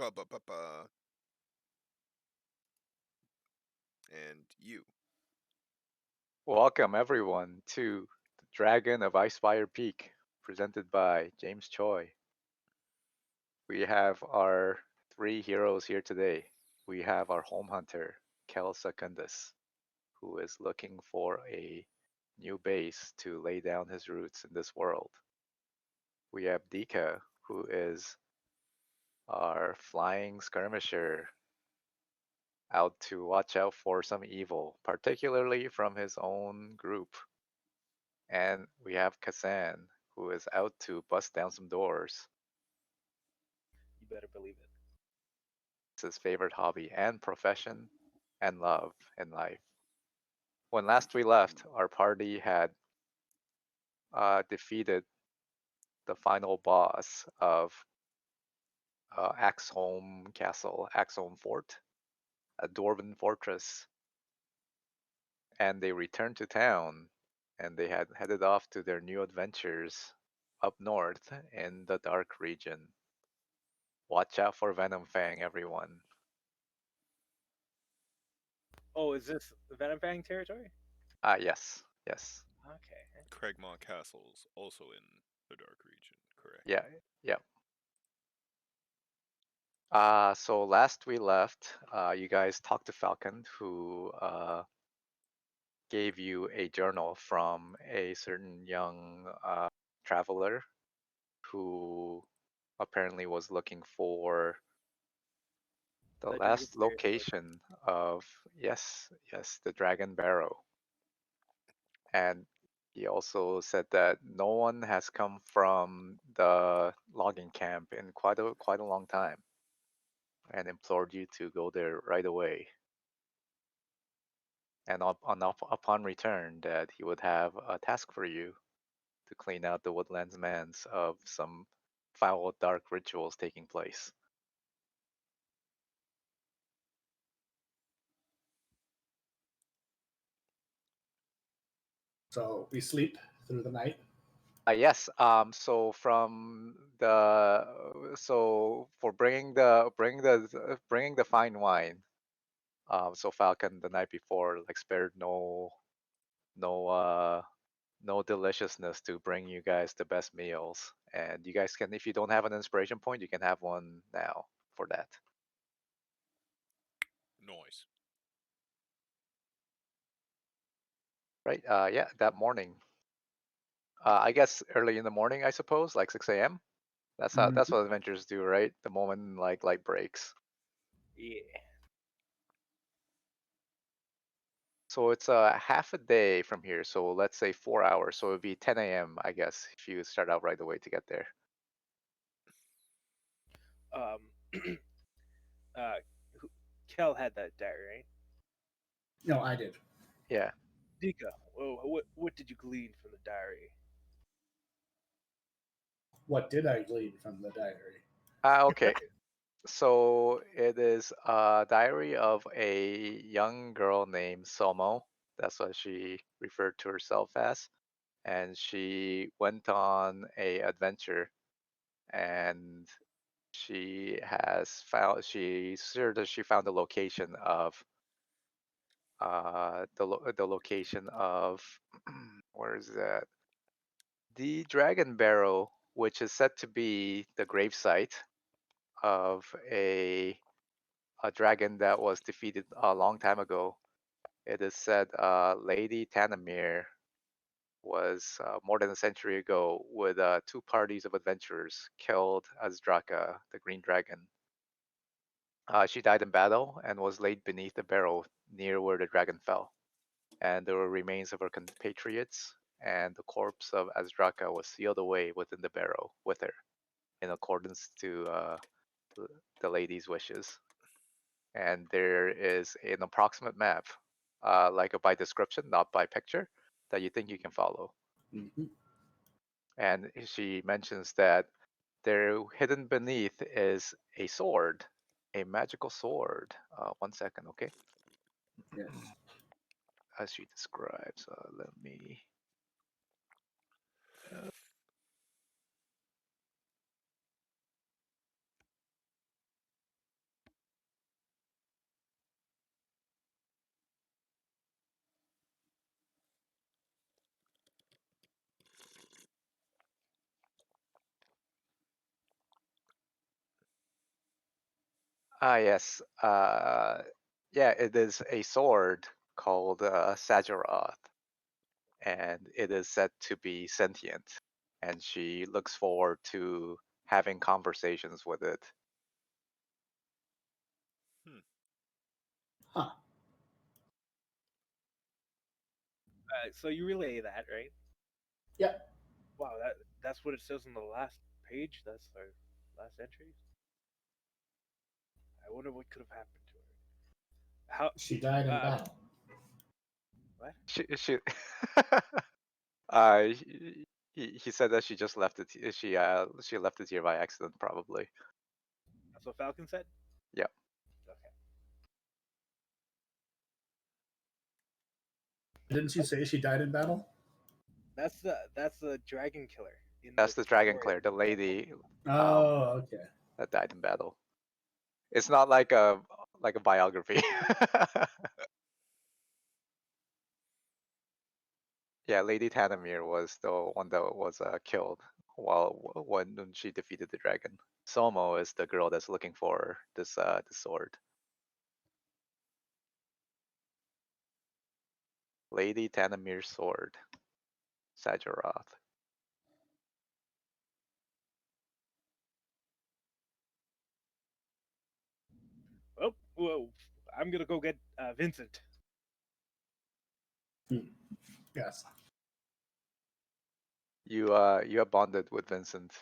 Ba ba ba ba. And you. Welcome everyone to the Dragon of Icefire Peak, presented by James Choi. We have our three heroes here today. We have our home hunter, Kel Secundus, who is looking for a new base to lay down his roots in this world. We have Dika, who is our flying skirmisher, out to watch out for some evil, particularly from his own group. And we have Kassan, who is out to bust down some doors. You better believe it. It's his favorite hobby and profession and love in life. When last we left, our party had defeated the final boss of Axholm Castle, Axholm Fort, a dwarven fortress, and they returned to town and they had headed off to their new adventures up north in the dark region. Watch out for Venom Fang, everyone. Oh, is this Venom Fang territory? Yes, yes. Okay. Cragmaw Castle's also in the Dark Region, correct? Yeah, yeah. So last we left, you guys talked to Falcon, who gave you a journal from a certain young traveler who apparently was looking for the The last legendary sword. location of, yes, the Dragon Barrow. And he also said that no one has come from the logging camp in quite a long time, and implored you to go there right away. And upon return, that he would have a task for you to clean out the woodlands lands of some foul dark rituals taking place. So we sleep through the night. Yes. So for bringing the fine wine. So Falcon the night before like spared no uh no deliciousness to bring you guys the best meals. And you guys can, if you don't have an inspiration point, you can have one now for that. Noise. Right? Yeah, that morning. I guess early in the morning, I suppose, like 6 a.m. That's what adventurers do, right? The moment like light breaks. Yeah. So it's half a day from here. So let's say 4 hours. So it'd be 10 a.m. I guess if you start out right away to get there. Um. uh. who- Kel had that diary, right? No, I did. Yeah. Dika, what did you glean from the diary? What did I glean from the diary? Okay. So it is a diary of a young girl named Somo. That's what she referred to herself as. And she went on a adventure, and she found the location of the location of where is that? The Dragon Barrow, which is said to be the gravesite of a dragon that was defeated a long time ago. It is said Lady Tanamir was more than a century ago with two parties of adventurers killed Azdraka, the green dragon. She died in battle and was laid beneath the barrow near where the dragon fell. And there were remains of her compatriots, and the corpse of Azdraka was sealed away within the barrow with her, in accordance to the lady's wishes. And there is an approximate map, like by description, not by picture, that you think you can follow. Mm-hmm. And she mentions that there, hidden beneath, is a sword, a magical sword. 1 second, okay? Yes. As she describes, let me. Yes. Yeah, it is a sword called Sajaroth, and it is said to be sentient. And she looks forward to having conversations with it. Huh. So you relay that, right? Yep. Wow, that's what it says on the last page. That's our last entry. I wonder what could have happened to her. How? She died in Uh, battle. what? She he said that she just left it. She left it here by accident, probably. That's what Falcon said. Yep. Okay. Didn't she say she died in battle? That's the dragon killer. In That's the Dragon story. Claire, the lady Oh, okay. that died in battle. It's not like a biography. Yeah, Lady Tanamir was the one that was killed when she defeated the dragon. Somo is the girl that's looking for this sword. Lady Tanamir's sword. Sajaroth. Oh, whoa! I'm gonna go get Vincent. Yes. You have bonded with Vincent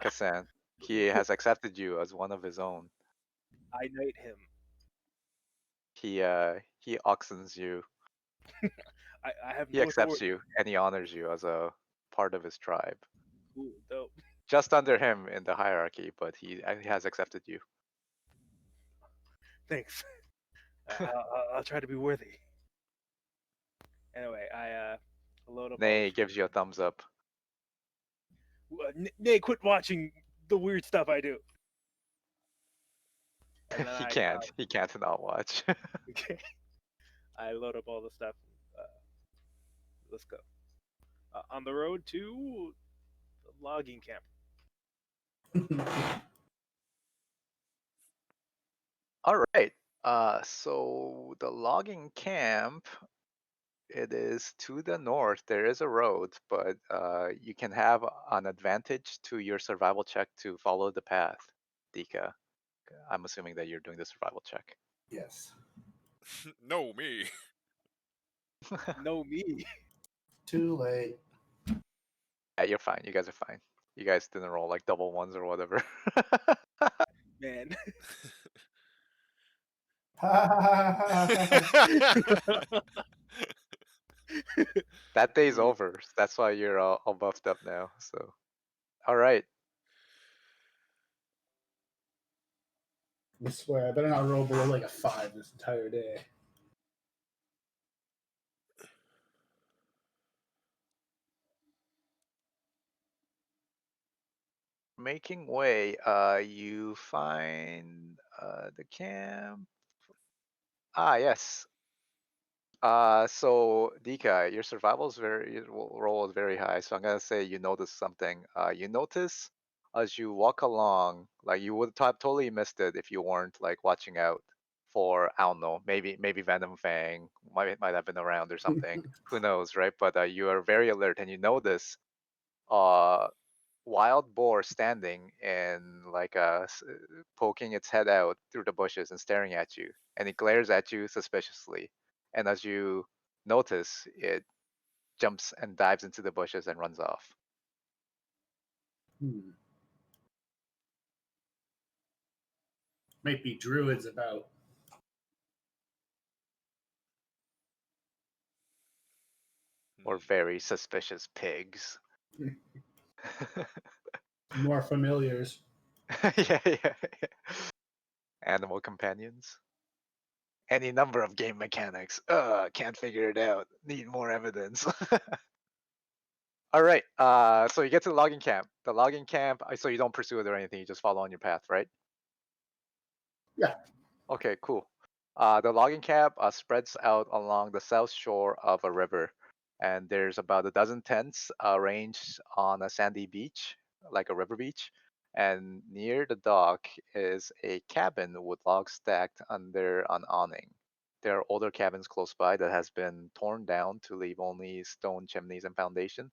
Kassan. He has accepted you as one of his own. I knight him. He oxens you. I have He no accepts authority. you and he honors you as a part of his tribe. Cool, dope. Just under him in the hierarchy, but he has accepted you. Thanks. I'll try to be worthy. Anyway, I load up all Nay this. gives you a thumbs up. Nay, quit watching the weird stuff I do. And then He I can't. He can't not watch. okay. I load up all the stuff. Let's go. On the road to the logging camp. All right. So the logging camp, it is to the north. There is a road, but you can have an advantage to your survival check to follow the path, Dika. I'm assuming that you're doing the survival check. Yes. No, me. No me. Too late. Yeah, you're fine. You guys are fine. You guys didn't roll like double ones or whatever. Man. That day's Ooh. over. That's why you're all buffed up now. So, all right. I swear, I better not roll below like a 5 this entire day. Making way. You find the camp. Ah, yes. So Dika, your survival is your roll is very high. So I'm gonna say you notice something. You notice as you walk along, like you would have totally missed it if you weren't like watching out for, I don't know, maybe Venom Fang might have been around or something. Who knows, right? But you are very alert and you notice uh wild boar standing and like poking its head out through the bushes and staring at you, and it glares at you suspiciously. And as you notice, it jumps and dives into the bushes and runs off. Might be druids about. Or very suspicious pigs. More familiars. Yeah. Animal companions. Any number of game mechanics. Can't figure it out. Need more evidence. All right. So you get to the logging camp. The logging camp. So you don't pursue it or anything. You just follow on your path, right? Yeah. Okay. Cool. The logging camp spreads out along the south shore of a river, and there's about a dozen tents arranged on a sandy beach, like a river beach. And near the dock is a cabin with logs stacked under an awning. There are older cabins close by that has been torn down to leave only stone chimneys and foundation,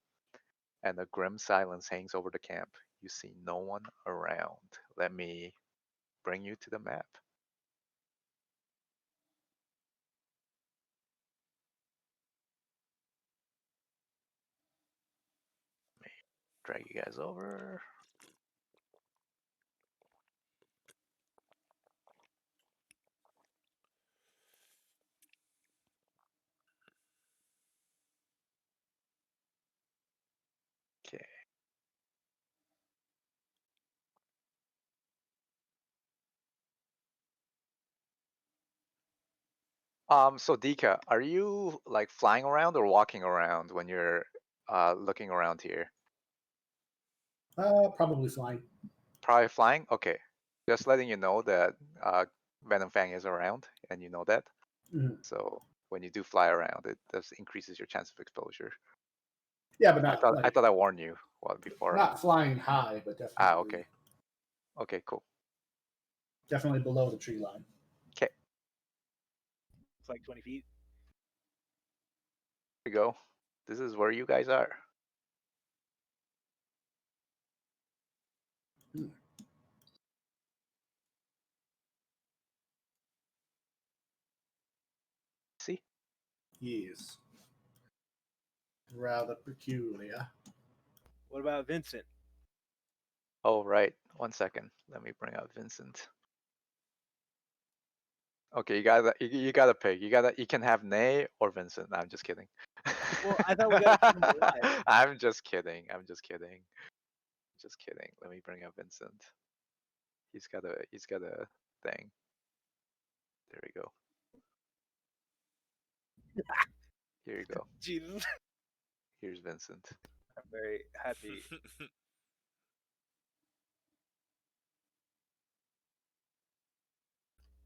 and a grim silence hangs over the camp. You see no one around. Let me bring you to the map. Let me drag you guys over. Okay. So Dika, are you like flying around or walking around when you're looking around here? Probably flying. Probably flying? Okay. Just letting you know that Venom Fang is around and you know that. Mhm. So when you do fly around, it does increases your chance of exposure. Yeah, but I not thought I like thought I warned you well before. not flying high, but Okay. Okay, cool. definitely below the tree line. Okay, It's like 20 feet. here we go. This is where you guys are. See? Yes. Rather peculiar. What about Vincent? Oh right. 1 second. Let me bring up Vincent. Okay, you gotta pick. You can have Nay or Vincent. No, I'm just kidding. Well, I thought we gotta keep him alive. I'm just kidding. I'm just kidding. Just kidding. Let me bring up Vincent. He's got a thing. There we go. Here you go. Jesus. Here's Vincent. I'm very happy.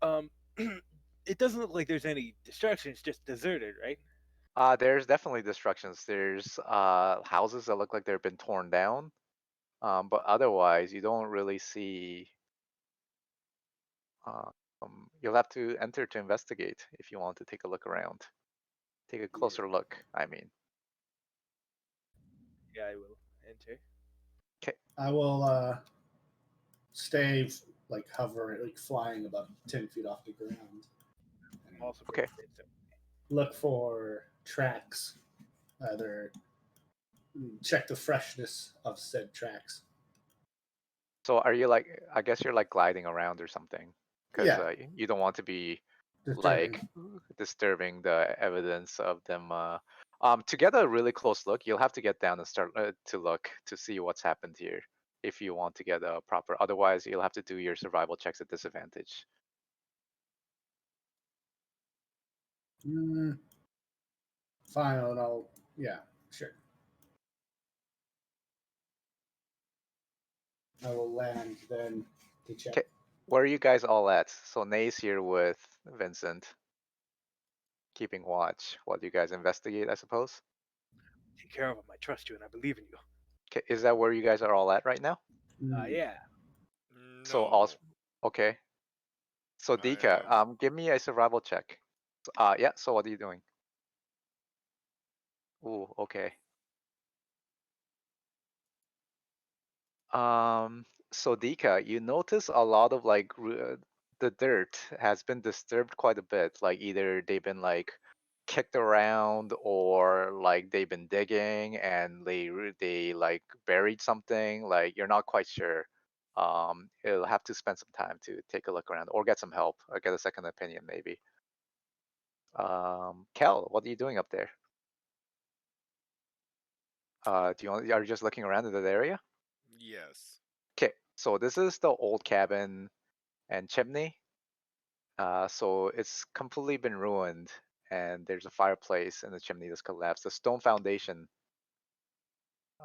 Um, it doesn't look like there's any destruction. It's just deserted, right? There's definitely destructions. There's houses that look like they've been torn down. But otherwise you don't really see you'll have to enter to investigate if you want to take a look around. Take a closer look, I mean. Yeah, I will enter. I will stay like hovering, like flying about 10 feet off the ground. I'm also Okay. going Vincent. Look for tracks. Either check the freshness of said tracks. So are you like, I guess you're like gliding around or something, because Yeah, you don't want to be disturbing. like disturbing the evidence of them. To get a really close look, you'll have to get down and start to look to see what's happened here. If you want to get a proper, otherwise you'll have to do your survival checks at disadvantage. Mm, fine, I'll yeah, sure. I will land then to check. Okay, where are you guys all at? So Nay's here with Vincent, keeping watch while you guys investigate, I suppose. Take care of him. I trust you and I believe in you. Okay, is that where you guys are all at right now? Yeah. So all, No, okay. So I Dika, give me a survival check. Yeah. So what are you doing? Ooh, okay. So Dika, you notice a lot of like the dirt has been disturbed quite a bit. Like either they've been like kicked around or like they've been digging and they like buried something. Like you're not quite sure. You'll have to spend some time to take a look around or get some help or get a second opinion maybe. Kel, what are you doing up there? Are you just looking around in that area? yes. Okay, so this is the old cabin and chimney. So it's completely been ruined, and there's a fireplace in the chimney that's collapsed. The stone foundation,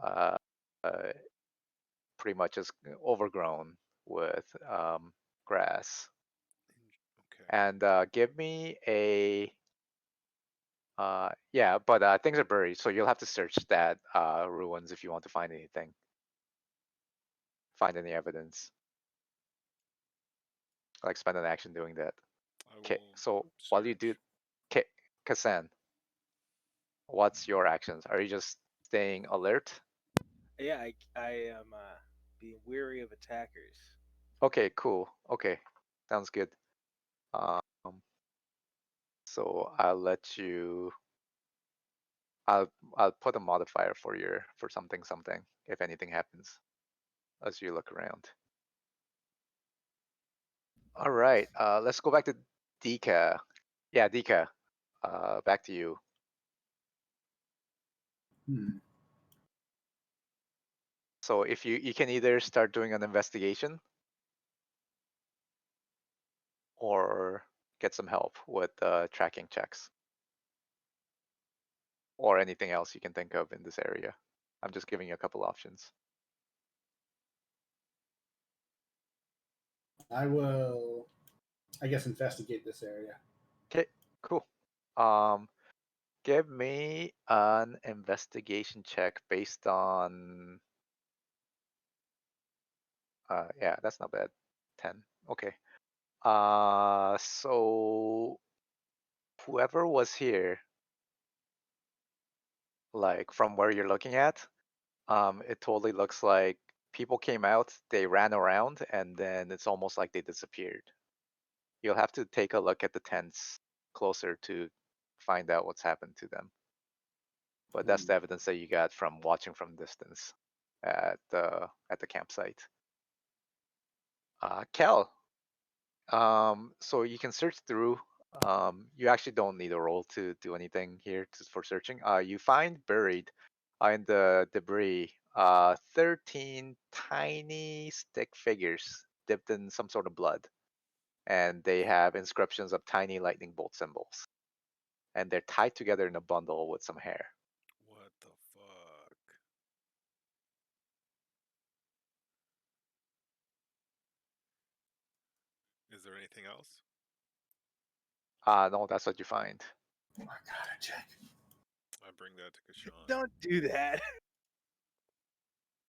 uh, uh, pretty much is overgrown with grass. Okay. And give me a yeah, but things are buried, so you'll have to search that ruins if you want to find anything. find any evidence. Like spend an action doing that. I Okay, will so while you do, search. okay, Kasan, what's your actions? Are you just staying alert? Yeah, I am being wary of attackers. Okay, cool. Okay, sounds good. Um, so I'll let you. I'll put a modifier for something if anything happens as you look around. All right, let's go back to Dika. Yeah, Dika, back to you. Hmm. So if you can either start doing an investigation or get some help with tracking checks or anything else you can think of in this area. I'm just giving you a couple options. I will, I guess, investigate this area. Okay, cool. Give me an investigation check based on. Yeah, that's not bad. 10. Okay. So whoever was here, like from where you're looking at, it totally looks like people came out, they ran around, and then it's almost like they disappeared. You'll have to take a look at the tents closer to find out what's happened to them. But that's the evidence that you got from watching from distance at the campsite. Kel, so you can search through. You actually don't need a roll to do anything here for searching. You find buried in the debris 13 tiny stick figures dipped in some sort of blood, and they have inscriptions of tiny lightning bolt symbols, and they're tied together in a bundle with some hair. What the fuck? Is there anything else? No, that's what you find. Oh, I gotta check. I bring that to Kashan. Don't do that.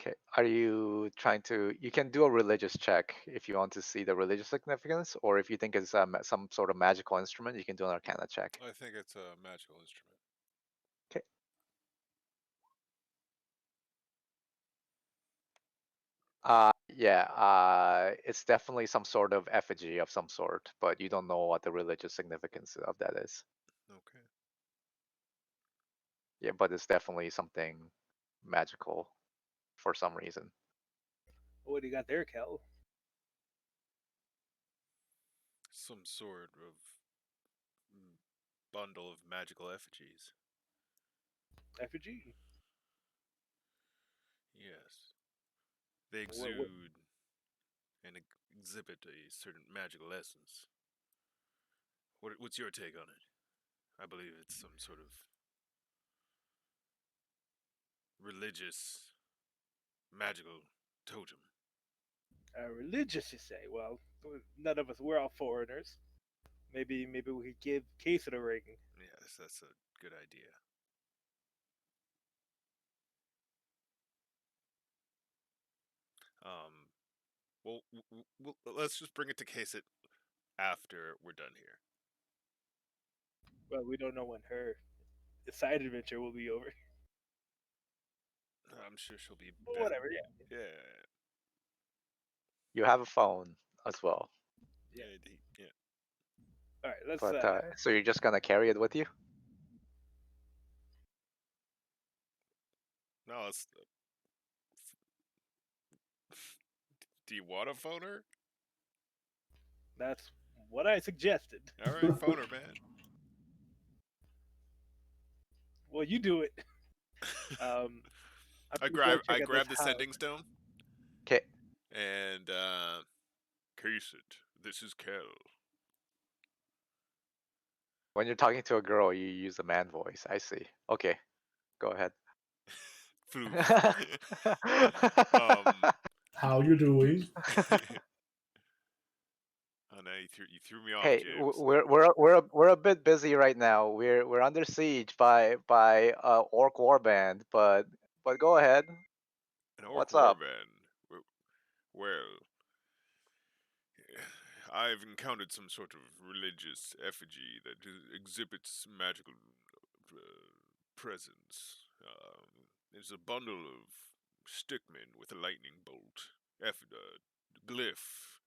Okay, are you trying to? You can do a religious check if you want to see the religious significance, or if you think it's some sort of magical instrument, you can do an Arcana check. I think it's a magical instrument. Okay. Yeah, it's definitely some sort of effigy of some sort, but you don't know what the religious significance of that is. Okay. Yeah, but it's definitely something magical for some reason. What do you got there, Kel? Some sort of bundle of magical effigies. Effigy? Yes. They What? exude and exhibit a certain magical essence. What's your take on it? I believe it's some sort of religious magical totem. Religious, you say? Well, none of us. We're all foreigners. Maybe we could give Case a ring. Yes, that's a good idea. Well, let's just bring it to case it after we're done here. Well, we don't know when her side adventure will be over. I'm sure she'll be But back. whatever, yeah. Yeah. You have a phone as well, Yeah. Yeah. All right, let's. but so you're just gonna carry it with you? No, it's. Do you want to phone her? That's what I suggested. All right, phone her, man. Well, you do it. I'm I gonna go grab check out this the house. sending stone Okay. and case it. This is Kel. When you're talking to a girl, you use the man voice. I see. Okay, go ahead. Floof. How you doing? Oh no, you threw me off, Hey, James. we're a bit busy right now. We're under siege by orc warband, but go ahead. An orc What's up? warband. Well, I've encountered some sort of religious effigy that exhibits magical presence. There's a bundle of stickmen with a lightning bolt, glyph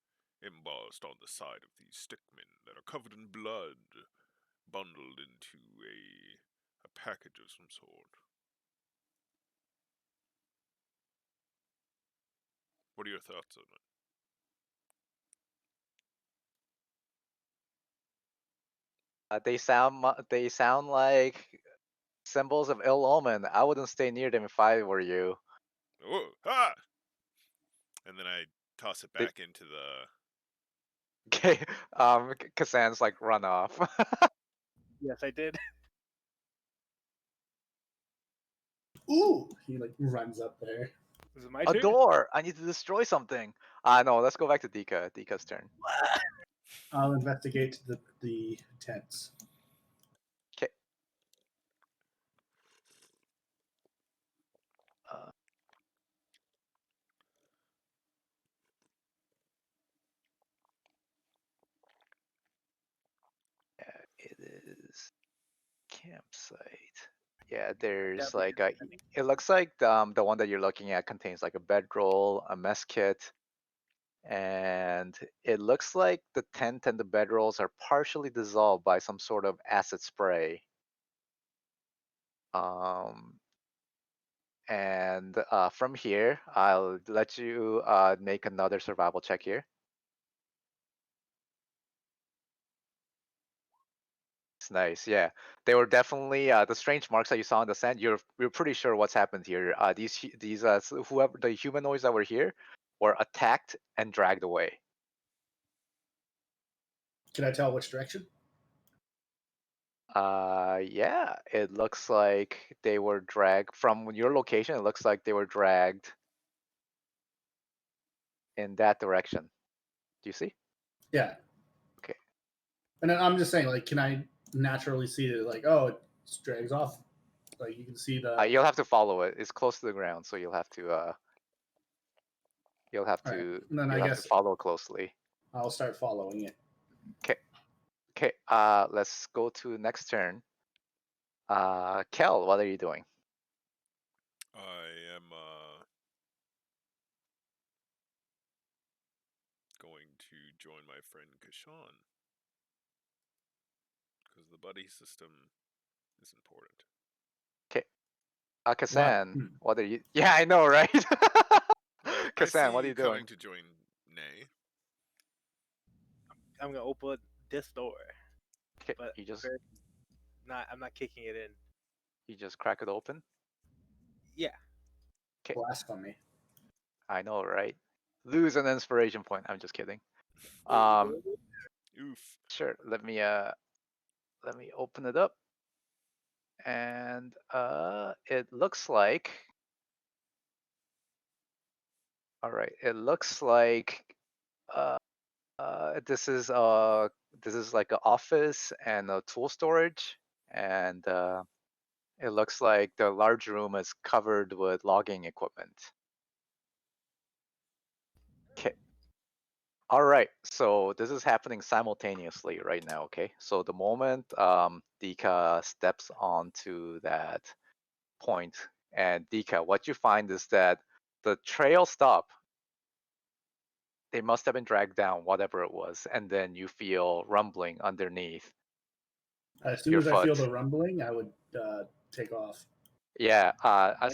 embossed on the side of these stickmen that are covered in blood, bundled into a package of some sort. What are your thoughts on it? They sound like symbols of ill omen. I wouldn't stay near them if I were you. Oh, ah! And then I toss it They- back into the. Okay, Kassan's like run off. Yes, I did. Ooh, he like runs up there. Is it my A turn? door! I need to destroy something. No, let's go back to Dika. Dika's turn. I'll investigate the tents. Okay. Uh, yeah, it is campsite. Yeah, there's Yeah, like a. It looks like the one that you're looking at contains like a bedroll, a mess kit, and it looks like the tent and the bedrolls are partially dissolved by some sort of acid spray. Um, and from here, I'll let you make another survival check here. It's nice, yeah. They were definitely the strange marks that you saw in the sand. You're pretty sure what's happened here. Whoever the humanoids that were here were attacked and dragged away. Can I tell which direction? Yeah, it looks like they were dragged from your location. It looks like they were dragged in that direction. Do you see? Yeah. Okay. And then I'm just saying, like, can I naturally see that, like, oh, it drags off? Like, you can see the. You'll have to follow it. It's close to the ground, so you'll have to All right. And then I you'll have to guess follow closely. I'll start following it. Okay. Okay. Let's go to next turn. Kel, what are you doing? I am going to join my friend Kashan. Because the buddy system is important. Okay. What? Kassan, what are you? Yeah, I know, right? I see Kassan, what are you you doing? coming to join Nay. I'm gonna open this door, Okay, but I'm not kicking it in. you just crack it open. Yeah. Okay, Blasphemy. I know, right? Lose an inspiration point. I'm just kidding. Oof. Sure. Let me open it up, and it looks like. All right, it looks like uh, this is like an office and a tool storage, and it looks like the large room is covered with logging equipment. Okay. All right, so this is happening simultaneously right now, okay? So the moment Dika steps onto that point, and Dika, what you find is that the trail stop, they must have been dragged down, whatever it was, and then you feel rumbling underneath As soon your as I feel foot. the rumbling, I would take off. Yeah,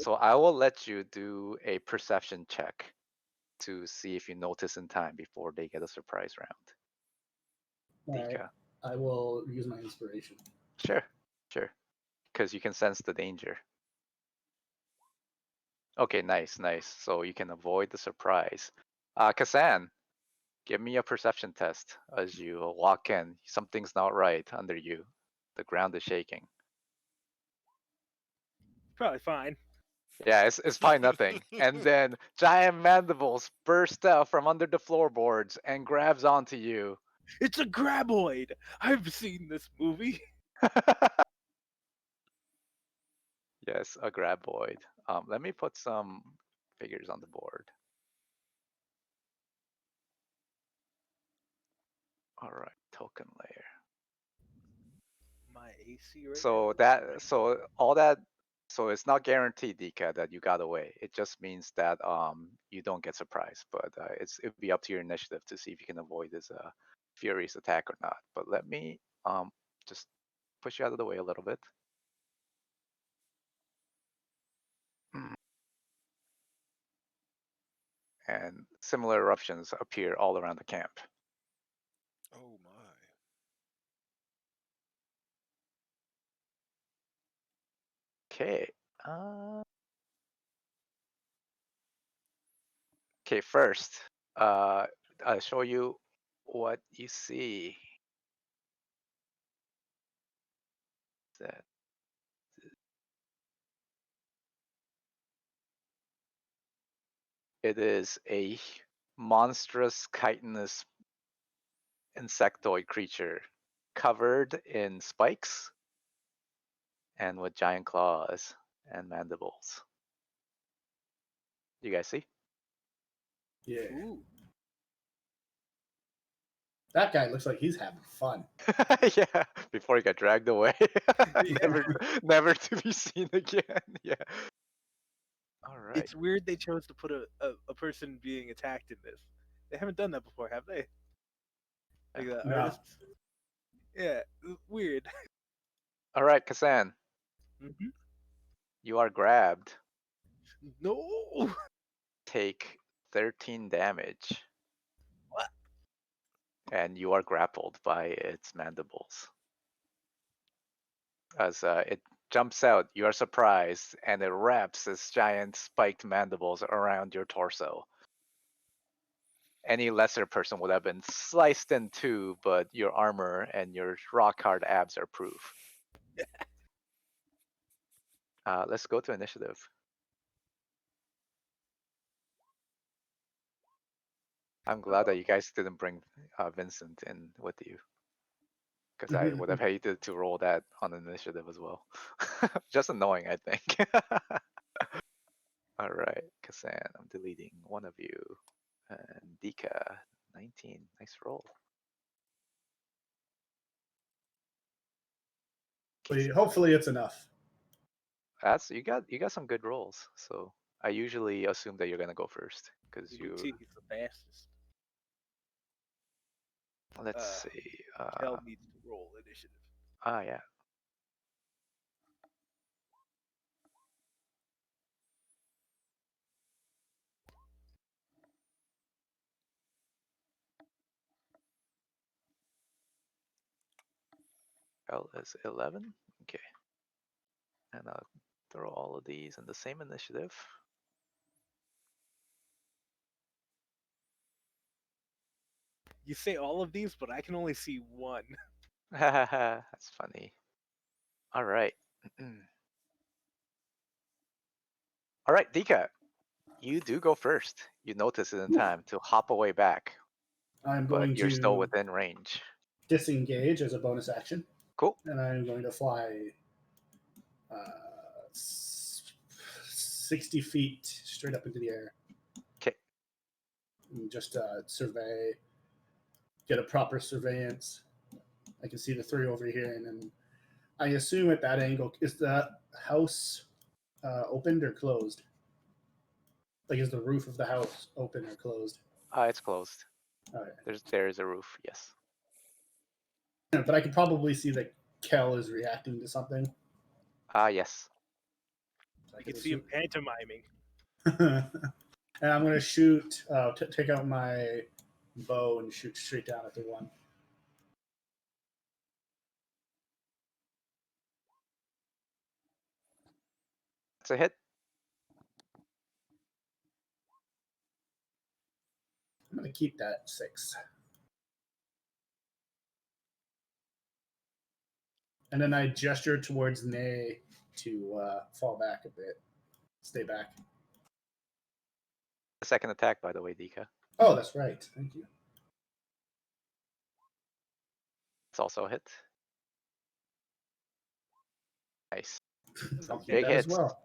so I will let you do a perception check to see if you notice in time before they get a surprise round. All right. Dika. I will use my inspiration. Sure, sure. Because you can sense the danger. Okay, nice, nice. So you can avoid the surprise. Kassan, give me a perception test as you walk in. Something's not right under you. The ground is shaking. Probably fine. Yeah, it's probably nothing. And then giant mandibles burst out from under the floorboards and grabs onto you. It's a graboid. I've seen this movie. Yes, a graboid. Let me put some figures on the board. All right, token layer. My AC right So now. so it's not guaranteed, Dika, that you got away. It just means that you don't get surprised, but it'd be up to your initiative to see if you can avoid this furious attack or not. But let me just push you out of the way a little bit. And similar eruptions appear all around the camp. Oh my. Okay. Okay, first, I'll show you what you see. That it is a monstrous chitinous insectoid creature covered in spikes and with giant claws and mandibles. You guys see? Yeah. Ooh. That guy looks like he's having fun. Yeah, before he got dragged away. never to be seen again. Yeah. All right. It's weird they chose to put a person being attacked in this. They haven't done that before, have they? Like the No. artists. Yeah, weird. All right, Kasan, Mm-hmm. you are grabbed. No. Take 13 damage. What? And you are grappled by its mandibles. As it jumps out, you are surprised, and it wraps its giant spiked mandibles around your torso. Any lesser person would have been sliced in two, but your armor and your rock hard abs are proof. Let's go to initiative. I'm glad that you guys didn't bring Vincent in with you, because I would have hated to roll that on initiative as well. Just annoying, I think. All right, Kasan, I'm deleting one of you. And Dika, 19. Nice roll. Hopefully it's enough. You got some good rolls. So I usually assume that you're gonna go first because you. He's the fastest. Let's see. Kel needs to roll initiative. Yeah. L is 11. Okay. And I'll throw all of these in the same initiative. You say all of these, but I can only see one. That's funny. All right. All right, Dika, you do go first. You notice it in time to hop away back, I'm but going you're still to within range. disengage as a bonus action. Cool. And I'm going to fly 60 feet straight up into the air. Okay. And just survey, get a proper surveillance. I can see the three over here, and then I assume at that angle, is the house opened or closed? Like, is the roof of the house open or closed? It's closed. Okay. There is a roof. Yes. But I can probably see that Kel is reacting to something. Yes. So You can see him pantomiming. And I'm going to shoot, take out my bow and shoot straight down at the one. It's a hit. I'm going to keep that 6. And then I gesture towards Nay to fall back a bit. Stay back. The second attack, by the way, Dika. Oh, that's right. Thank you. It's also a hit. Nice. I'll keep Big that as hits. well.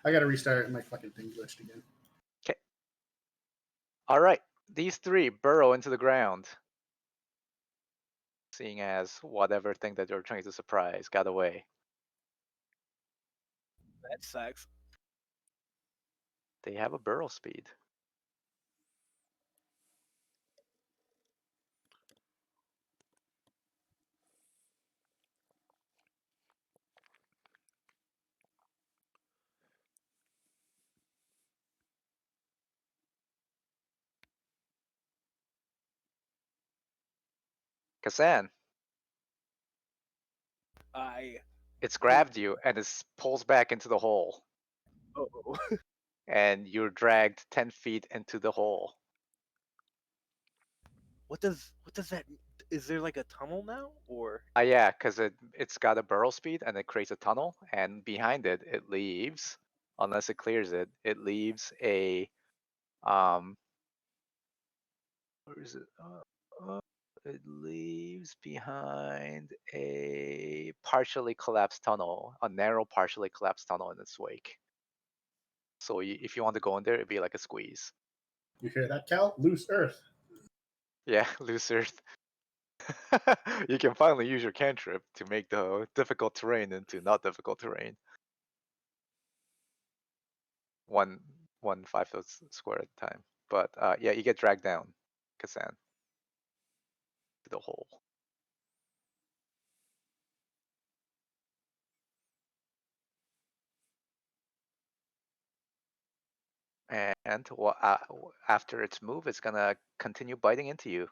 I got to restart, and my fucking thing glitched again. Okay. All right. These three burrow into the ground. seeing as whatever thing that you're trying to surprise got away. That sucks. They have a burrow speed. Kasan, it's grabbed you and it pulls back into the hole, Oh. and you're dragged 10 feet into the hole. What does that? Is there like a tunnel now, or? Yeah, because it's got a burrow speed and it creates a tunnel, and behind it, it leaves, unless it clears it, it leaves a where is it? It leaves behind a partially collapsed tunnel, a narrow partially collapsed tunnel in its wake. So if you want to go in there, it'd be like a squeeze. You hear that, Cal? Loose earth. Yeah, loose earth. You can finally use your cantrip to make the difficult terrain into not difficult terrain. One 5 foot square at a time. But yeah, you get dragged down, Kasan, to the hole. And after its move, it's gonna continue biting into you.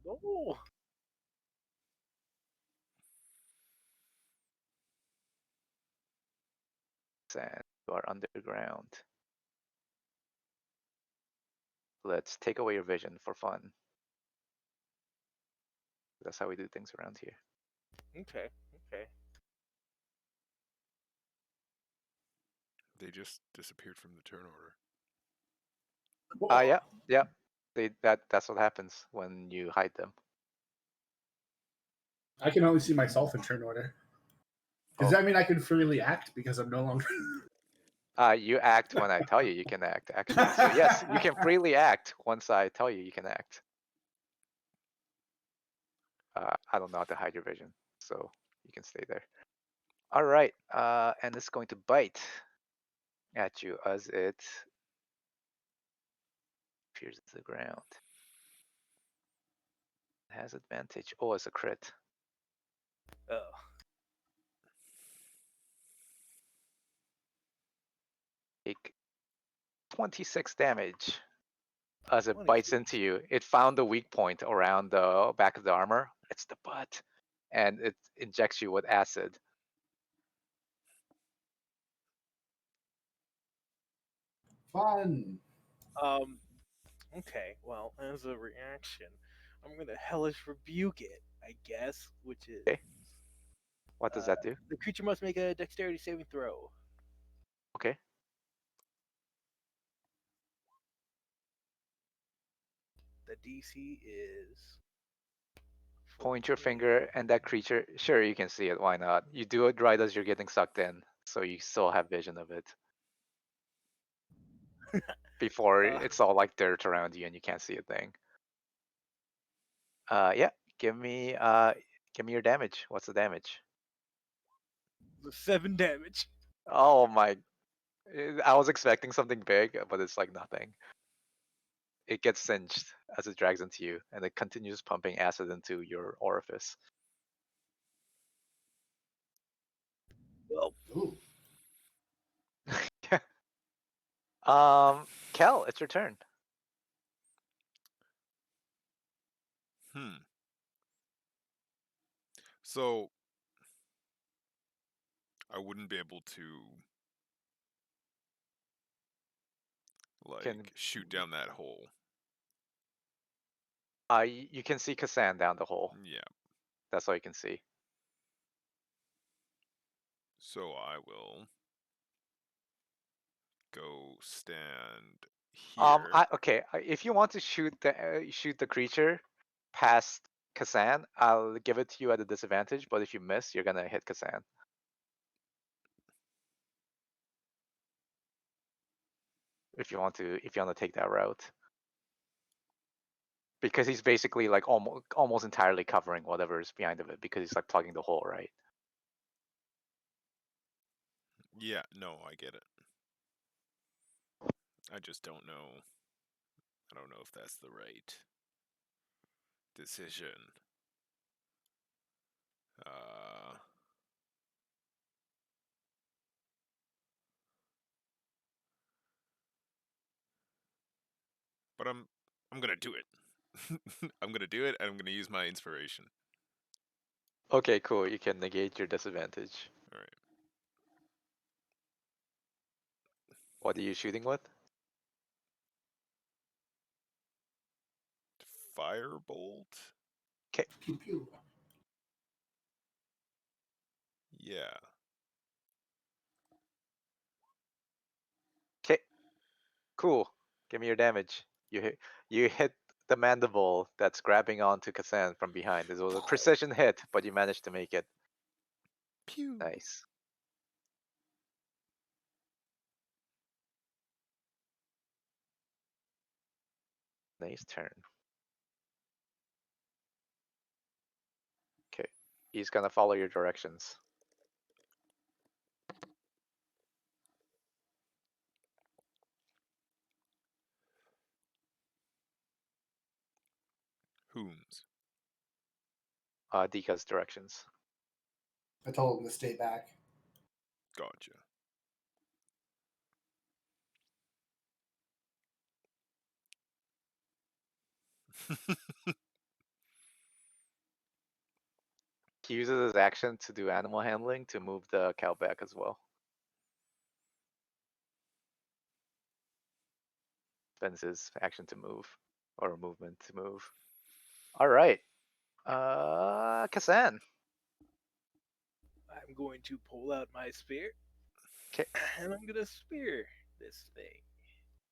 Oh. And you are underground. Let's take away your vision for fun. That's how we do things around here. Okay. Okay. They just disappeared from the turn order. Yeah. That's what happens when you hide them. I can only see myself in turn order. Does Oh. that mean I can freely act because I'm no longer? You act when I tell you you can act, actually. So yes, you can freely act once I tell you you can act. I don't know how to hide your vision, so you can stay there. All right, and it's going to bite at you as it appears to the ground. It has advantage. Oh, it's a crit. Oh. Take 26 damage as it 26. bites into you. It found the weak point around the back of the armor. It's the butt, and it injects you with acid. Fun. Okay. Well, as a reaction, I'm gonna hellish rebuke it, I guess, which is. Okay. What does that do? The creature must make a dexterity saving throw. Okay. The DC is. Point your 14. finger and that creature. Sure, you can see it. Why not? You do it right as you're getting sucked in, so you still have vision of it. Before it's all like dirt around you and you can't see a thing. Yeah. Give me your damage. What's the damage? 7 damage. Oh my! I was expecting something big, but it's like nothing. It gets singed as it drags into you, and it continues pumping acid into your orifice. Well, Ooh. Kel, it's your turn. So I wouldn't be able to shoot down that hole. You can see Kasan down the hole. Yeah. That's all you can see. So I will go stand here. Okay. If you want to shoot the creature past Kasan, I'll give it to you at a disadvantage. But if you miss, you're gonna hit Kasan. If you want to take that route. because he's basically like almost entirely covering whatever is behind of it because he's like plugging the hole, right? Yeah, no, I get it. I just don't know. I don't know if that's the right decision. But I'm gonna do it. I'm gonna do it, and I'm gonna use my inspiration. Okay, cool. You can negate your disadvantage. All right. What are you shooting with? Firebolt. Pew, pew. Yeah. Okay, cool. Give me your damage. You hit the mandible that's grabbing onto Kazan from behind. This was a precision hit, but you managed to make it. Pew. Nice. Nice turn. Okay, he's gonna follow your directions. Whom's? Dika's directions. I told him to stay back. Gotcha. He uses his action to do animal handling to move the cow back as well. Spends his action to move, or movement to move. All right. Kazan. I'm going to pull out my spear. 'Kay. And I'm gonna spear this thing.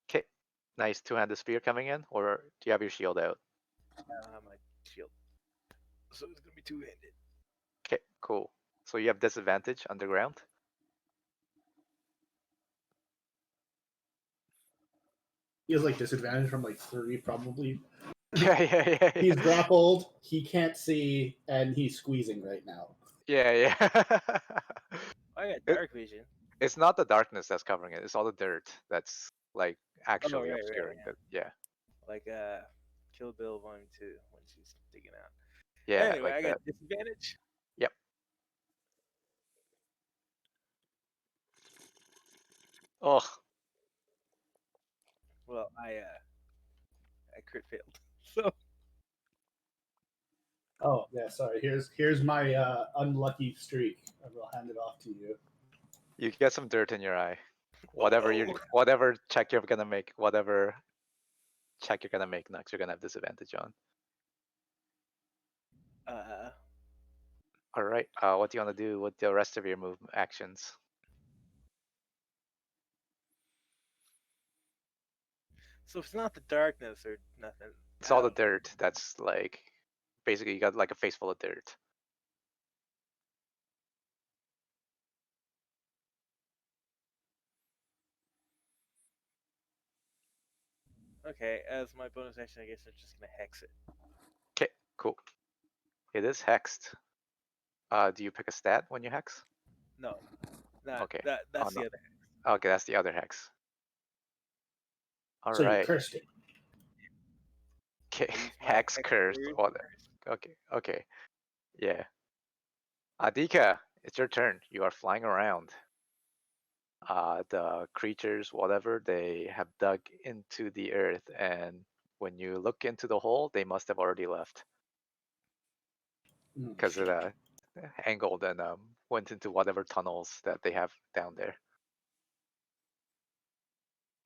Okay. Nice two-handed spear coming in, or do you have your shield out? My shield. So it's gonna be two-handed. Okay, cool. So you have disadvantage underground. He has like disadvantage from like 3 probably. Yeah. He's grappled, he can't see, and he's squeezing right now. Yeah. I got It- dark vision. It's not the darkness that's covering it. It's all the dirt that's like actually right, obscuring yeah. it. Yeah. Like Kill Bill Volume 2 when she's digging out. Yeah, Anyway, like I got that. disadvantage. Yep. Ugh. Well, I crit failed. So Oh yeah, sorry. Here's my unlucky streak. I will hand it off to you. You get some dirt in your eye. oh Whatever check you're gonna make, whatever check you're gonna make next, you're gonna have disadvantage on. no. All right. What do you want to do with the rest of your move actions? So it's not the darkness or nothing. It's all the dirt. That's like basically you got like a face full of dirt. Okay, as my bonus action, I guess I'm just gonna hex it. Okay, cool. It is hexed. Do you pick a stat when you hex? No, not Okay. that's no. the other. Okay, that's the other hex. All So you right. cursed it. Okay, I use my hex hex cursed. word What? curse. Okay. Yeah. Adika, it's your turn. You are flying around. The creatures, whatever, they have dug into the earth, and when you look into the hole, they must have already left because it angled and went into whatever tunnels that they have down there.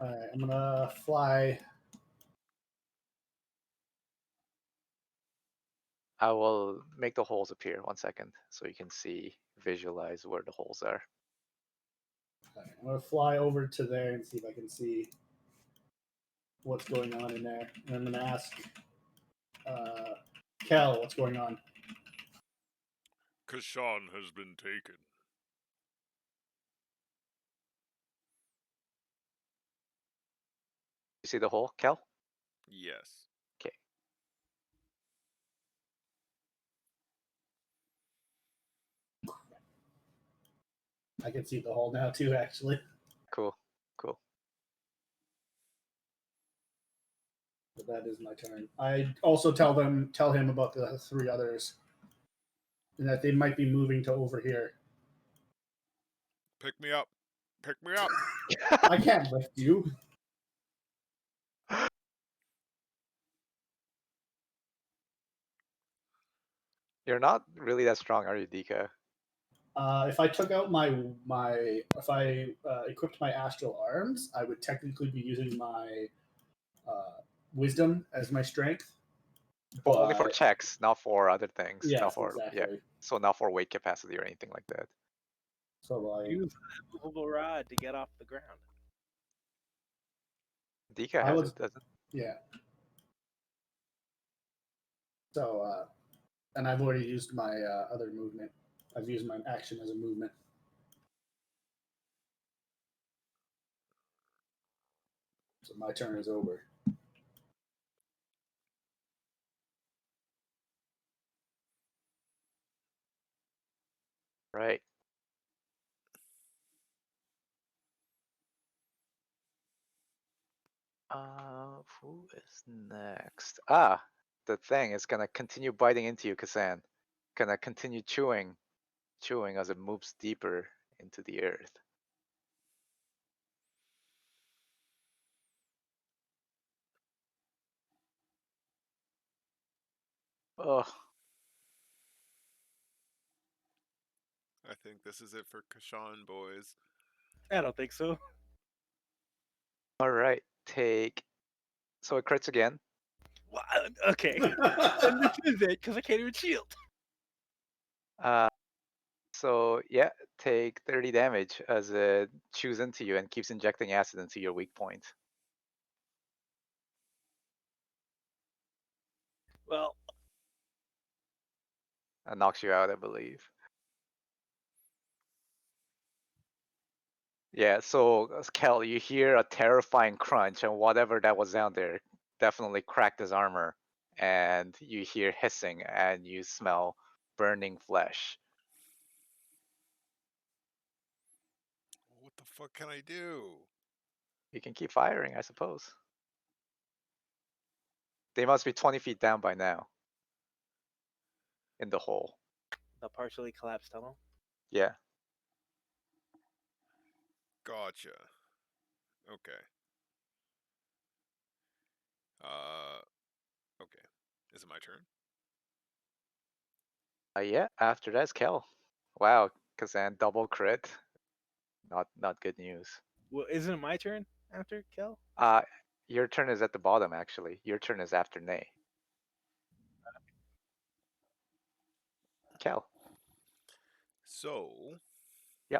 All right, I'm gonna fly. I will make the holes appear 1 second so you can visualize where the holes are. All right, I'm gonna fly over to there and see if I can see what's going on in there. And I'm gonna ask Kel what's going on. Kashan has been taken. You see the hole, Kel? Yes. Okay. I can see the hole now too, actually. Cool. Cool. But that is my turn. I also tell him about the three others, and that they might be moving to over here. Pick me up. Pick me up. I can't lift you. You're not really that strong, are you, Dika? If I took out if I equipped my astral arms, I would technically be using my wisdom as my strength. Well, only for But checks, not for other things. yes, Not for exactly. So not for weight capacity or anything like that. So like, Use the movable rod to get off the ground. Dika I has was it, doesn't? yeah. So and I've already used my other movement. I've used my action as a movement. So my turn is over. Right. Who is next? Ah, the thing is gonna continue biting into you, Kazan. Gonna continue chewing as it moves deeper into the earth. Oh, I think this is it for Kashan, boys. I don't think so. all right. So it crits again. Wow, okay. Then this is it, because I can't even shield. So yeah, take 30 damage as it chews into you and keeps injecting acid into your weak point. Well, And knocks you out, I believe. Yeah, so Kel, you hear a terrifying crunch, and whatever that was down there definitely cracked his armor. And you hear hissing, and you smell burning flesh. What the fuck can I do? You can keep firing, I suppose. They must be 20 feet down by now. In the hole. the partially collapsed tunnel. Yeah. Gotcha. Okay. Okay. Is it my turn? Yeah, after that's Kel. Wow, Kazan double crit. Not good news. Well, isn't it my turn after Kel? Your turn is at the bottom, actually. Your turn is after Nay. Kel. So. Yeah.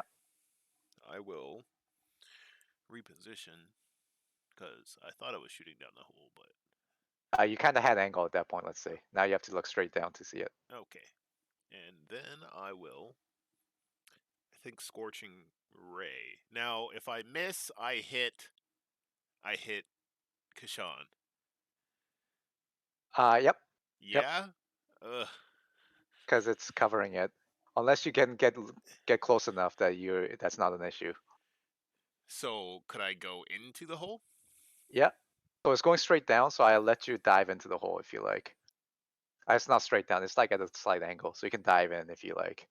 I will reposition because I thought I was shooting down the hole, but You kind of had angle at that point, let's say. Now you have to look straight down to see it. okay. And then I will, I think, Scorching Ray. Now, if I miss, I hit Kashan. Yep. Yeah? Ugh. Because it's covering it. Unless you can get close enough that that's not an issue. So, could I go into the hole? Yeah. So it's going straight down, so I'll let you dive into the hole if you like. It's not straight down, it's like at a slight angle, so you can dive in if you like.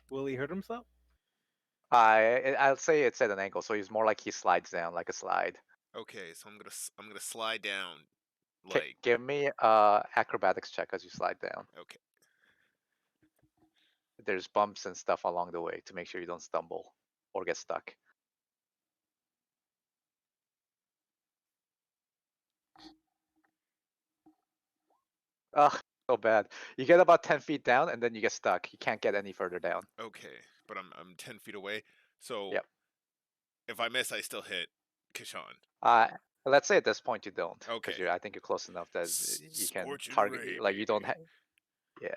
Will he hurt himself? I'll say it's at an angle, so he's more like he slides down like a slide. Okay, so I'm gonna slide down, Okay, like, give me acrobatics check as you slide down. okay. There's bumps and stuff along the way to make sure you don't stumble or get stuck. Ugh, so bad. You get about 10 feet down and then you get stuck. You can't get any further down. Okay, but I'm 10 feet away. So Yep. if I miss, I still hit Kashan. Let's say at this point you don't, because Okay. I think you're close enough that you can Scorching target. ray, Like you don't baby. yeah.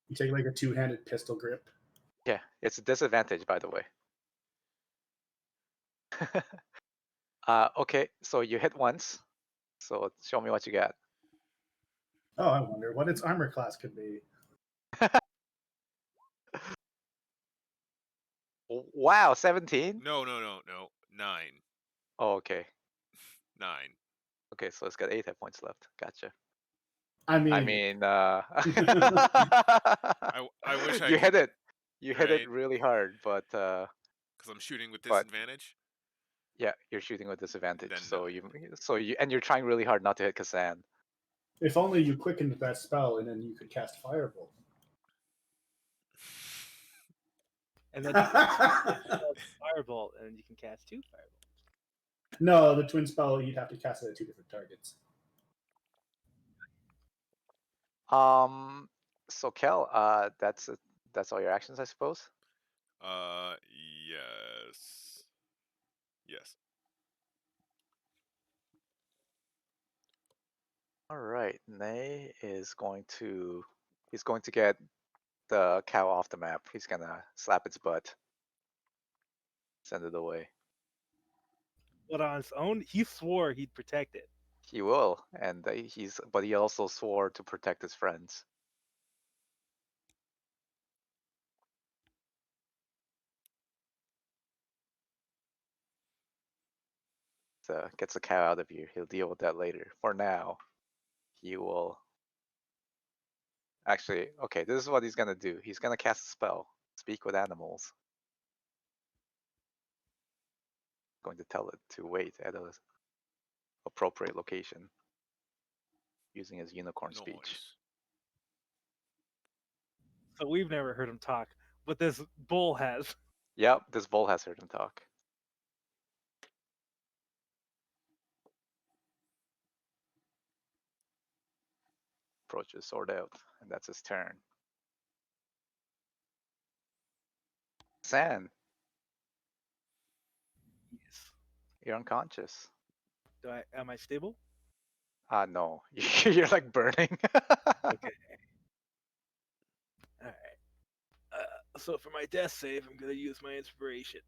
You take like a two-handed pistol grip. Yeah, it's a disadvantage, by the way. Okay, so you hit once. So show me what you got. Oh, I wonder what its armor class could be. wow, 17? No. 9. Oh, okay. 9. Okay, so it's got 8 hit points left. Gotcha. I mean, I mean, I wish I you could. hit it. You hit it Right? really hard, but Because I'm shooting with But- disadvantage. yeah, you're shooting with disadvantage. Then So 9. and you're trying really hard not to hit Kazan. if only you quickened that spell and then you could cast Firebolt. And then Firebolt, and you can cast 2 Firebolts. No, the twin spell, you'd have to cast it at 2 different targets. So Kel, that's all your actions, I suppose. Yes. Yes. All right, Nay is he's going to get the cow off the map. He's gonna slap its butt, send it away. But on its own, he swore he'd protect it. He will, and but he also swore to protect his friends. So gets the cow out of you. He'll deal with that later. For now, he will. Actually, okay, this is what he's gonna do. He's gonna cast a spell. Speak with animals. Going to tell it to wait at a appropriate location using his unicorn speech. Noise. So we've never heard him talk, but this bull has. Yep, this bull has heard him talk. Approaches sword out, and that's his turn. San, Yes. you're unconscious. Am I stable? No, you're like burning. Okay. All right. So for my death save, I'm gonna use my inspiration.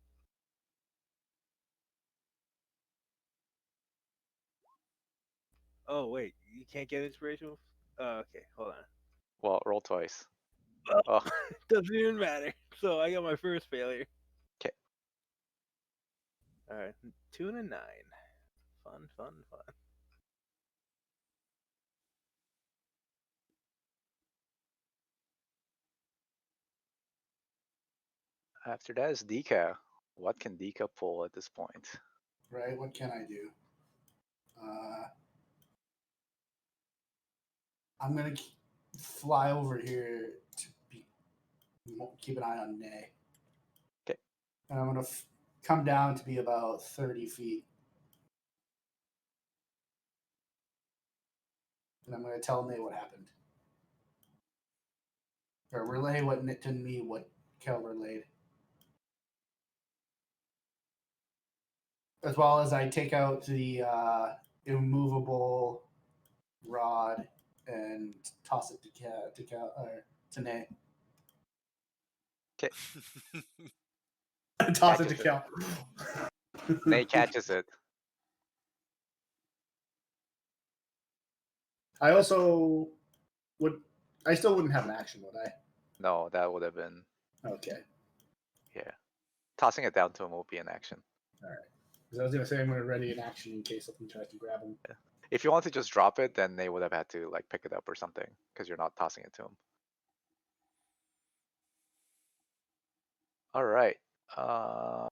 Oh wait, you can't get inspiration. Okay, hold on. Well, roll twice. Well, Oh, doesn't even matter. So I got my first failure. 'kay. All right, 2 and a 9. Fun. After that is Dika. What can Dika pull at this point? Right? What can I do? I'm going to fly over here to keep an eye on Nay. Okay. And I'm going to come down to be about 30 feet. And I'm going to tell Nay what happened. Or relay to me what Kel relayed. As well as I take out the immovable rod and toss it to Nay. Toss it to Catches it. Kel. Nay catches it. I also would. I still wouldn't have an action, would I? No, that would have been, Okay. yeah. Tossing it down to him will be an action. All right. Because I was gonna say I'm gonna ready an action in case something tries to grab him. If you want to just drop it, then they would have had to like pick it up or something because you're not tossing it to him. All right. Oh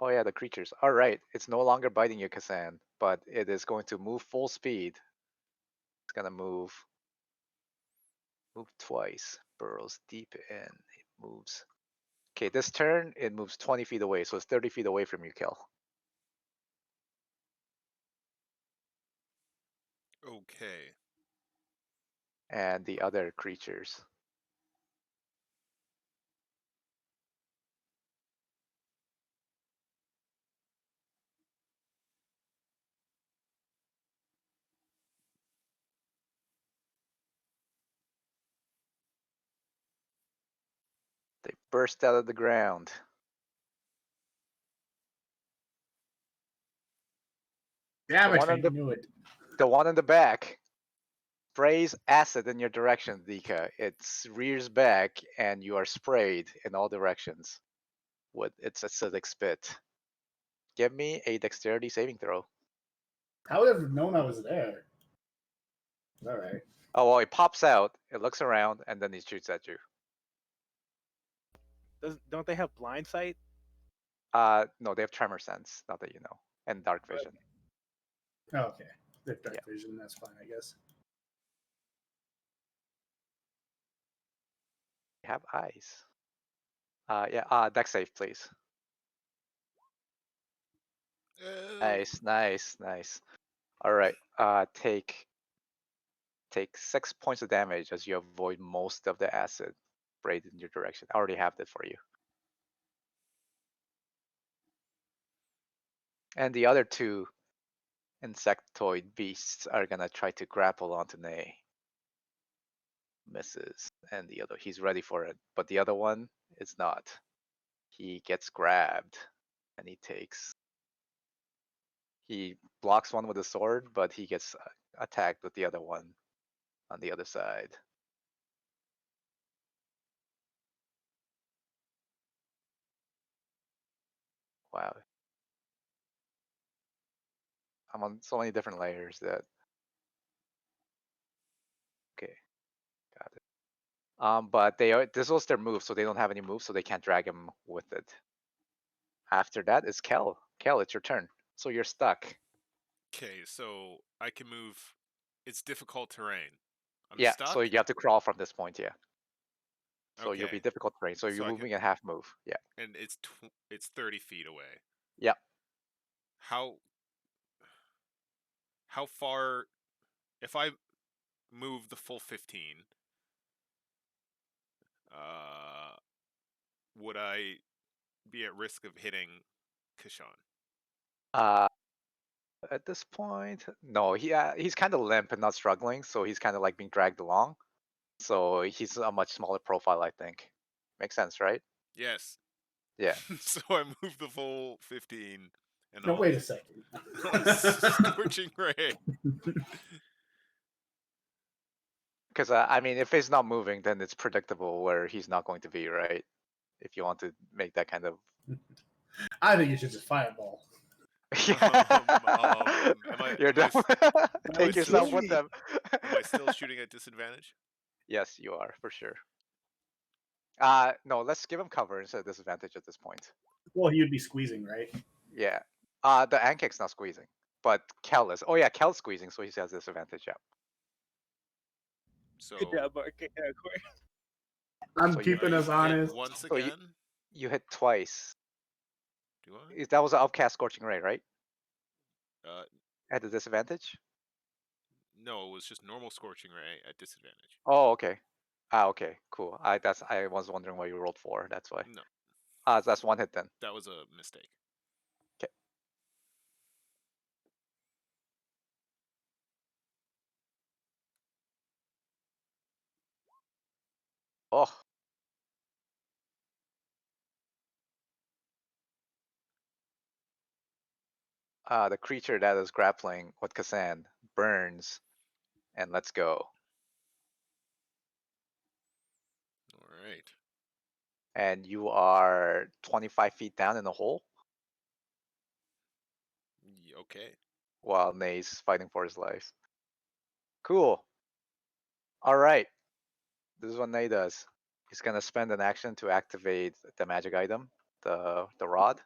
yeah, the creatures. All right, it's no longer biting you, Kazan, but it is going to move full speed. It's gonna move twice. Burrows deep in. It moves. Okay, this turn it moves 20 feet away, so it's 30 feet away from you, Kel. Okay. And the other creatures. They burst out of the ground. Damn The it! one I on the- knew it. The one in the back sprays acid in your direction, Dika. It rears back and you are sprayed in all directions. with its acidic spit. Give me a dexterity saving throw. How would I have known I was there? All right. Oh, well, it pops out, it looks around, and then it shoots at you. Don't they have blind sight? No, they have tremor sense, not that you know, and dark vision. Oh, okay. They have dark Yeah. vision. That's fine, I guess. They have eyes. Yeah, dex save, please. Nice. All right. Take 6 points of damage as you avoid most of the acid sprayed in your direction. I already have that for you. And the other two insectoid beasts are gonna try to grapple onto Nay. Misses, and the other, he's ready for it, but the other one is not. He gets grabbed, and he blocks one with a sword, but he gets attacked with the other one on the other side. Wow. I'm on so many different layers that. Okay, got it. But this was their move, so they don't have any moves, so they can't drag him with it. After that is Kel. Kel, it's your turn. So you're stuck. Okay, so I can move. It's difficult terrain. I'm Yeah, stuck. so you have to crawl from this point, yeah. So you'll Okay. be difficult terrain. So So you're I moving can- a half move. Yeah. And it's 30 feet away. Yeah. How far? If I move the full 15, would I be at risk of hitting Kashan? At this point, no. He's kind of limp and not struggling, so he's kind of like being dragged along. So he's a much smaller profile, I think. Makes sense, right? Yes. Yeah. So I move the full 15, and No, I'll wait a second. scorching ray. Because I mean, if he's not moving, then it's predictable where he's not going to be, right? If you want to make that kind of. I think you should just fireball. You're am I done. Take yourself with them. Am I still shooting at disadvantage? Yes, you are for sure. No, let's give him cover instead of disadvantage at this point. Well, he would be squeezing, right? Yeah. The Ankek's not squeezing, but Kel is. Oh yeah, Kel's squeezing, so he has disadvantage. Yeah. So Good job, Mark. Corey. I'm So you keeping I us hit honest. once So again. you hit twice. Do I? That was an upcast scorching ray, right? Uh, At the disadvantage. no, it was just normal scorching ray at disadvantage. Oh, okay. Okay, cool. I was wondering why you rolled 4. That's why. No, That's one hit then. that was a mistake. Okay. Oh. The creature that is grappling with Kassan burns, and let's go. All right. And you are 25 feet down in the hole Okay. while Nay's fighting for his life. Cool. All right. This is what Nay does. He's gonna spend an action to activate the magic item, the rod,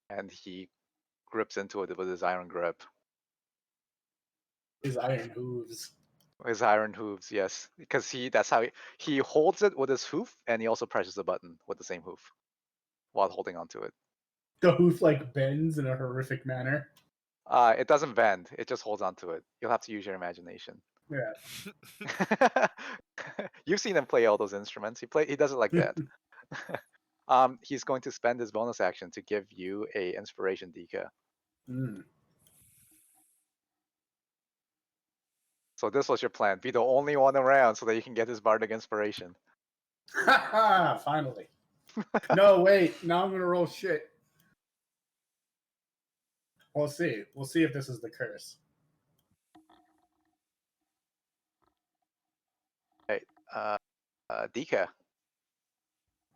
and he grips into it with his iron grip. His iron hooves. His iron hooves, yes, because that's how he holds it with his hoof, and he also presses the button with the same hoof while holding onto it. The hoof like bends in a horrific manner. It doesn't bend; it just holds onto it. You'll have to use your imagination. Yeah. You've seen him play all those instruments. He does it like that. He's going to spend his bonus action to give you a inspiration, Dika. Mm. So this was your plan: be the only one around so that you can get his bardic inspiration. Finally. No, wait. Now I'm gonna roll shit. We'll see. We'll see if this is the curse. Right, Dika.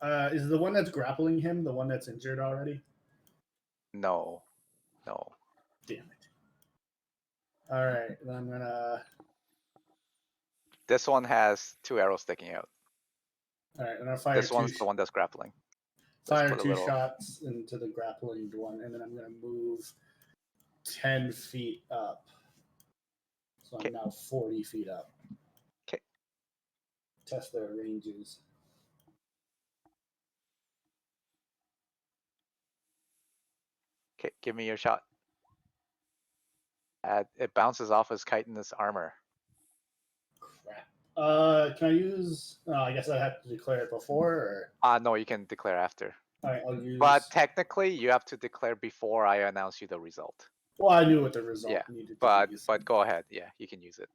Is the one that's grappling him the one that's injured already? No. Damn it. All right, then I'm gonna. This one has 2 arrows sticking out. All right, I'm gonna fire This one's the one that's grappling. Let's fire put a two little. shots into the grappling one, and then I'm gonna move 10 feet up. So Okay. I'm now 40 feet up. Okay. Test their ranges. Okay, give me your shot. It bounces off his chitinous armor. Crap. Can I use? I guess I have to declare it before, or No, you can declare after. all right, I'll use. But technically, you have to declare before I announce you the result. Well, I knew what the result Yeah, needed to but be. but go ahead. Yeah, you can use it.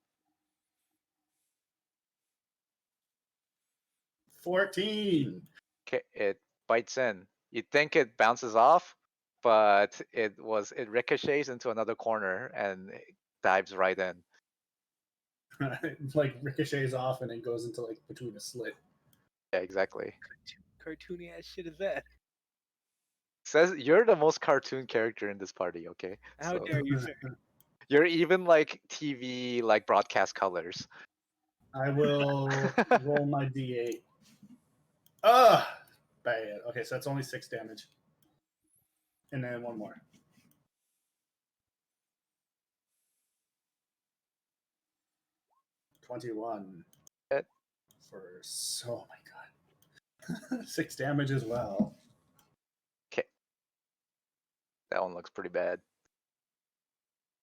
14. Okay, it bites in. You'd think it bounces off, but it ricochets into another corner and it dives right in. Like ricochets off and it goes into like between a slit. Yeah, exactly. Cartoony ass shit is that? Says you're the most cartoon character in this party. Okay, How dare you, sir? You're even like TV, like broadcast colors. I will roll my d8. Ugh! Bad. Okay, so that's only 6 damage. And then one more. 21. Hit. Oh my god. 6 damage as well. Okay, that one looks pretty bad.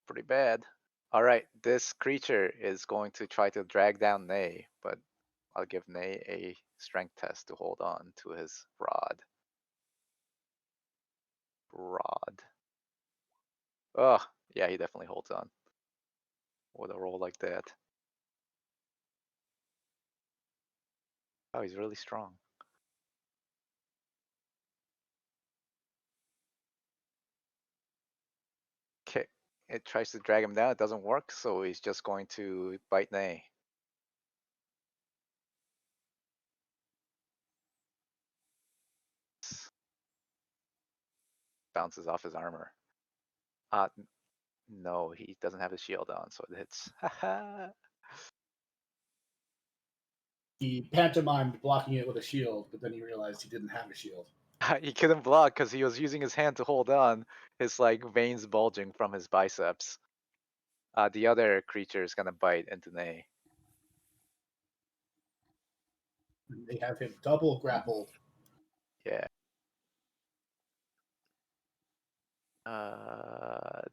Pretty bad. All right, this creature is going to try to drag down Nay, but I'll give Nay a strength test to hold on to his rod. Oh, yeah, he definitely holds on with a roll like that. Oh, he's really strong. Okay, it tries to drag him down. It doesn't work, so he's just going to bite Nay. Bounces off his armor. No, he doesn't have his shield on, so it hits. He pantomimed blocking it with a shield, but then he realized he didn't have a shield. He couldn't block because he was using his hand to hold on. His like veins bulging from his biceps. The other creature is gonna bite into Nay. They have him double grappled. Yeah.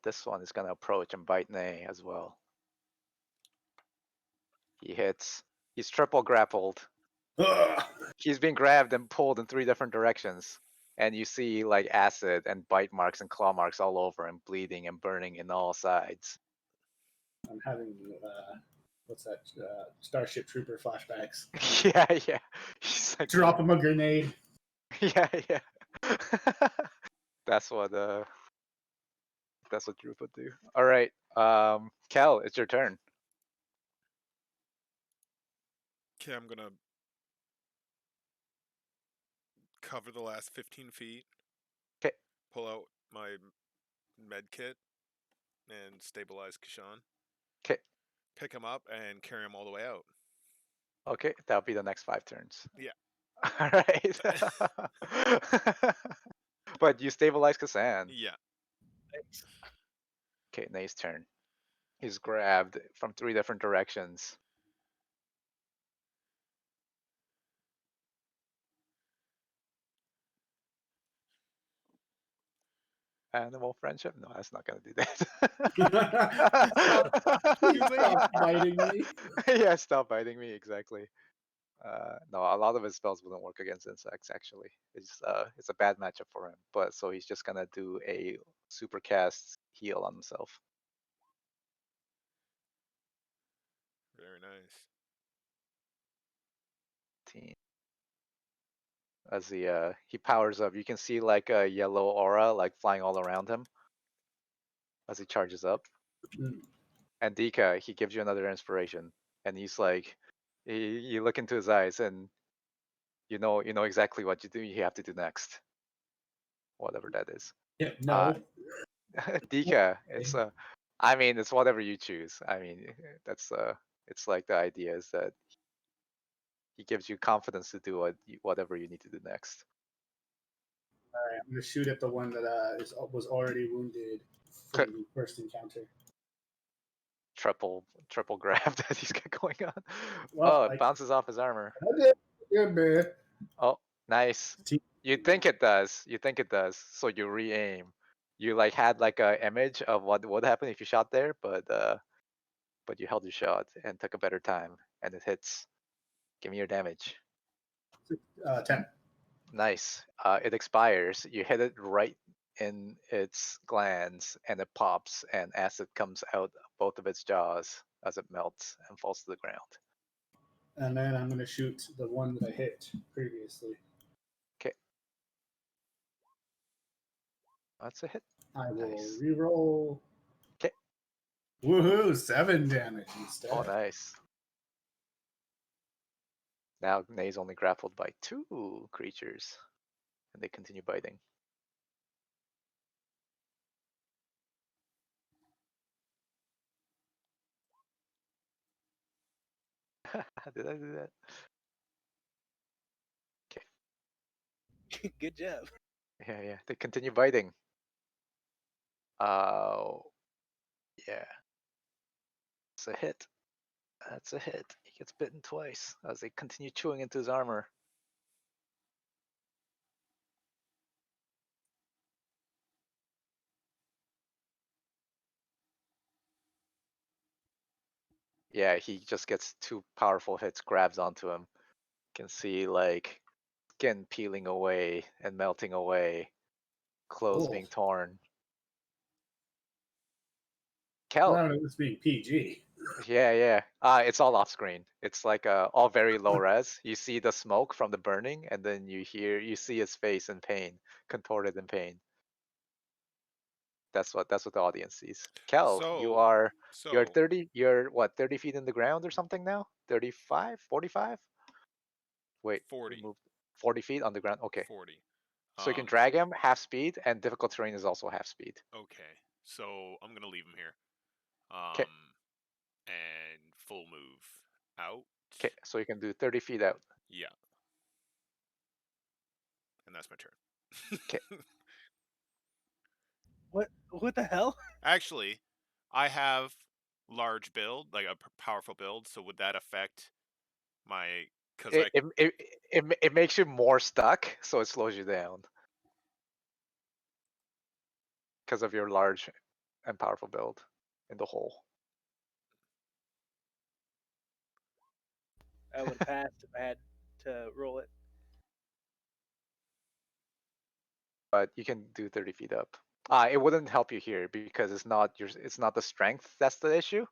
This one is gonna approach and bite Nay as well. He hits. He's triple grappled. Ugh! He's being grabbed and pulled in 3 different directions. And you see like acid and bite marks and claw marks all over and bleeding and burning in all sides. I'm having what's that? Starship Trooper flashbacks. Yeah. He's like, Drop him a grenade. yeah. That's what Droop would do. All right, Cal, it's your turn. Okay, I'm gonna cover the last 15 feet. 'Kay. Pull out my med kit and stabilize Kashan. 'Kay. Pick him up and carry him all the way out. Okay, that'll be the next 5 turns. Yeah. All right. But you stabilize Kasan. Yeah. Okay, Nay's turn. He's grabbed from 3 different directions. Animal friendship? No, that's not gonna do Stop biting me. Yeah, stop biting me, exactly. No, a lot of his spells wouldn't work against insects. Actually, it's a bad matchup for him. But so he's just gonna do a super cast heal on himself. Very nice. As he powers up, you can see like a yellow aura like flying all around him as he charges up. And Dika, he gives you another inspiration, and he's like, you look into his eyes, and You know exactly what you have to do next. Whatever that is. Yeah, no. Dika, I mean, it's whatever you choose. I mean, that's it's like the idea is that he gives you confidence to do whatever you need to do next. All right, I'm gonna shoot at the one that was already wounded from the first encounter. Triple grab that he's got going on. Well, it bounces off his armor. Good man. Oh, nice. You think it does. So you re-aim. You like had like a image of what would happen if you shot there, but you held your shot and took a better time, and it hits. Give me your damage. 10. Nice. It expires. You hit it right in its glands, and it pops, and acid comes out of both of its jaws as it melts and falls to the ground. And then I'm gonna shoot the one that I hit previously. Okay. That's a hit. I will Nice. reroll. Okay. Woohoo! 7 damage instead. Oh, nice. Now Nay's only grappled by 2 creatures, and they continue biting. Did I do that? Okay. Good job. Yeah. They continue biting. Yeah. It's a hit. That's a hit. He gets bitten twice as they continue chewing into his armor. Yeah, he just gets 2 powerful hits, grabs onto him. Can see like skin peeling away and melting away, clothes Cool. being torn. I Kel. don't know if it's being PG. Yeah. It's all off screen. It's like all very low res. You see the smoke from the burning, and then you see his face in pain, contorted in pain. That's what the audience sees. Kel, you're 30. You're what, 30 feet in the ground or something now? 35, 45? Wait, 40. we moved 40 feet on the ground. Okay. 40. So you can drag him half speed, and difficult terrain is also half speed. Okay, so I'm gonna leave him here. Okay. And full move out. Okay, so you can do 30 feet out. Yeah. And that's my turn. Okay. What the hell? Actually, I have large build, like a powerful build. So would that affect my? Because It makes you more stuck, so it slows you down because of your large and powerful build in the hole. I would have passed if I had to roll it. But you can do 30 feet up. It wouldn't help you here because it's not the strength that's the issue,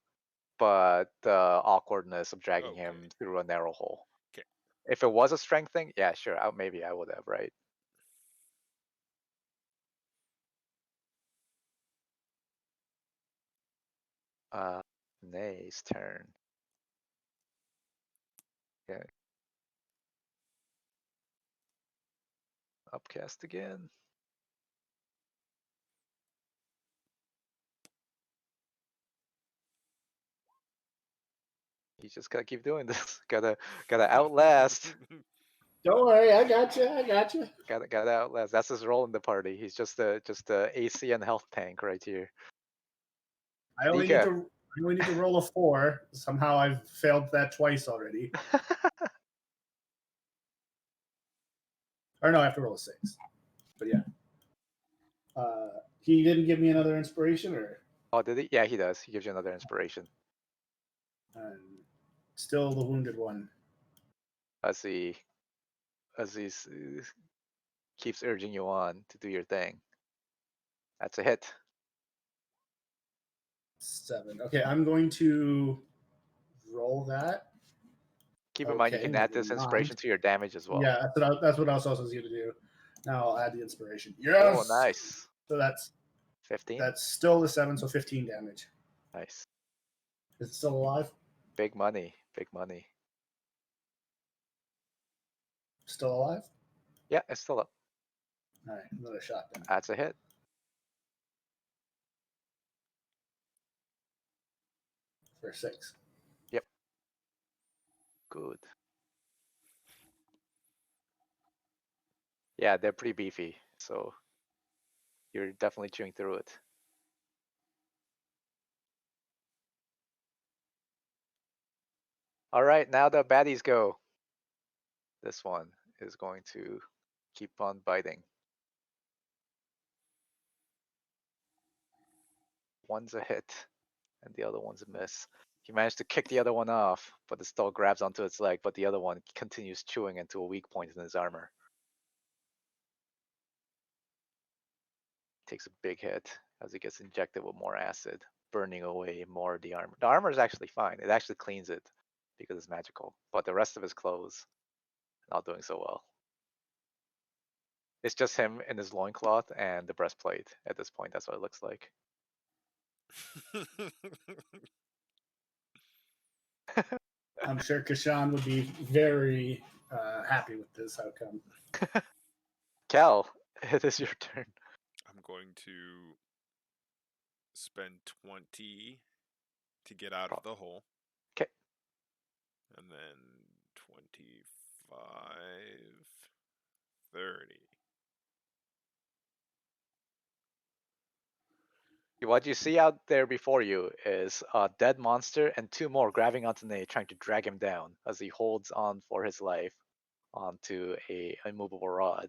but the awkwardness of dragging him through a narrow hole. Okay. If it was a strength thing, yeah, sure, maybe I would have, right? Nay's turn. Okay. Upcast again. You just gotta keep doing this. Gotta outlast. Don't worry, I got you. Gotta outlast. That's his role in the party. He's just a AC and health tank right here. I only need to roll a 4. Somehow I've failed that twice already. Or no, I have to roll a 6. But yeah. He didn't give me another inspiration, or? Oh, did he? Yeah, he does. He gives you another inspiration. Still the wounded one. As he keeps urging you on to do your thing. That's a hit. 7. Okay, I'm going to roll that. Keep in mind you can add this inspiration to your damage as well. Yeah, that's what I was also going to do. Now I'll add the inspiration. Yes. Oh, nice. So that's 15. That's still the 7, so 15 damage. Nice. Is it still alive? Big money. Big money. Still alive? Yeah, it's still up. All right, another shot then. That's a hit. For 6. Good. Yeah, they're pretty beefy, so you're definitely chewing through it. All right, now the baddies go. This one is going to keep on biting. One's a hit, and the other one's a miss. He managed to kick the other one off, but it still grabs onto its leg, but the other one continues chewing into a weak point in his armor. Takes a big hit as it gets injected with more acid, burning away more of the armor. The armor is actually fine. It actually cleans it because it's magical, but the rest of his clothes not doing so well. It's just him in his loincloth and the breastplate at this point. That's what it looks like. I'm sure Kashan would be very happy with this outcome. Cal, it is your turn. I'm going to spend 20 to get out of the hole. 'Kay. And then 25, 30. What you see out there before you is a dead monster and two more grabbing onto Nate, trying to drag him down as he holds on for his life onto a immovable rod.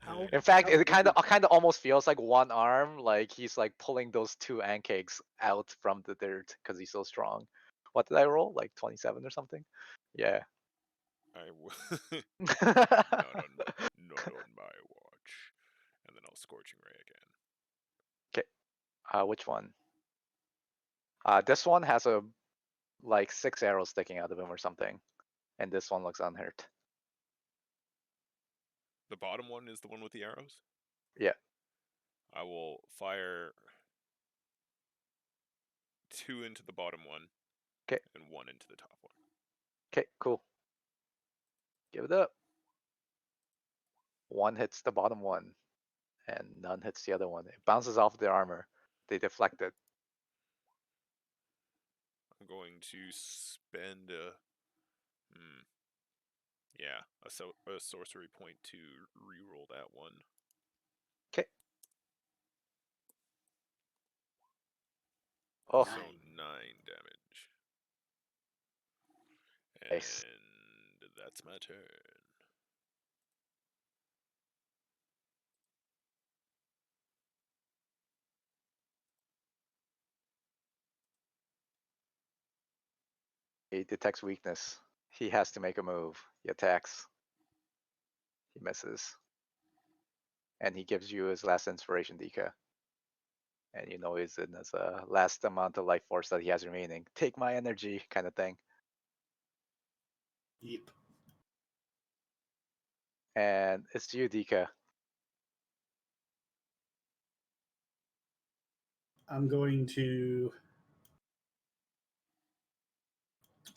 How- In fact, how it kind big of almost feels like one arm, like he's like pulling those two ant cakes out from the dirt because he's so strong. What did I roll? Like 27 or something? Yeah. I will. Not on my watch. And then I'll Scorching Ray again. Which one? This one has a like 6 arrows sticking out of him or something, and this one looks unhurt. The bottom one is the one with the arrows? Yeah. I will fire 2 into the bottom one. 'Kay. And 1 into the top one. Okay, cool. Give it up. One hits the bottom one, and none hits the other one. It bounces off their armor. They deflect it. I'm going to spend a sorcery point to reroll that one. Okay. Oh, So 9 damage. And nice. that's my turn. He detects weakness. He has to make a move. He attacks. He misses. And he gives you his last inspiration, Dika. And you know he's in his last amount of life force that he has remaining. Take my energy, kind of thing. Yep. And it's you, Dika. I'm going to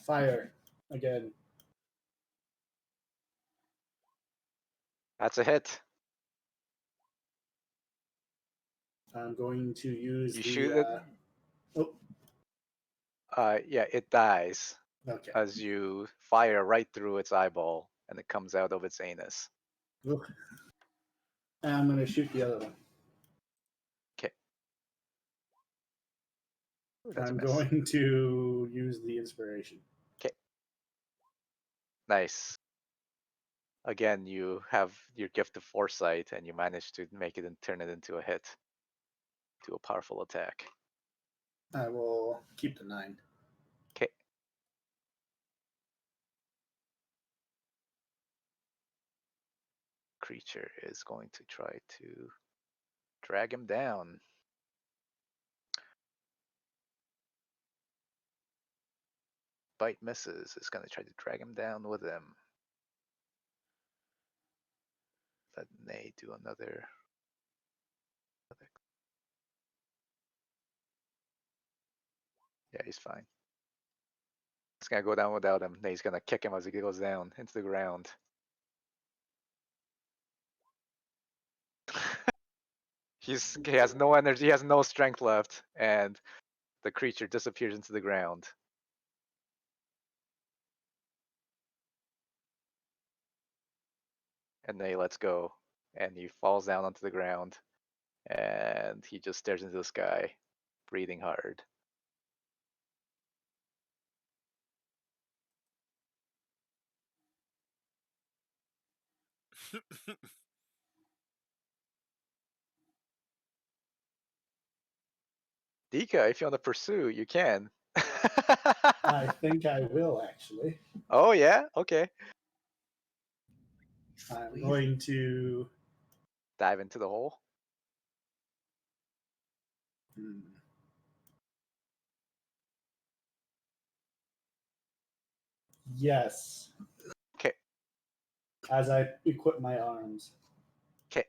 fire again. That's a hit. I'm going to use You the. shoot it. Oh, Yeah, it dies okay. as you fire right through its eyeball, and it comes out of its anus. Ooh. And I'm going to shoot the other one. Okay. That's a I'm miss. going to use the inspiration. Okay. Nice. Again, you have your gift of foresight, and you manage to make it and turn it into a hit, to a powerful attack. I will keep the 9. Okay. Creature is going to try to drag him down. Bite misses. Is going to try to drag him down with him. Let Nay do another. Yeah, he's fine. He's gonna go down without him. Then he's gonna kick him as he goes down into the ground. He has no energy, he has no strength left, and the creature disappears into the ground. And then he lets go, and he falls down onto the ground, and he just stares into the sky, breathing hard. Dika, if you want to pursue, you can. I think I will actually. Oh yeah, okay. I'm going to. Dive into the hole. Yes. Okay. As I equip my arms. Okay.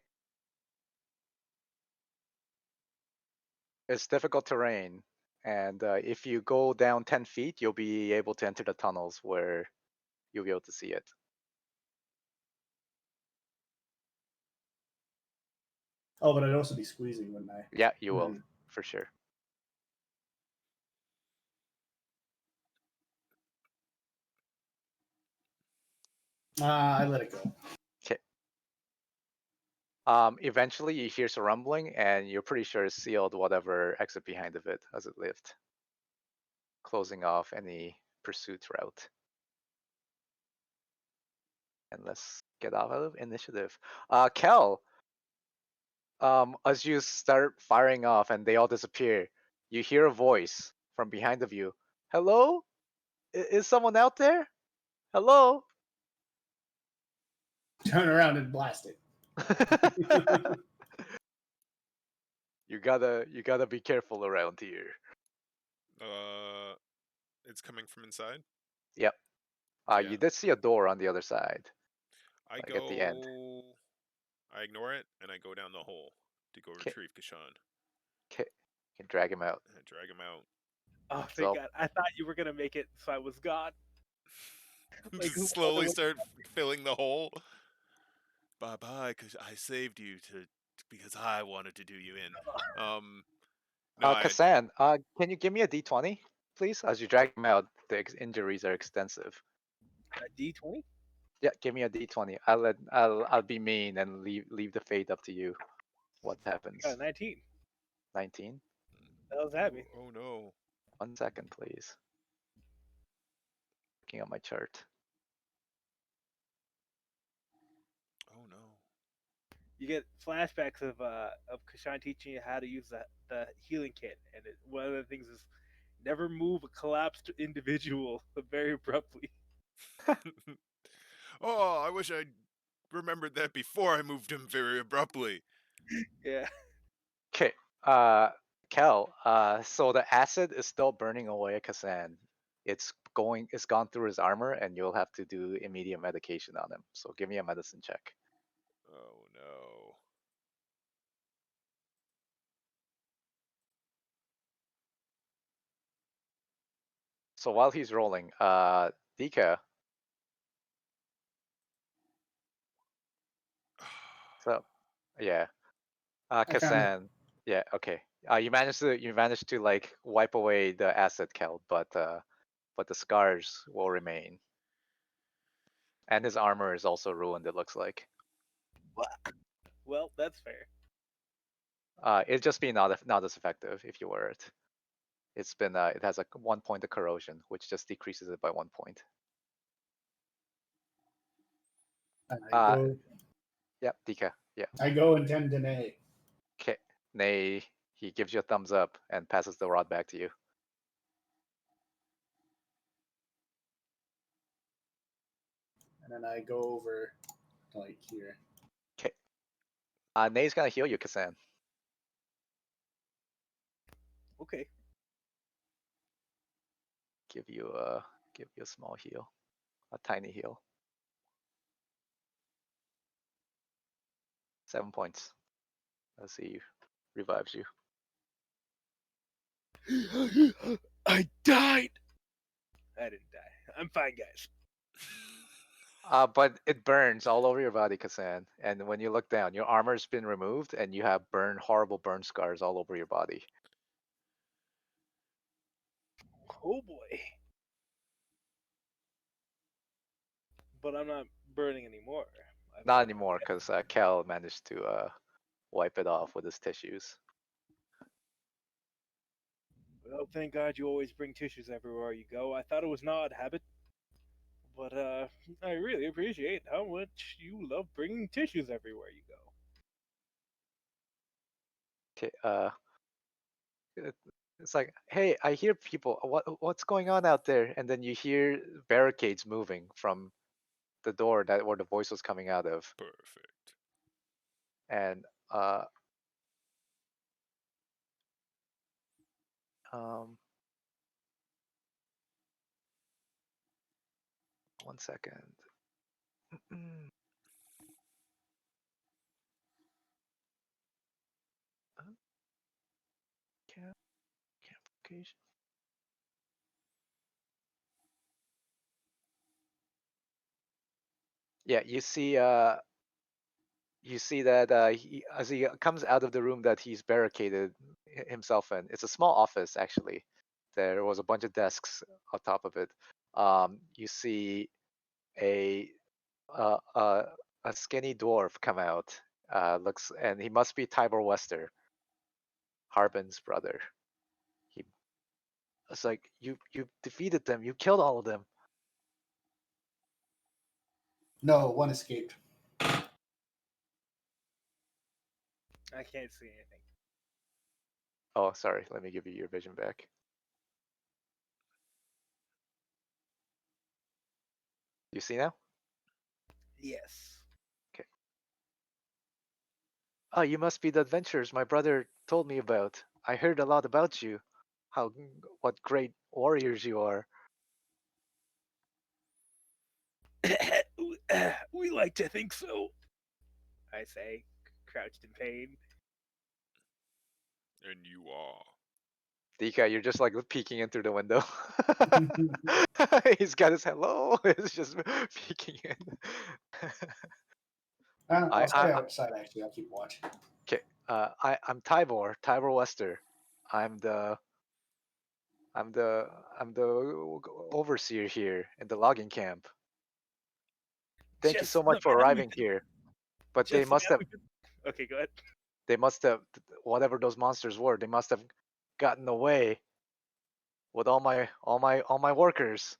It's difficult terrain, and if you go down 10 feet, you'll be able to enter the tunnels where you'll be able to see it. Oh, but I'd also be squeezing, wouldn't I? Yeah, you will, for sure. I let it go. Okay. Eventually you hear some rumbling, and you're pretty sure it's sealed whatever exit behind of it as it lived, closing off any pursuit route. And let's get out of initiative. Kel, as you start firing off and they all disappear, you hear a voice from behind of you. Hello? Is someone out there? Hello? Turn around and blast it. You gotta be careful around here. It's coming from inside. Yep. Yeah. You did see a door on the other side. I like go. at the end. I ignore it and I go down the hole to go retrieve Kashan. Okay. You can drag him out. I drag him out. Oh, So- thank God. I thought you were going to make it so I was gone. Like, who Just slowly wonder what- start filling the hole. Bye bye, because I saved you because I wanted to do you in. No, Kassan, can you give me a d20, please? As you drag him out, the injuries are extensive. A D20? Yeah, give me a d20. I'll be mean and leave the fate up to you. What happens? Got a 19. 19. That was happy. Oh no. 1 second, please. Looking at my chart. Oh no. You get flashbacks of Kashan teaching you how to use the healing kit, and one of the things is never move a collapsed individual very abruptly. Oh, I wish I remembered that before I moved him very abruptly. Yeah. Okay. Kel. So the acid is still burning away at Kassan. It's gone through his armor, and you'll have to do immediate medication on him. So give me a medicine check. Oh no. So while he's rolling, Dika. So, yeah. found it. Kassan. Yeah. Okay. You managed to like wipe away the acid, Kel, but the scars will remain, and his armor is also ruined. It looks like. Well, that's fair. It'd just be not as effective if you wear it. It's been it has a 1 point of corrosion, which just decreases it by 1 point. And I go. Yep, Dika. Yeah. I go and tend to Nay. Okay. Nay, he gives you a thumbs up and passes the rod back to you. And then I go over to like here. Okay. Nay's gonna heal you, Kassan. Okay. Give you a small heal, a tiny heal. 7 points. Let's see, revives you. I died. I didn't die. I'm fine, guys. But it burns all over your body, Kasan. And when you look down, your armor's been removed, and you have horrible burn scars all over your body. Oh boy. But I'm not burning anymore. I've Not learned anymore, because Kel managed to wipe it off with his tissues. Well, thank God you always bring tissues everywhere you go. I thought it was an odd habit, but I really appreciate how much you love bringing tissues everywhere you go. It's like, hey, I hear people. What's going on out there? And then you hear barricades moving from the door that where the voice was coming out of. Perfect. And um, 1 second. Camp location. Yeah, you see that as he comes out of the room that he's barricaded himself in. It's a small office actually. There was a bunch of desks on top of it. You see a uh, uh, a skinny dwarf come out. Looks, and he must be Tybor Wester, Harbin's brother. It's like you defeated them. You killed all of them. No, one escaped. I can't see anything. Oh, sorry. Let me give you your vision back. You see now? Yes. Okay. Oh, you must be the adventurers my brother told me about. I heard a lot about you. What great warriors you are. We like to think so. I say, crouched in pain. And you are. Dika, you're just like peeking in through the window. He's got his hello. It's just peeking in. I'll stay I outside. Actually, I'll keep watching. okay. I'm Tybor Wester. I'm the I'm the I'm the overseer here in the logging camp. Thank you Just so the much for man arriving here. But Just the man Okay, go ahead. they must have whatever those monsters were. They must have gotten away with all my workers.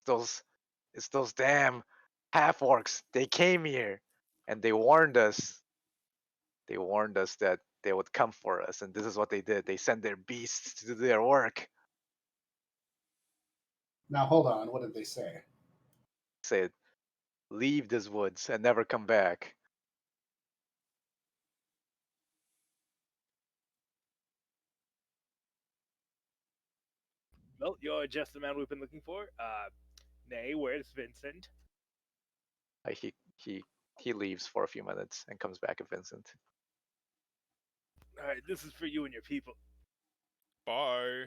Those it's those damn half orcs. They came here and they warned us. They warned us that they would come for us, and this is what they did. They sent their beasts to do their work. Now hold on. What did they say? Said, leave these woods and never come back. Well, you're just the man we've been looking for. Nay, where's Vincent? He he he leaves for a few minutes and comes back at Vincent. All right, this is for you and your people. Bye.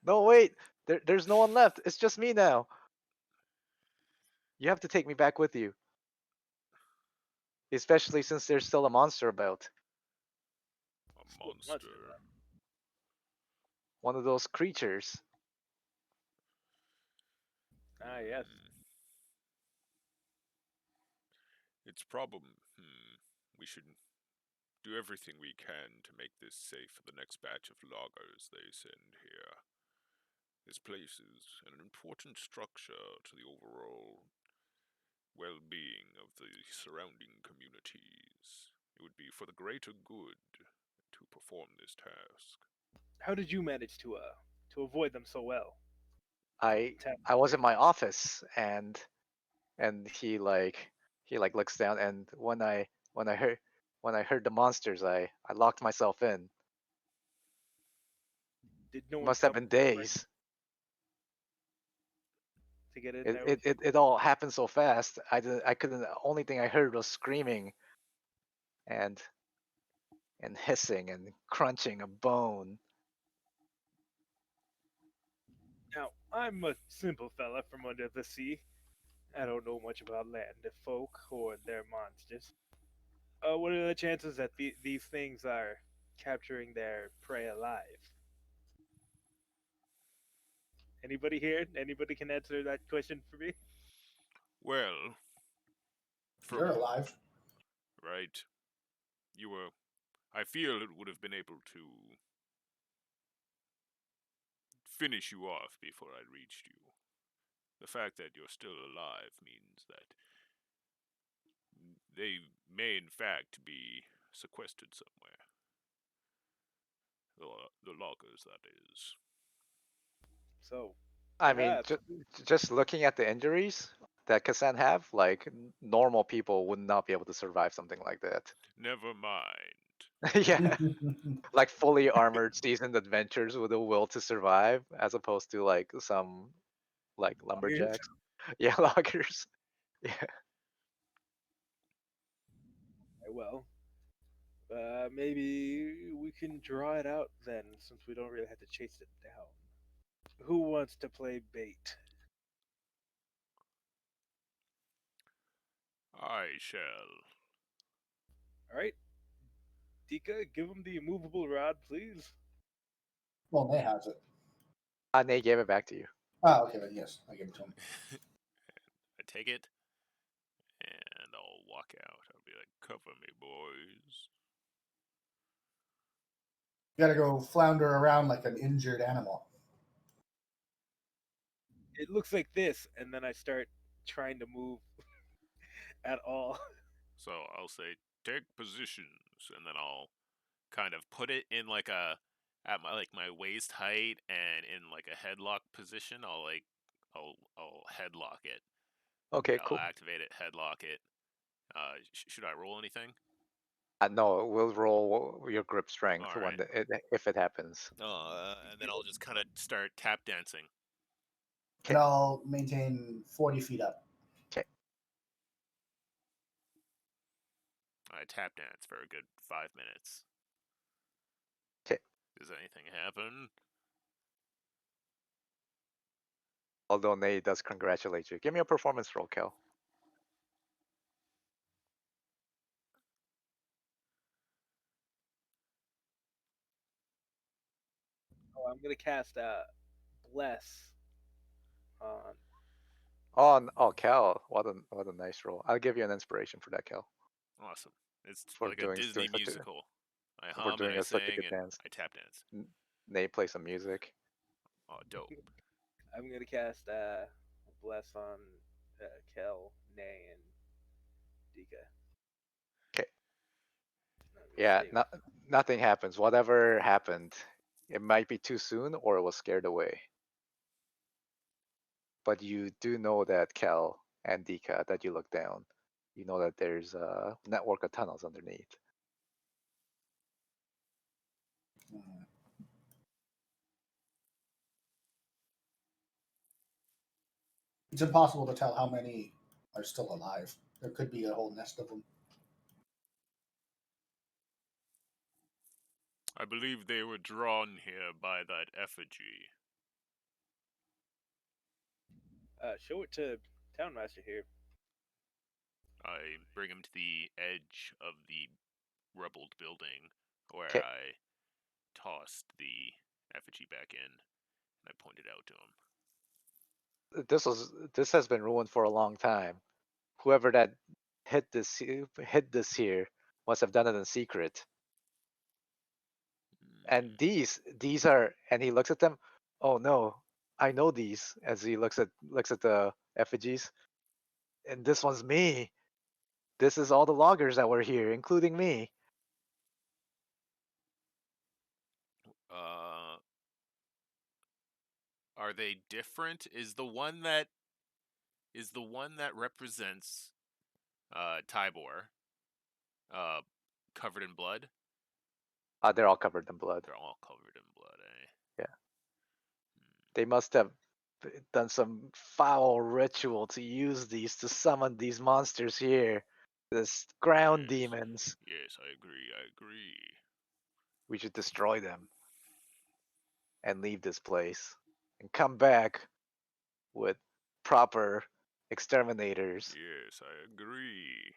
No, wait. There's no one left. It's just me now. You have to take me back with you. Especially since there's still a monster about. A monster. One of those creatures. Ah, yes. It's problem. We should do everything we can to make this safe for the next batch of loggers they send here. This place is an important structure to the overall well-being of the surrounding communities. It would be for the greater good to perform this task. How did you manage to avoid them so well? I was in my office and he like looks down, and when I heard the monsters, I locked myself in. Did no It one must have come been days. to get in It there it, with you? it, it all happened so fast. I couldn't. The only thing I heard was screaming, and and hissing and crunching a bone. Now, I'm a simple fella from under the sea. I don't know much about land folk or their monsters. What are the chances that these things are capturing their prey alive? Anybody here? Anybody can answer that question for me? Well, They're from alive. right, you were. I feel it would have been able to finish you off before I reached you. The fact that you're still alive means that they may, in fact, be sequestered somewhere. The loggers, that is. So, I mean, perhaps. just looking at the injuries that Kasan have, like normal people would not be able to survive something like that. Never mind. Yeah, like fully armored, seasoned adventurers with a will to survive, as opposed to like some like lumberjacks. Yeah, loggers. Yeah. Well, maybe we can draw it out then, since we don't really have to chase it down. Who wants to play bait? I shall. All right, Dika, give him the immovable rod, please. Well, May has it. Nate gave it back to you. Oh, okay, then yes, I give it to him. I take it, and I'll walk out. I'll be like, cover me, boys. You gotta go flounder around like an injured animal. It looks like this, and then I start trying to move at all. So I'll say, take positions, and then I'll kind of put it in like at my waist height and in like a headlock position. I'll headlock it. Okay, I'll cool. activate it, headlock it. Should I roll anything? No, we'll roll your grip strength Alright. if it happens. And then I'll just kind of start tap dancing. And I'll maintain 40 feet up. Okay. I tap dance for a good 5 minutes. Okay. Does anything happen? Although Nate does congratulate you. Give me a performance roll, Kel. Oh, I'm gonna cast bless on. Oh, Kel, what a nice roll. I'll give you an inspiration for that, Kel, Awesome. It's for like a Disney such a musical. I for hum and doing I such a sing good and dance. I tap dance. Nate play some music. Oh, dope. I'm gonna cast bless on Kel, Nay, and Dika. Okay. Not Yeah, mistake. nothing happens. Whatever happened, it might be too soon or it was scared away. But you do know that Kel and Dika, that you look down, you know that there's a network of tunnels underneath. Mm. It's impossible to tell how many are still alive. There could be a whole nest of them. I believe they were drawn here by that effigy. Show it to Townmaster here. I bring him to the edge of the rubbled building where Okay. I tossed the effigy back in, and I pointed out to him. This has been ruined for a long time. Whoever that hid this here must have done it in secret. And these are, and he looks at them. Oh no, I know these. As he looks at the effigies, and this one's me. This is all the loggers that were here, including me. Are they different? Is the one that represents Tybor covered in blood? They're all covered in blood. They're all covered in blood, eh? Yeah. They must have done some foul ritual to use these to summon these monsters here. This ground Yes. demons. Yes, I agree. we should destroy them and leave this place and come back with proper exterminators. Yes, I agree.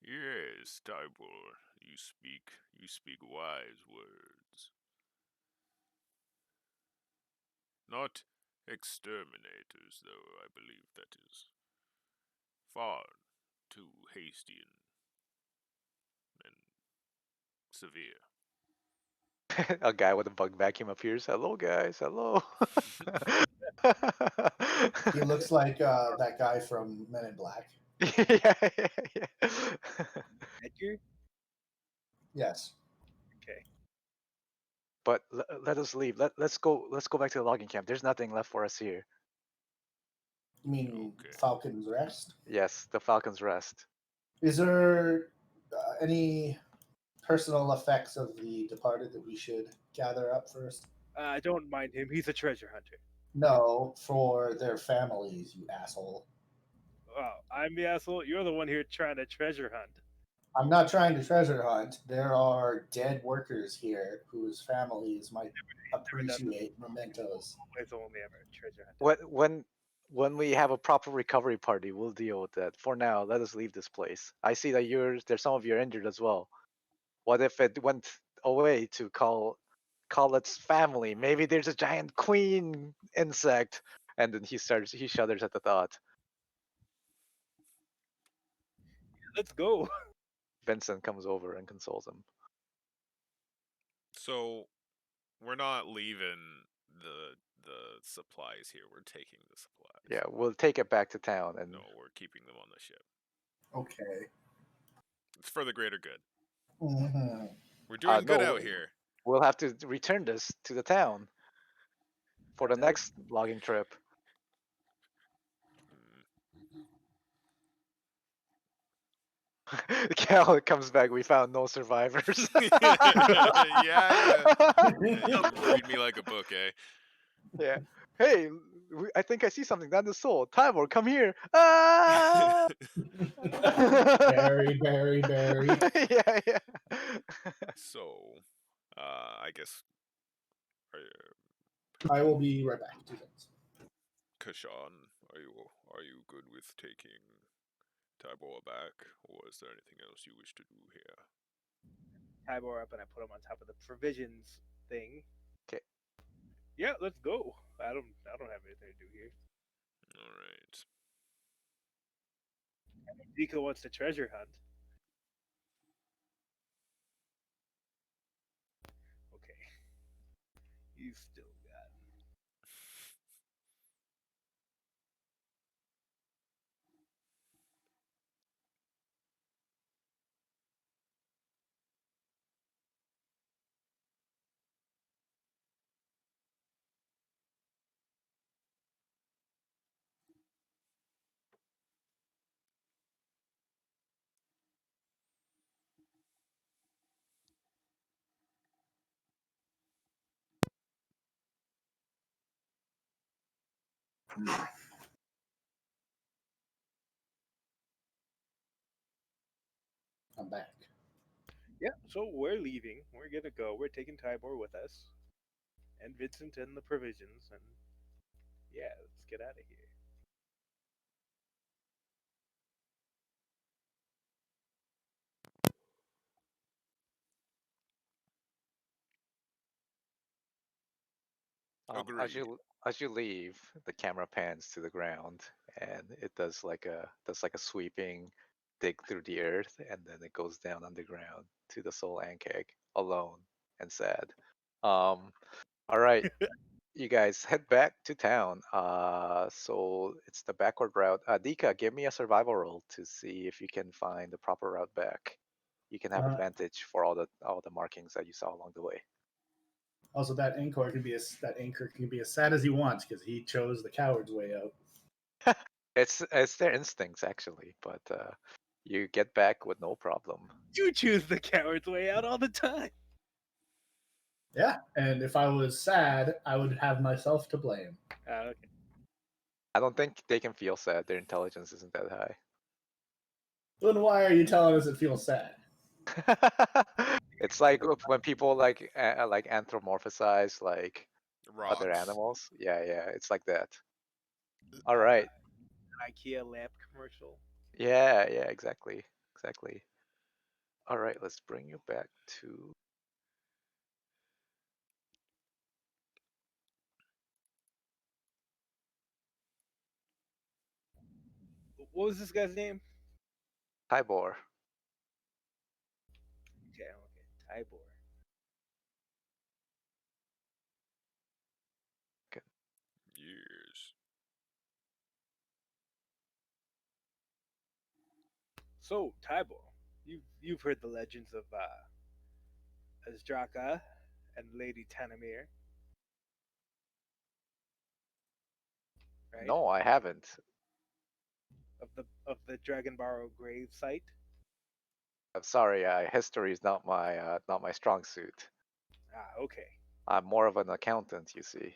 Yes, Tybor, you speak wise words. Not exterminators, though. I believe that is far too hasty and severe. A guy with a bug vacuum appears. Hello, guys. Hello. He looks like that guy from Men in Black. Yeah, yeah. Edgar? Yes. Okay. But let us leave. Let's go. Let's go back to the logging camp. There's nothing left for us here. You mean Okay. Falcon's Rest? Yes, the Falcon's Rest. Is there any personal effects of the departed that we should gather up first? I don't mind him. He's a treasure hunter. No, for their families, you asshole. Oh, I'm the asshole. You're the one here trying to treasure hunt. I'm not trying to treasure hunt. There are dead workers here whose families might appreciate mementos. It's only ever treasure hunt. When we have a proper recovery party, we'll deal with that. For now, let us leave this place. I see that there's some of you are injured as well. What if it went away to call its family? Maybe there's a giant queen insect, and then he shudders at the thought. Let's go. Vincent comes over and consoles him. So, we're not leaving the supplies here. We're taking the supplies. Yeah, we'll take it back to town, and No, we're keeping them on the ship. Okay. It's for the greater good. Mm-hmm. We're doing good no, out here. we'll have to return this to the town for the next logging trip. Mm. Cal comes back. We found no survivors. Yeah. Read me like a book, eh? Yeah. Hey, I think I see something down the soul. Tybor, come here. Ah! Barry. Yeah, yeah. So, I guess, I will be right back. 2 seconds. Kashan, are you good with taking Tybor back, or is there anything else you wish to do here? Tybor up and I put him on top of the provisions thing. 'Kay. Yeah, let's go. I don't have anything to do here. All right. Dika wants to treasure hunt. Okay. You still got I'm back. Yeah, so we're leaving. We're gonna go. We're taking Tybor with us. And Vincent and the provisions, and yeah, let's get out of here. As Agreed. you leave, the camera pans to the ground, and it does like a sweeping dig through the earth, and then it goes down underground to the Soul Ankeg, alone and sad. All right, you guys head back to town. So it's the backward route. Dika, give me a survival roll to see if you can find the proper route back. You can have advantage for all the markings that you saw along the way. Also, that anchor can be as sad as he wants because he chose the coward's way out. It's their instincts actually, but you get back with no problem. You choose the coward's way out all the time. Yeah, and if I was sad, I would have myself to blame. Okay. I don't think they can feel sad. Their intelligence isn't that high. Then why are you telling us it feels sad? It's like when people like anthropomorphize like other Rocks. animals. Yeah, it's like that. All right. An IKEA lamp commercial. Yeah, exactly. All right, let's bring you back to. What was this guy's name? Tybor. Okay, Tybor. Years. So Tybor, you've heard the legends of Azdraka and Lady Tanamir, right? No, I haven't. Of the Dragon Barrow grave site. I'm sorry. History is not my strong suit. Ah, okay. I'm more of an accountant, you see.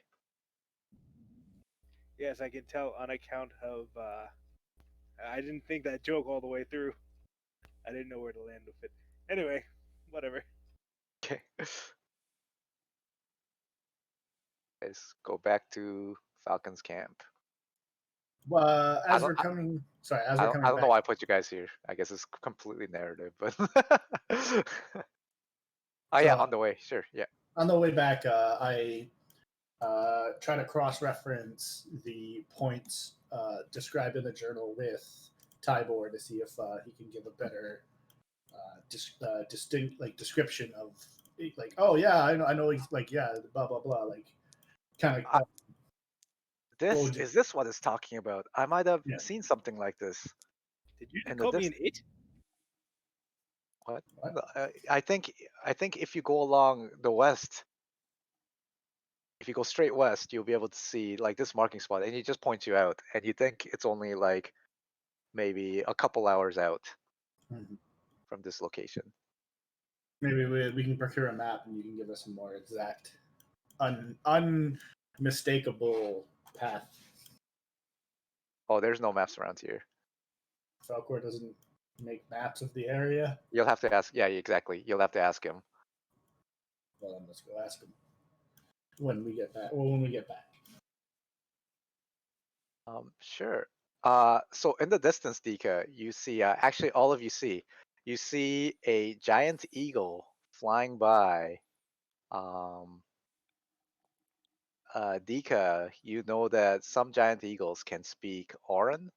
Yes, I can tell on account of. I didn't think that joke all the way through. I didn't know where to land with it. Anyway, whatever. Okay. Let's go back to Falcon's camp. As we're coming, sorry, as we're I coming don't know back. why I put you guys here. I guess it's completely narrative, but. Oh yeah, So on the way. Sure. Yeah. on the way back, I try to cross-reference the points described in the journal with Tybor to see if he can give a better distinct description of like, oh yeah, I know he's like, yeah, blah blah blah, like kind of. Is this what it's talking about? I might have Yeah. seen something like this. Did you in call the me an it? What? What? No, I think if you go along the west, if you go straight west, you'll be able to see like this marking spot, and it just points you out, and you think it's only like maybe a couple hours out Mhm. from this location. Maybe we can procure a map and you can give us a more exact, unmistakable path. Oh, there's no maps around here. Falcor doesn't make maps of the area. You'll have to ask. Yeah, exactly. You'll have to ask him. Well, then let's go ask him when we get back. Well, when we get back. Sure. So in the distance, Dika, you see, actually all of you see a giant eagle flying by. Dika, you know that some giant eagles can speak Auran,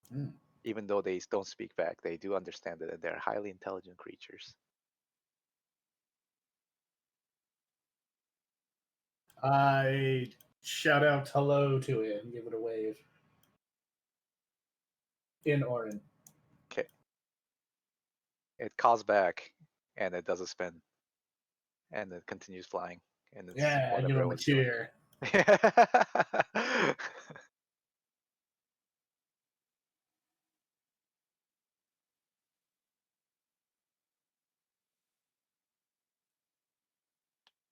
Hmm. even though they don't speak back. They do understand it, and they're highly intelligent creatures. I shout out hello to it and give it a wave. In Orin. Okay. It calls back, and it does a spin, and it continues flying, and it's Yeah, give whatever it him a was doing. cheer.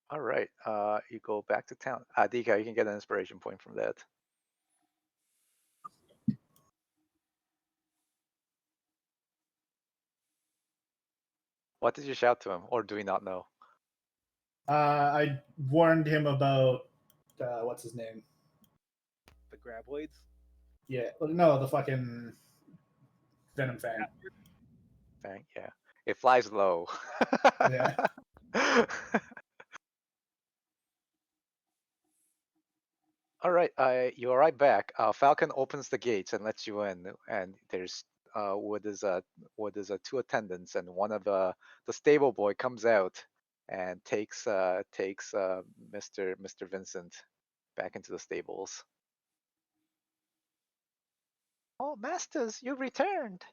All right. You go back to town. Dika, you can get an inspiration point from that. What did you shout to him, or do we not know? I warned him about what's his name? The graboids? Yeah, no, the fucking Venom Fang. Fang, yeah. It flies low. Yeah. All right, you arrive back. Falcon opens the gates and lets you in, and there's two attendants, and one of the stable boy comes out and takes Mr. Vincent back into the stables. Oh, masters, you returned.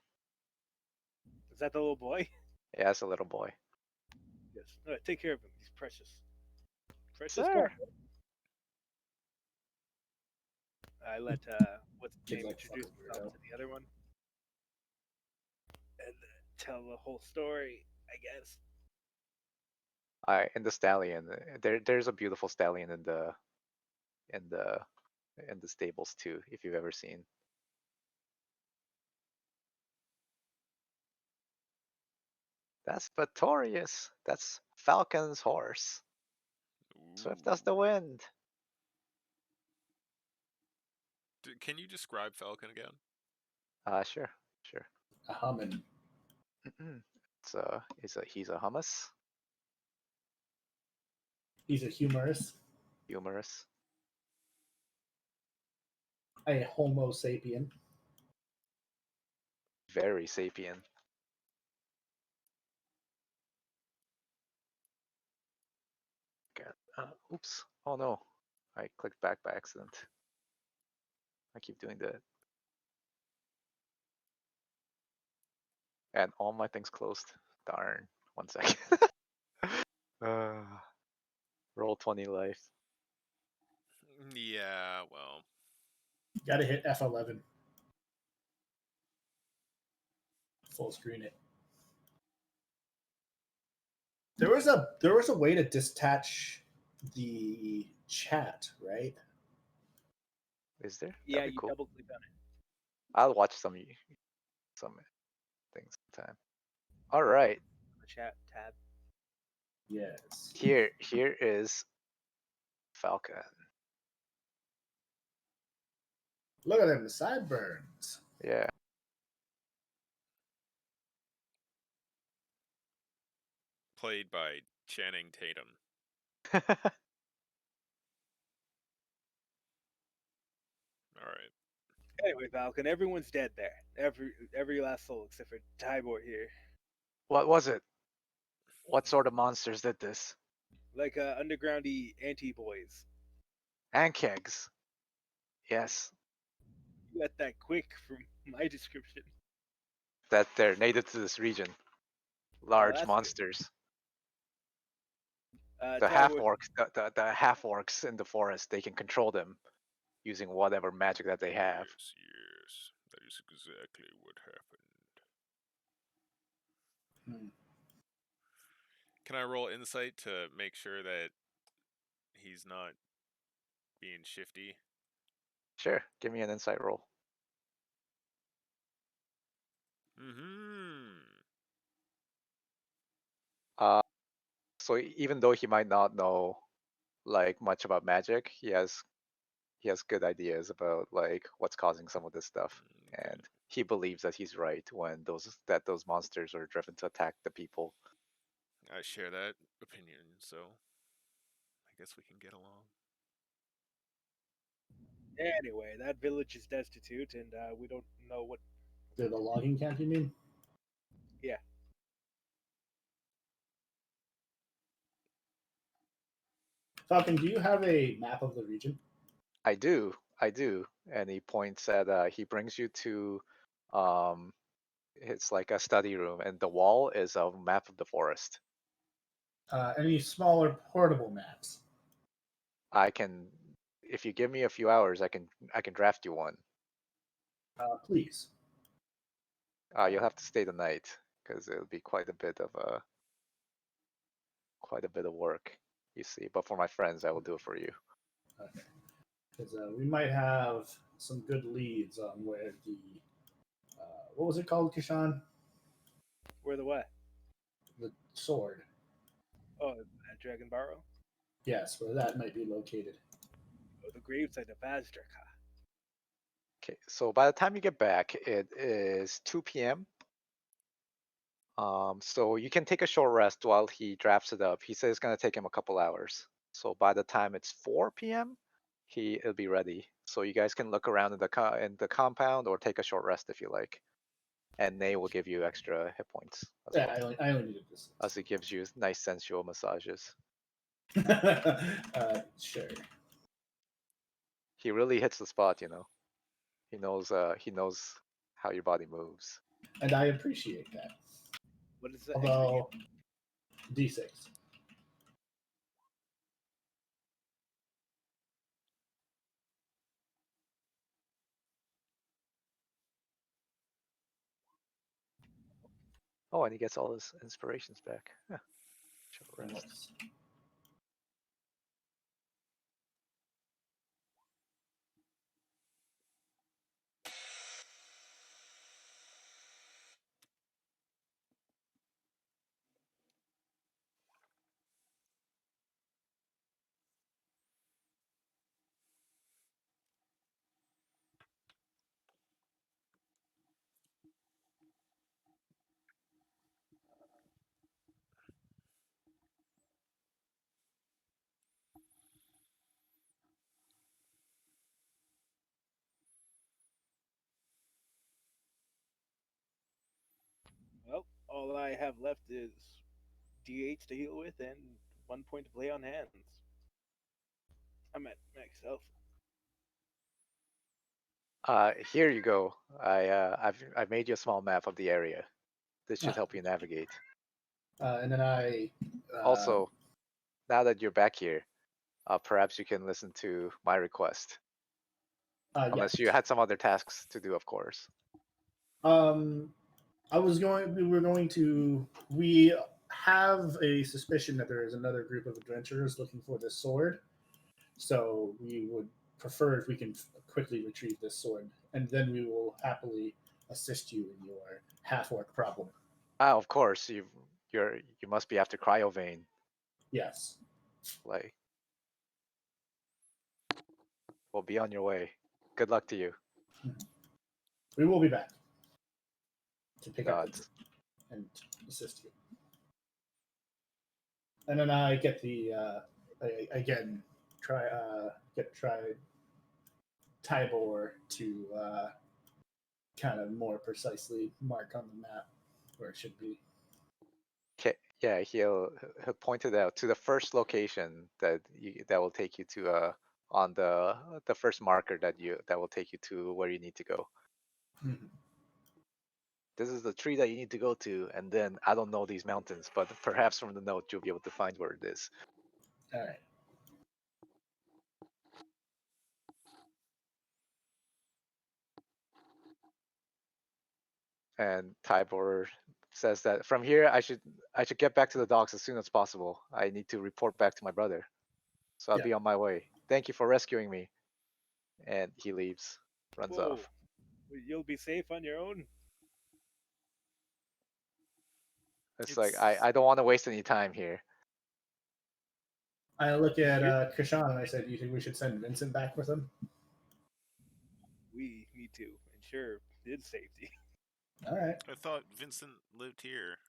Is that the little boy? Yeah, it's a little boy. Yes. All right, take care of him. He's precious. Precious Sir. boy. I let what's his Kid's name like introduce fucking himself weirdo. to the other one and tell the whole story, I guess. In the stallion, there's a beautiful stallion in the in the in the stables too, if you've ever seen. That's Pretorius. That's Falcon's horse. Swift as the wind. Can you describe Falcon again? Sure. A humming. He's a hummus. He's a humorous. Humorous. A Homo sapien. Very sapient. Oops. Oh no. I clicked back by accident. I keep doing that. And all my things closed. Darn. 1 second. Roll 20 life. Yeah, well. Gotta hit F11. Full screen it. There was a way to detach the chat, right? Is there? Yeah, That'd be you cool. double click on it. I'll watch some things sometime. All right. The chat tab. Yes. Here is Falcon. Look at them sideburns. Yeah. Played by Channing Tatum. Alright. Anyway, Falcon, everyone's dead there. Every last soul except for Tybor here. What was it? What sort of monsters did this? Like undergroundy anti-boys. And kegs. Yes. You got that quick from my description. That they're native to this region. Large that's monsters. The half Tybor, orcs, the half orcs in the forest, they can control them using whatever magic that they have. Yes. That is exactly what happened. Can I roll insight to make sure that he's not being shifty? Sure, give me an insight roll. So even though he might not know like much about magic, he has good ideas about like what's causing some of this stuff, Okay. and he believes that he's right when those monsters are driven to attack the people. I share that opinion, so I guess we can get along. anyway, that village is destitute, and we don't know what. The logging camp, you mean? Yeah. Falcon, do you have a map of the region? I do, and he points at he brings you to it's like a study room, and the wall is a map of the forest. Any smaller portable maps? I can, if you give me a few hours, I can draft you one. Please. You'll have to stay the night because it'll be quite a bit of work, you see. But for my friends, I will do it for you. Okay. Because we might have some good leads on where the what was it called, Kishan? Where the what? The sword. Oh, at Dragon Barrow? Yes, where that might be located. Oh, the gravesite of Azdraka. Okay, so by the time you get back, it is 2 p.m. So you can take a short rest while he drafts it up. He says it's gonna take him a couple hours. So by the time it's 4 p.m., it'll be ready. So you guys can look around in the compound or take a short rest if you like. And Nay will give you extra hit points as Yeah, well, I only needed this. as he gives you nice sensual massages. Sure. He really hits the spot, you know. He knows how your body moves. And I appreciate that. What is the Although, D6. Oh, and he gets all his inspirations back. Huh. Short rest. Nice. all I have left is DH to heal with and 1 point to play on hands. I'm at max health. Here you go. I've made you a small map of the area. This should Ah. help you navigate. And then I Also, now that you're back here, perhaps you can listen to my request. yes. Unless you had some other tasks to do, of course. I was going. We were going to. We have a suspicion that there is another group of adventurers looking for this sword. So we would prefer if we can quickly retrieve this sword, and then we will happily assist you in your half-orc problem. Ah, of course. You must be after Cryovane. Yes. Like, well, be on your way. Good luck to you. We will be back to pick up Nods. and assist you. And then I get the again try Tybor to kind of more precisely mark on the map where it should be. Okay, yeah, he'll point it out to the first location that will take you to on the first marker that will take you to where you need to go. Mhm. This is the tree that you need to go to, and then I don't know these mountains, but perhaps from the note you'll be able to find where it is. All right. And Tybor says that from here I should get back to the docks as soon as possible. I need to report back to my brother, so I'll Yeah. be on my way. Thank you for rescuing me. And he leaves, runs Whoa, off. you'll be safe on your own. It's like It's I don't want to waste any time here. I look at Krishan and I said, "Do you think we should send Vincent back with him?" We need to ensure his safety. All right. I thought Vincent lived here.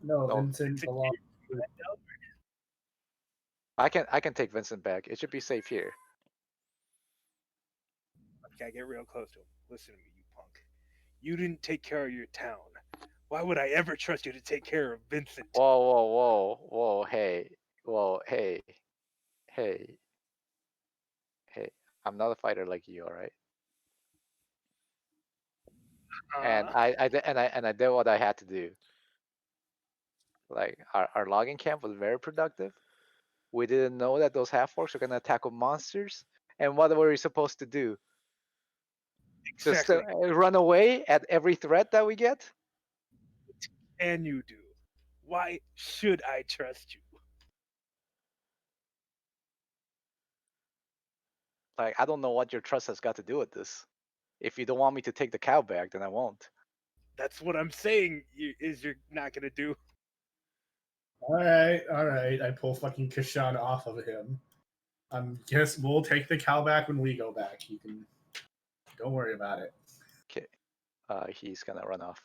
No, No. Vincent belongs. To, I can take Vincent back. It should be safe here. Okay, get real close to him. Listen to me, you punk. You didn't take care of your town. Why would I ever trust you to take care of Vincent? Whoa, hey, hey. I'm not a fighter like you, all right? And I did what I had to do. Like our logging camp was very productive. We didn't know that those half orcs were gonna tackle monsters. And what were we supposed to do? Just Exactly. run away at every threat that we get? And you do. Why should I trust you? Like, I don't know what your trust has got to do with this. If you don't want me to take the cow back, then I won't. That's what I'm saying. You're not gonna do. all right. I pull fucking Krishan off of him. Guess we'll take the cow back when we go back. You can. Don't worry about it. Okay. He's gonna run off.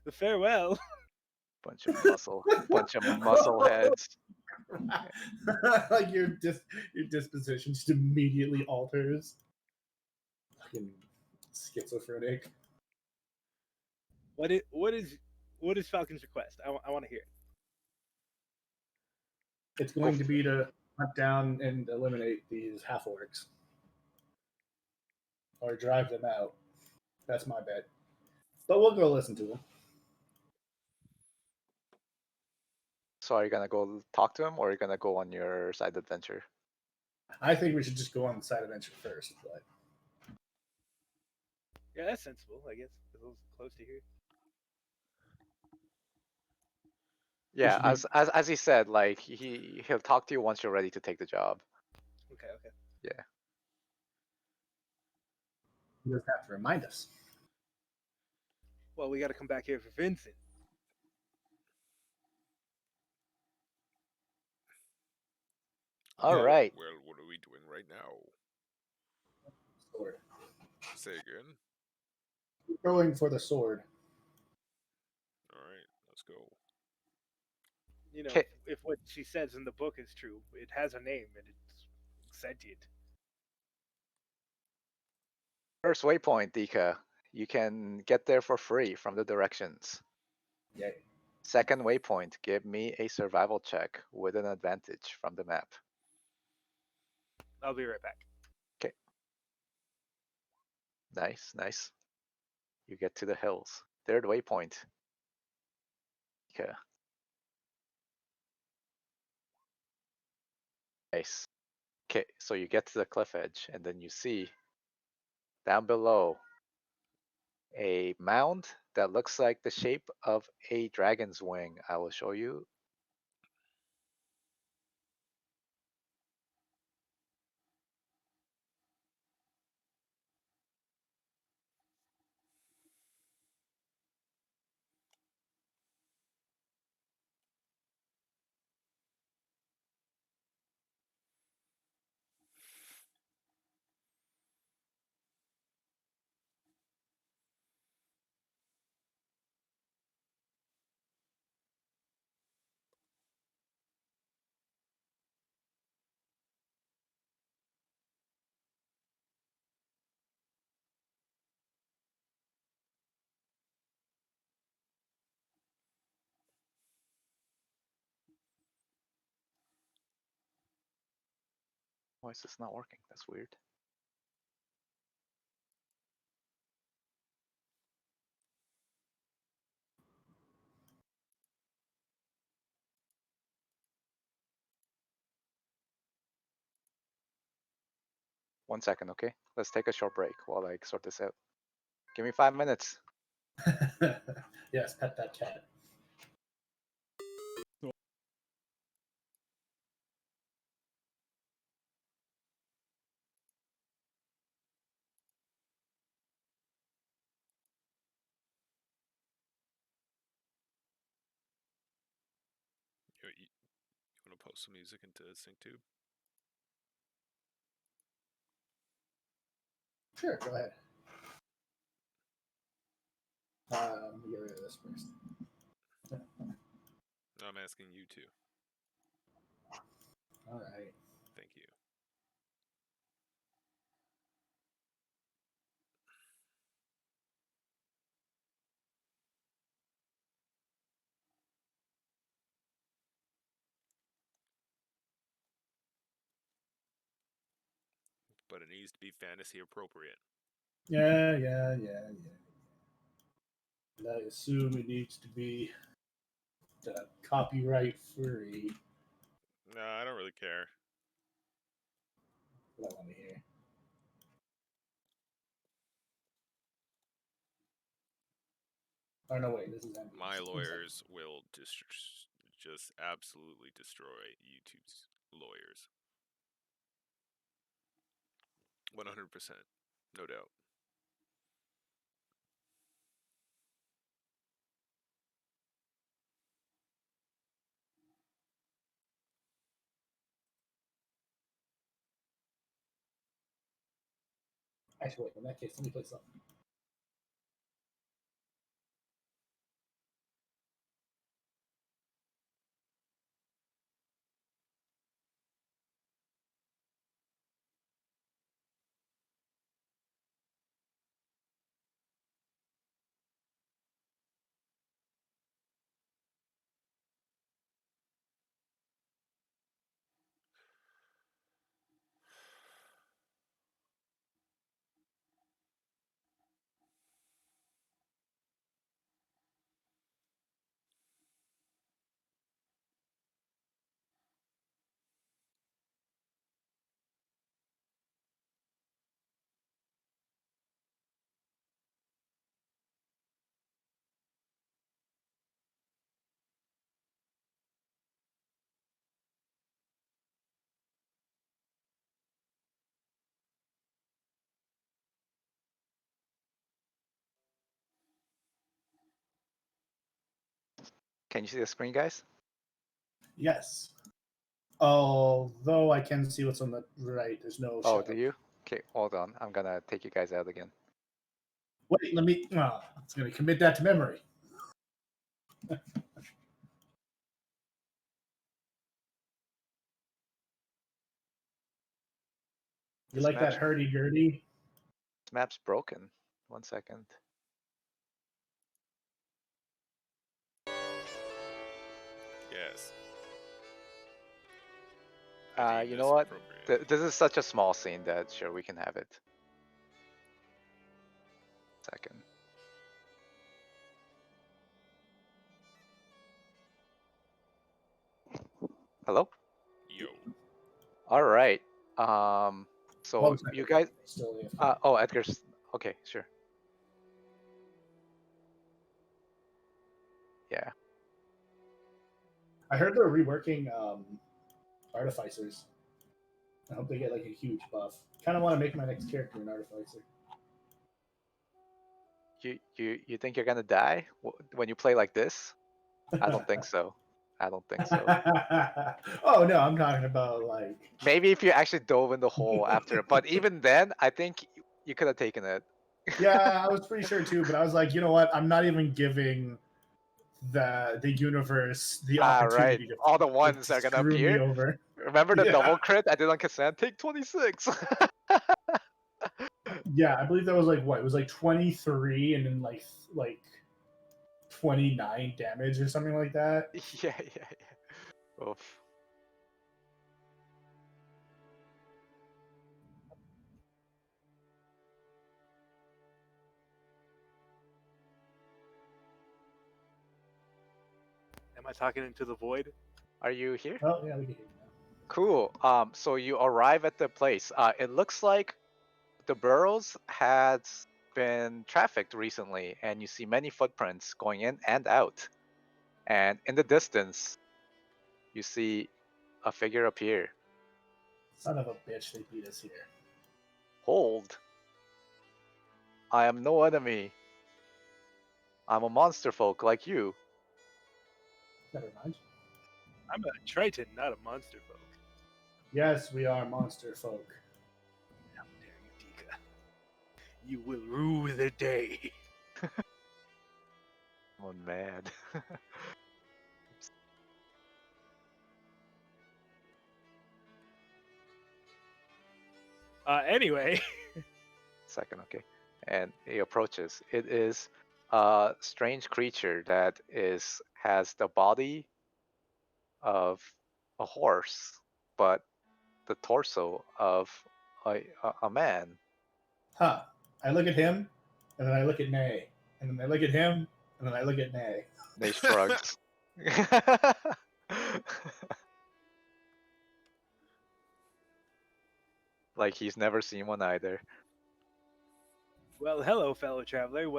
The farewell. Bunch of muscle heads. Like your disposition just immediately alters. Fucking schizophrenic. What is Falcon's request? I want to hear it. It's going to be to hunt down and eliminate these half orcs, or drive them out. That's my bet. But we'll go listen to them. So are you gonna go talk to him, or are you gonna go on your side adventure? I think we should just go on the side adventure first. But Yeah, that's sensible. I guess a little close to here. Yeah, should as he said, like he'll talk to you once you're ready to take the job. Okay. Yeah. you just have to remind us. Well, we got to come back here for Vincent. All Yeah. right. Well, what are we doing right now? Sword. Say again. Going for the sword. All right, let's go. You know, Okay. if what she says in the book is true, it has a name and it's sentient. First waypoint, Dika. You can get there for free from the directions. Yay. Second waypoint, give me a survival check with an advantage from the map. I'll be right back. Nice, nice. You get to the hills. Third waypoint. Okay. Nice. Okay, so you get to the cliff edge, and then you see down below a mound that looks like the shape of a dragon's wing. I will show you. Why is this not working? That's weird. One second, okay? Let's take a short break while I sort this out. Give me 5 minutes. Yes, pet that cat. You want to post some music into SyncTube? Sure, go ahead. Let me get rid of this first. No, I'm asking you to. All right. Thank you. But it needs to be fantasy appropriate. Yeah. And I assume it needs to be copyright free. No, I don't really care. What I want to hear. Oh no, wait, this is ambient. My lawyers will just absolutely destroy YouTube's lawyers. 100%. No doubt. Actually, wait, in that case, let me play something. Can you see the screen, guys? Yes. Although I can see what's on the right, there's no Oh, shadow. do you? Okay, hold on. I'm gonna take you guys out again. Wait, let me. It's going to commit that to memory. You like that hurdy-gurdy? This map's broken. 1 second. Yes. I deem You this know what? appropriate. This is such a small scene that sure we can have it. Second. Hello? Yo. All right. So 1 second. you guys. Still AFK. Oh, Edgar's. Okay, sure. Yeah. I heard they're reworking Artificers. I hope they get like a huge buff. Kind of want to make my next character an Artificer. You think you're gonna die when you play like this? I don't think so. I don't think so. Oh no, I'm talking about like. Maybe if you actually dove in the hole after, but even then, I think you could have taken it. Yeah, I was pretty sure too, but I was like, you know what? I'm not even giving the universe the Right. opportunity to All the to ones are gonna screw me appear. over. Remember the Yeah. double crit I did on Kassan? Take 26. Yeah, I believe that was like what? It was like 23 and then like 29 damage or something like that. Yeah. Oof. Am I talking into the void? Are you here? Oh yeah, we can hear you now. Cool. So you arrive at the place. It looks like the burrows had been trafficked recently, and you see many footprints going in and out. And in the distance, you see a figure appear. Son of a bitch, they beat us here. Hold. I am no enemy. I'm a monster folk like you. Never mind. I'm a Triton, not a monster folk. Yes, we are monster folk. How dare you, Dika? You will rue the day. I'm mad. Anyway, Second, okay. And he approaches. It is a strange creature that has the body of a horse, but the torso of a man. Huh. I look at him, and then I look at Nay. And then I look at him, and then I look at Nay. They shrugs. Like he's never seen one either. well, hello, fellow traveler.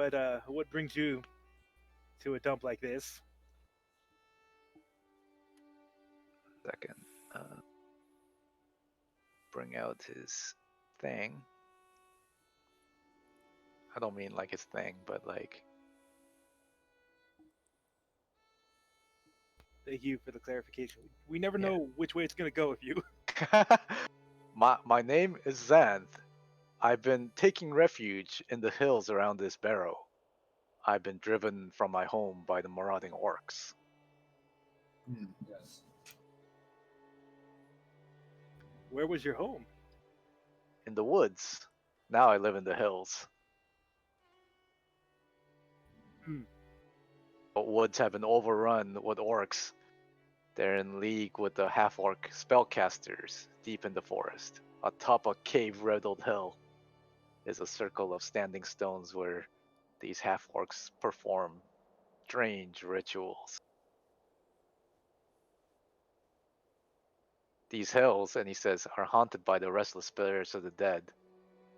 What brings you to a dump like this? Second, bring out his thing. I don't mean like his thing, but like Thank you for the clarification. We never know which way it's gonna go with you. my name is Xanth. I've been taking refuge in the hills around this barrow. I've been driven from my home by the marauding orcs. Yes. Where was your home? In the woods. Now I live in the hills. Hmm. But woods have been overrun with orcs. They're in league with the half-orc spellcasters deep in the forest. Atop a cave-riddled hill is a circle of standing stones where these half-orcs perform strange rituals. These hills, and he says, are haunted by the restless spirits of the dead.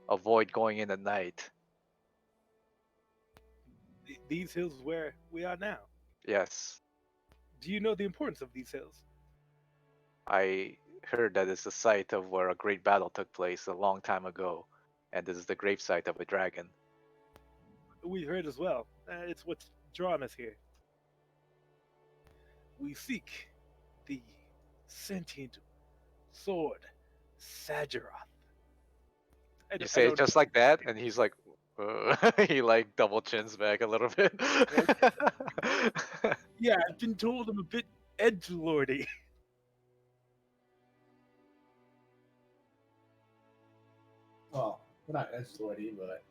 Avoid going in at night. These hills is where we are now. Yes, Do you know the importance of these hills? I heard that it's the site of where a great battle took place a long time ago, and this is the gravesite of a dragon. We heard as well. It's what's drawn us here. We seek the sentient sword, Sageroth. You say it just like that, and he's like, he like double chins back a little bit. Yeah, I've been told I'm a bit edgelordy. Well, Well, not edgelordy, but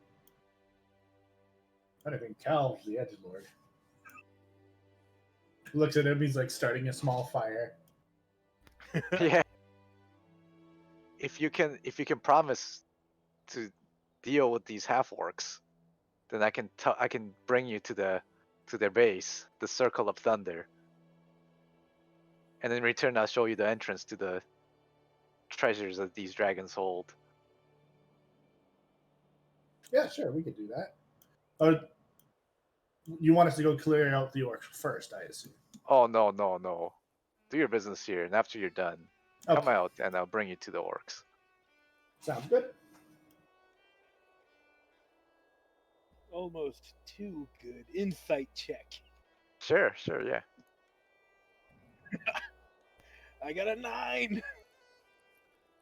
I don't think Cal's the edgelord. Looks at him. He's like starting a small fire. Yeah. If you can promise to deal with these half orcs, then I can bring you to their base, the Circle of Thunder. And in return, I'll show you the entrance to the treasures that these dragons hold. Yeah, sure, we could do that. You want us to go clear out the orcs first, I assume. Oh no. Do your business here, and after you're done, come Okay. out and I'll bring you to the orcs. Sounds good. Almost too good. Insight check. Sure, yeah. I got a 9.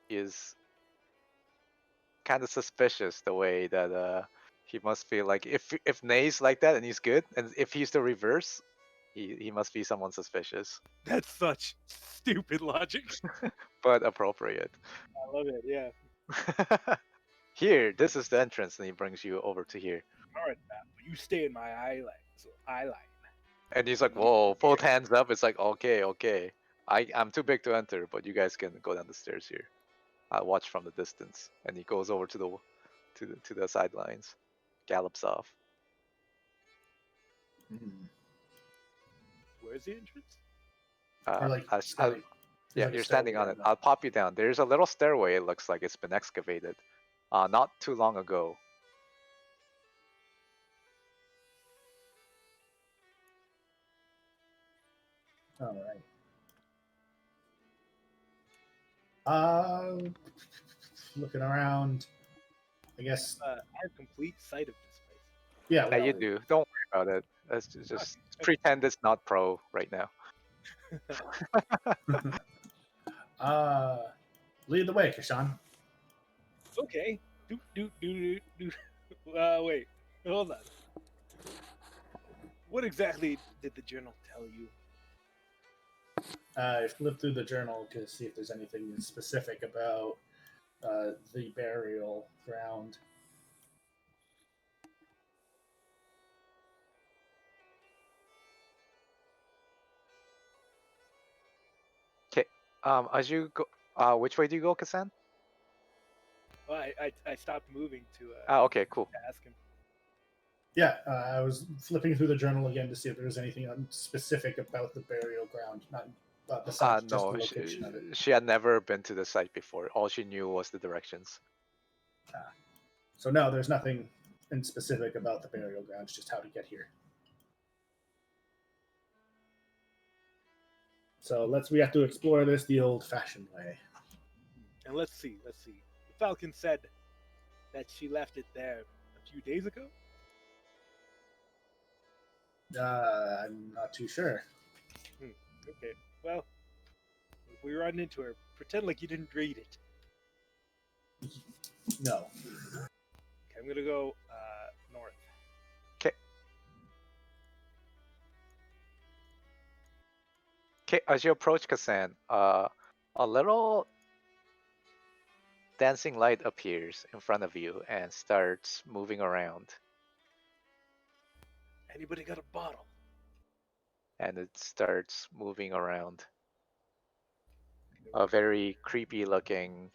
He is kind of suspicious the way that he must feel like if Nay's like that and he's good, and if he's the reverse, he must be someone suspicious, That's such stupid logic. but appropriate. I love it. Yeah. Here, this is the entrance, and he brings you over to here. All right, but you stay in my eye line. And he's like, "Whoa!" Both hands up. It's like, okay. I'm too big to enter, but you guys can go down the stairs here. I'll watch from the distance. And he goes over to the sidelines, gallops off. Where's the entrance? Or like I- standing. yeah, like a you're standing stairway on it. going I'll pop you down. There's a little stairway. It looks like it's been excavated, not too long ago. All right. Looking around. I guess. I have complete sight of this place. Yeah. Yeah, you do. Don't worry about it. Let's just pretend it's not pro right now. Lead the way, Kashan. Okay. Do. Wait. Hold on. What exactly did the journal tell you? Flip through the journal to see if there's anything specific about the burial ground. Okay. As you go, which way do you go, Kassan? Well, I stopped moving to Okay, cool. ask him. Yeah, I was flipping through the journal again to see if there was anything specific about the burial ground, not besides just No, the location of it. she had never been to the site before. All she knew was the directions. So no, there's nothing in specific about the burial grounds, just how to get here. So we have to explore this the old-fashioned way. And let's see. The Falcon said that she left it there a few days ago. I'm not too sure. Okay. Well, if we run into her, pretend like you didn't read it. No. Okay, I'm gonna go north. Okay, as you approach Kassan, a little dancing light appears in front of you and starts moving around. Anybody got a bottle? And it starts moving around. A very creepy looking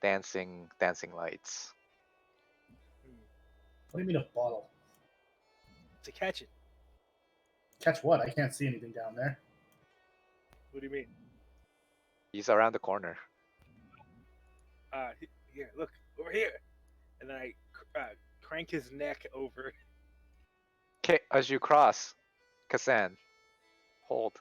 dancing lights. What do you mean a bottle? To catch it. Catch what? I can't see anything down there. What do you mean? He's around the corner. Here, look over here. And then I crank his neck over. Okay, as you cross, Kassan, hold.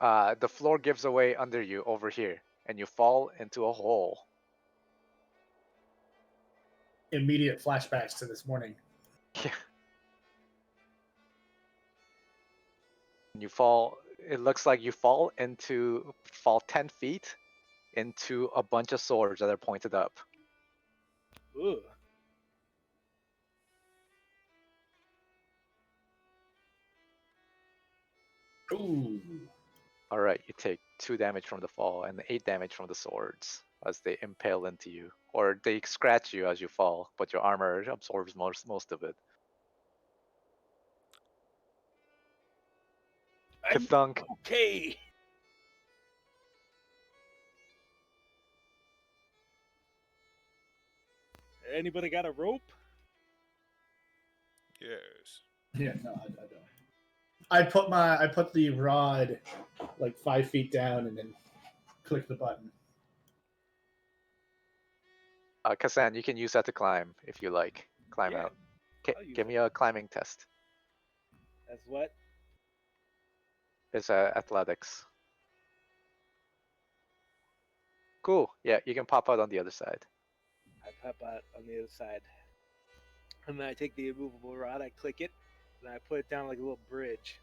Okay. The floor gives away under you over here, and you fall into a hole. Immediate flashbacks to this morning. Yeah. You fall. It looks like you fall 10 feet into a bunch of swords that are pointed up. Ugh. Ooh. All right, you take 2 damage from the fall and 8 damage from the swords. as they impale into you, or they scratch you as you fall, but your armor absorbs most of it. I'm Kathunk. okay. Anybody got a rope? Yes. Yeah, no, I don't. I put the rod like 5 feet down and then click the button. Kasan, you can use that to climb if you like. Climb Yeah, out. Okay, I'll use give it. me a climbing test. That's what? It's athletics. Cool. Yeah, you can pop out on the other side. I pop out on the other side. And then I take the immovable rod, I click it, and I put it down like a little bridge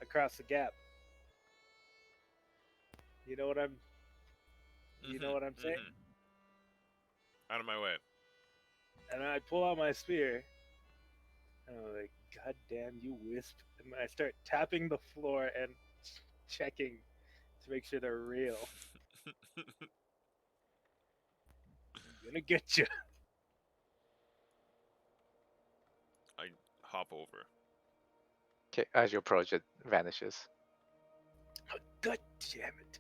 across the gap. You know what I'm saying? Out of my way. And I pull out my spear. And I'm like, God damn you, Wisp. And I start tapping the floor and checking to make sure they're real. I'm gonna get you. I hop over. Okay, as you approach, it vanishes. God damn it.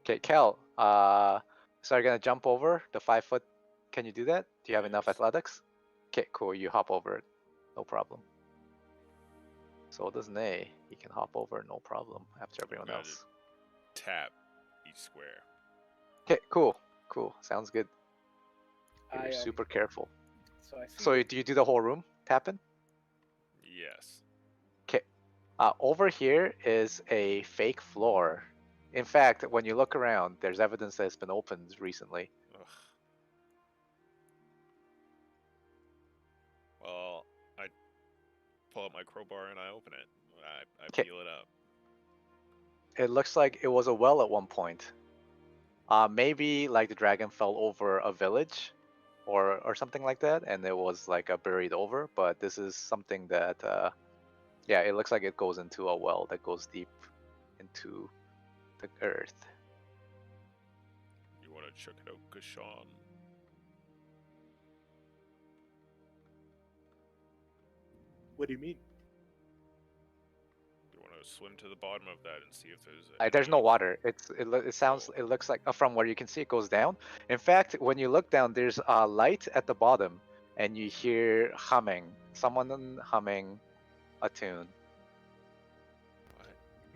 Okay, Kel, so you're gonna jump over the 5 foot. Can you do that? Do you have enough Yes. athletics? Okay, cool. You hop over it, no problem. So does Nay. He can hop over, no problem, after everyone gonna else. Tap each square. Okay, cool, cool. Sounds good. You're I super careful. So I see. So do you do the whole room tapping? Yes. Okay. Over here is a fake floor. In fact, when you look around, there's evidence that it's been opened recently. Ugh. Well, I pull out my crowbar and I open it. I Okay. peel it up. It looks like it was a well at one point. Maybe like the dragon fell over a village or something like that, and it was like buried over. But this is something that, yeah, it looks like it goes into a well that goes deep into the earth. You want to check it out, Kashan? What do you mean? You want to swim to the bottom of that and see if there's There's no any- water. It looks like from where you can see it goes down. In fact, when you look down, there's a light at the bottom, and you hear humming. Someone humming a tune. What?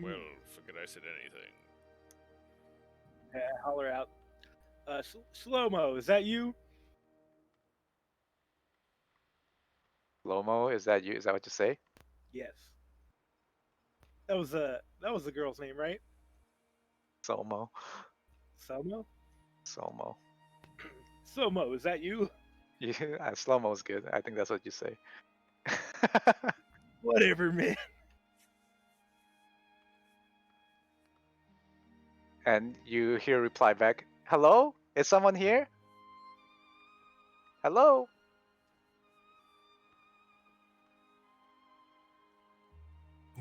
Well, forget I said anything. I holler out. Slow-mo, is that you? Lomo, is that you? Is that what you say? Yes. That was the girl's name, right? Somo. Selma? Somo. Slow-mo, is that you? Yeah, slow-mo is good. I think that's what you say. Whatever, man. And you hear reply back, "Hello? Is someone here? Hello?"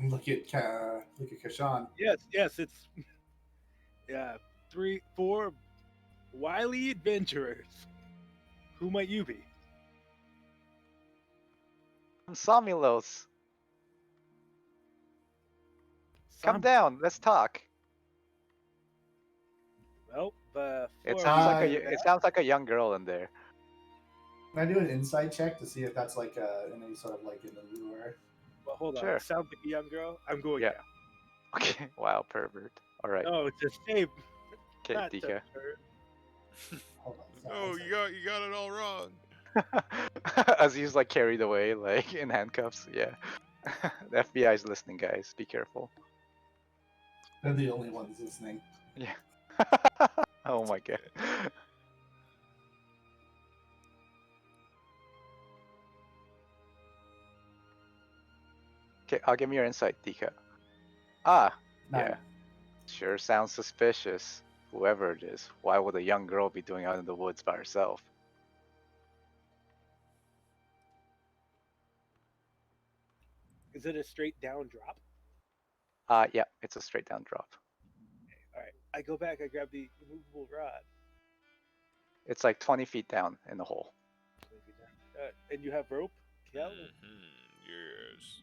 Look at Kashan. Yes, it's yeah, 4 wily adventurers. Who might you be? I'm Somulos. Come down. Let's talk. Well, the It 4 of sounds you like do it that. sounds like a young girl in there. Can I do an insight check to see if that's like any sort of like in the lure? Well, hold on. Sure. It sounds like a young girl. I'm going Yeah. down. Okay. Wow, pervert. All right. No, it's a shame. Okay, Not Dika. to hurt. Hold on. No, you got it all wrong. As he's like carried away, like in handcuffs. Yeah. The FBI is listening, guys. Be careful. They're the only ones listening. Yeah. Oh my god. Okay, I'll give me your insight, Dika. Ah, yeah. Sure sounds suspicious. Whoever it is, why would a young girl be doing out in the woods by herself? Is it a straight down drop? Yeah, it's a straight down drop. I go back. I grab the immovable rod. It's like 20 feet down in the hole. And you have rope, Kel? Yes.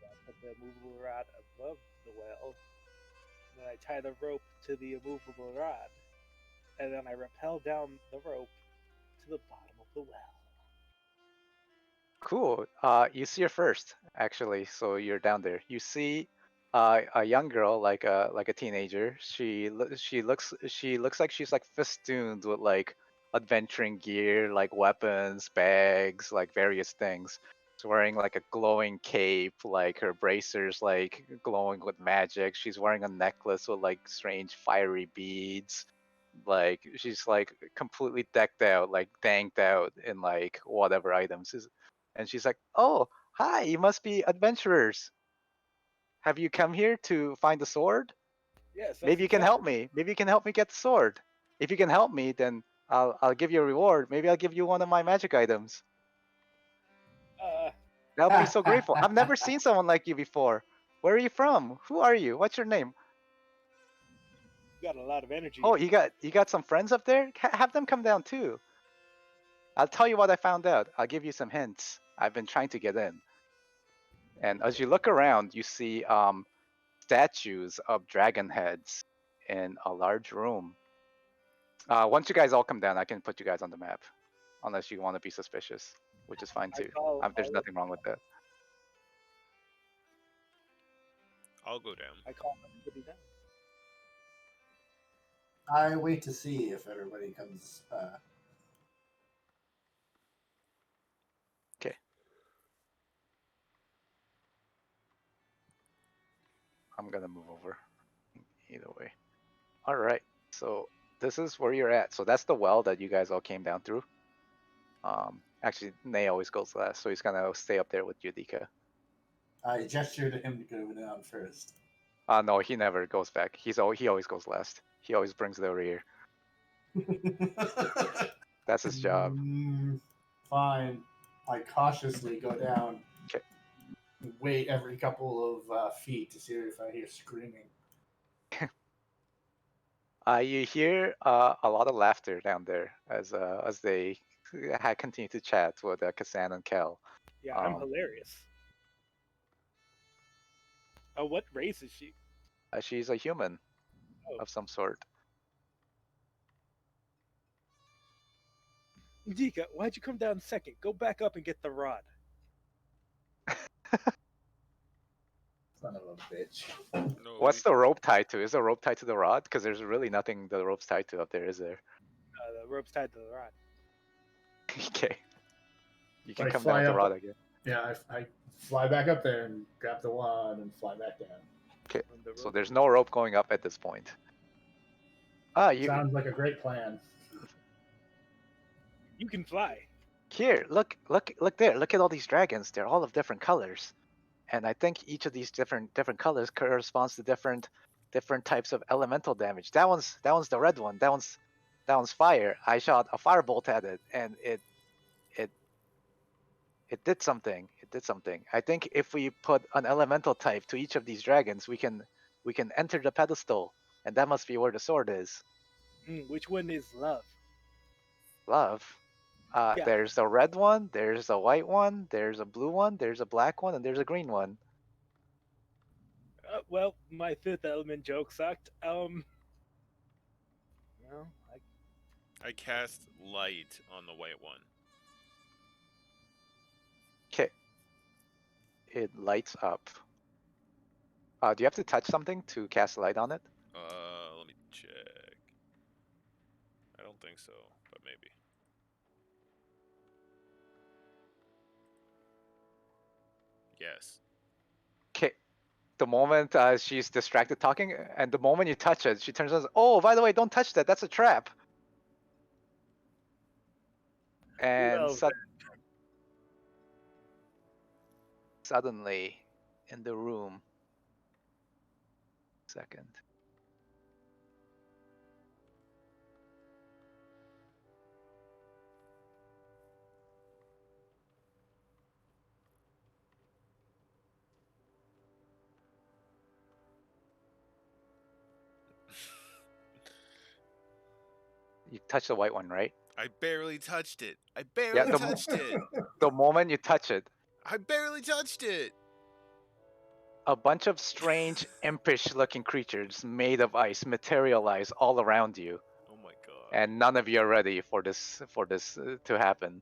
I put the immovable rod above the well. And then I tie the rope to the immovable rod. And then I rappel down the rope to the bottom of the well. Cool. You see her first, actually. So you're down there. You see a young girl, like a teenager. She looks like she's like festooned with like adventuring gear, like weapons, bags, like various things. She's wearing like a glowing cape, like her bracers like glowing with magic. She's wearing a necklace with like strange fiery beads. Like she's like completely decked out, like danked out in like whatever items. And she's like, "Oh, hi, you must be adventurers. Have you come here to find the sword? Yes, that's Maybe you can help exactly. me. Maybe you can help me get the sword. If you can help me, then I'll give you a reward. Maybe I'll give you one of my magic items. Uh, That would be so grateful. I've never seen someone like you before. Where are you from? Who are you? What's your name? you got a lot of energy. Oh, you got some friends up there? Have them come down too. I'll tell you what I found out. I'll give you some hints. I've been trying to get in. And as you look around, you see statues of dragon heads in a large room. Once you guys all come down, I can put you guys on the map, unless you want to be suspicious, which is fine I too. call There's all nothing wrong with that. I'll go down. I call everybody down. I wait to see if everybody comes. Okay. I'm gonna move over. Either way. All right. So this is where you're at. So that's the well that you guys all came down through. Actually, Nay always goes last, so he's gonna stay up there with Yudika. I gesture to him to go down first. No, he never goes back. He always goes last. He always brings the rear. That's his job. Fine. I cautiously go down. Okay. Wait every couple of feet to see if I hear screaming. You hear a lot of laughter down there as they continue to chat with Kassan and Kel. Yeah, I'm hilarious. What race is she? She's a human Oh. of some sort. Dika, why'd you come down second? Go back up and get the rod. Son of a bitch. No, What's the rope tied to? Is the rope tied to the rod? Because there's really nothing the rope's tied to up there, is there? The rope's tied to the rod. Okay. You can I come down fly with the up- rod again. Yeah, I fly back up there and grab the wand and fly back down. Okay. On the So rope. there's no rope going up at this point. You Sounds like a great plan. You can fly. here, look there. Look at all these dragons. They're all of different colors. And I think each of these different colors corresponds to different types of elemental damage. That one's the red one. That one's fire. I shot a firebolt at it, and it did something. It did something. I think if we put an elemental type to each of these dragons, we can enter the pedestal, and that must be where the sword is. Which one is love? Love. Yeah. There's a red one. There's a white one. There's a blue one. There's a black one, and there's a green one. Well, my fifth element joke sucked. Well, I cast light on the white one. Okay. It lights up. Do you have to touch something to cast light on it? Let me check. I don't think so, but maybe. Yes. Okay. The moment she's distracted talking, and the moment you touch it, she turns and says, "Oh, by the way, don't touch that. That's a trap." And well, suddenly, in the room, second. You touch the white one, right? I barely touched it. I Yeah, barely touched it. The moment you touch it, I barely touched it. a bunch of strange, impish-looking creatures made of ice materialize all around you, Oh my god. and none of you are ready for this to happen.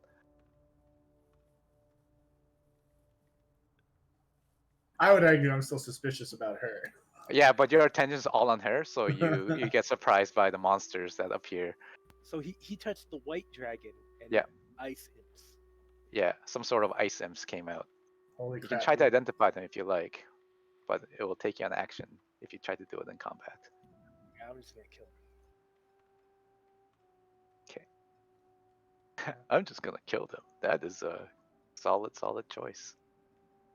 I would argue I'm still suspicious about her. Yeah, but your attention's all on her, so you get surprised by the monsters that appear. So he touched the white dragon and Yeah. ice imps. Yeah, some sort of ice imps came out. Holy You crap. can try to identify them if you like, but it will take you an action if you try to do it in combat. Yeah, I'm just gonna kill him. I'm just gonna kill them. That is a solid choice.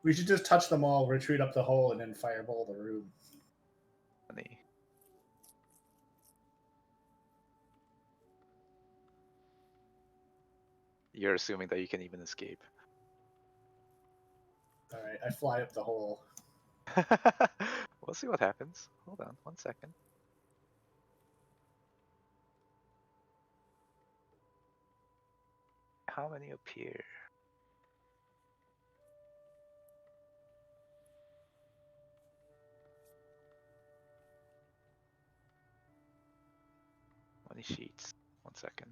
We should just touch them all, retreat up the hole, and then fireball the room. Funny. You're assuming that you can even escape. All right, I fly up the hole. We'll see what happens. Hold on 1 second. How many appear? How many sheets? 1 second.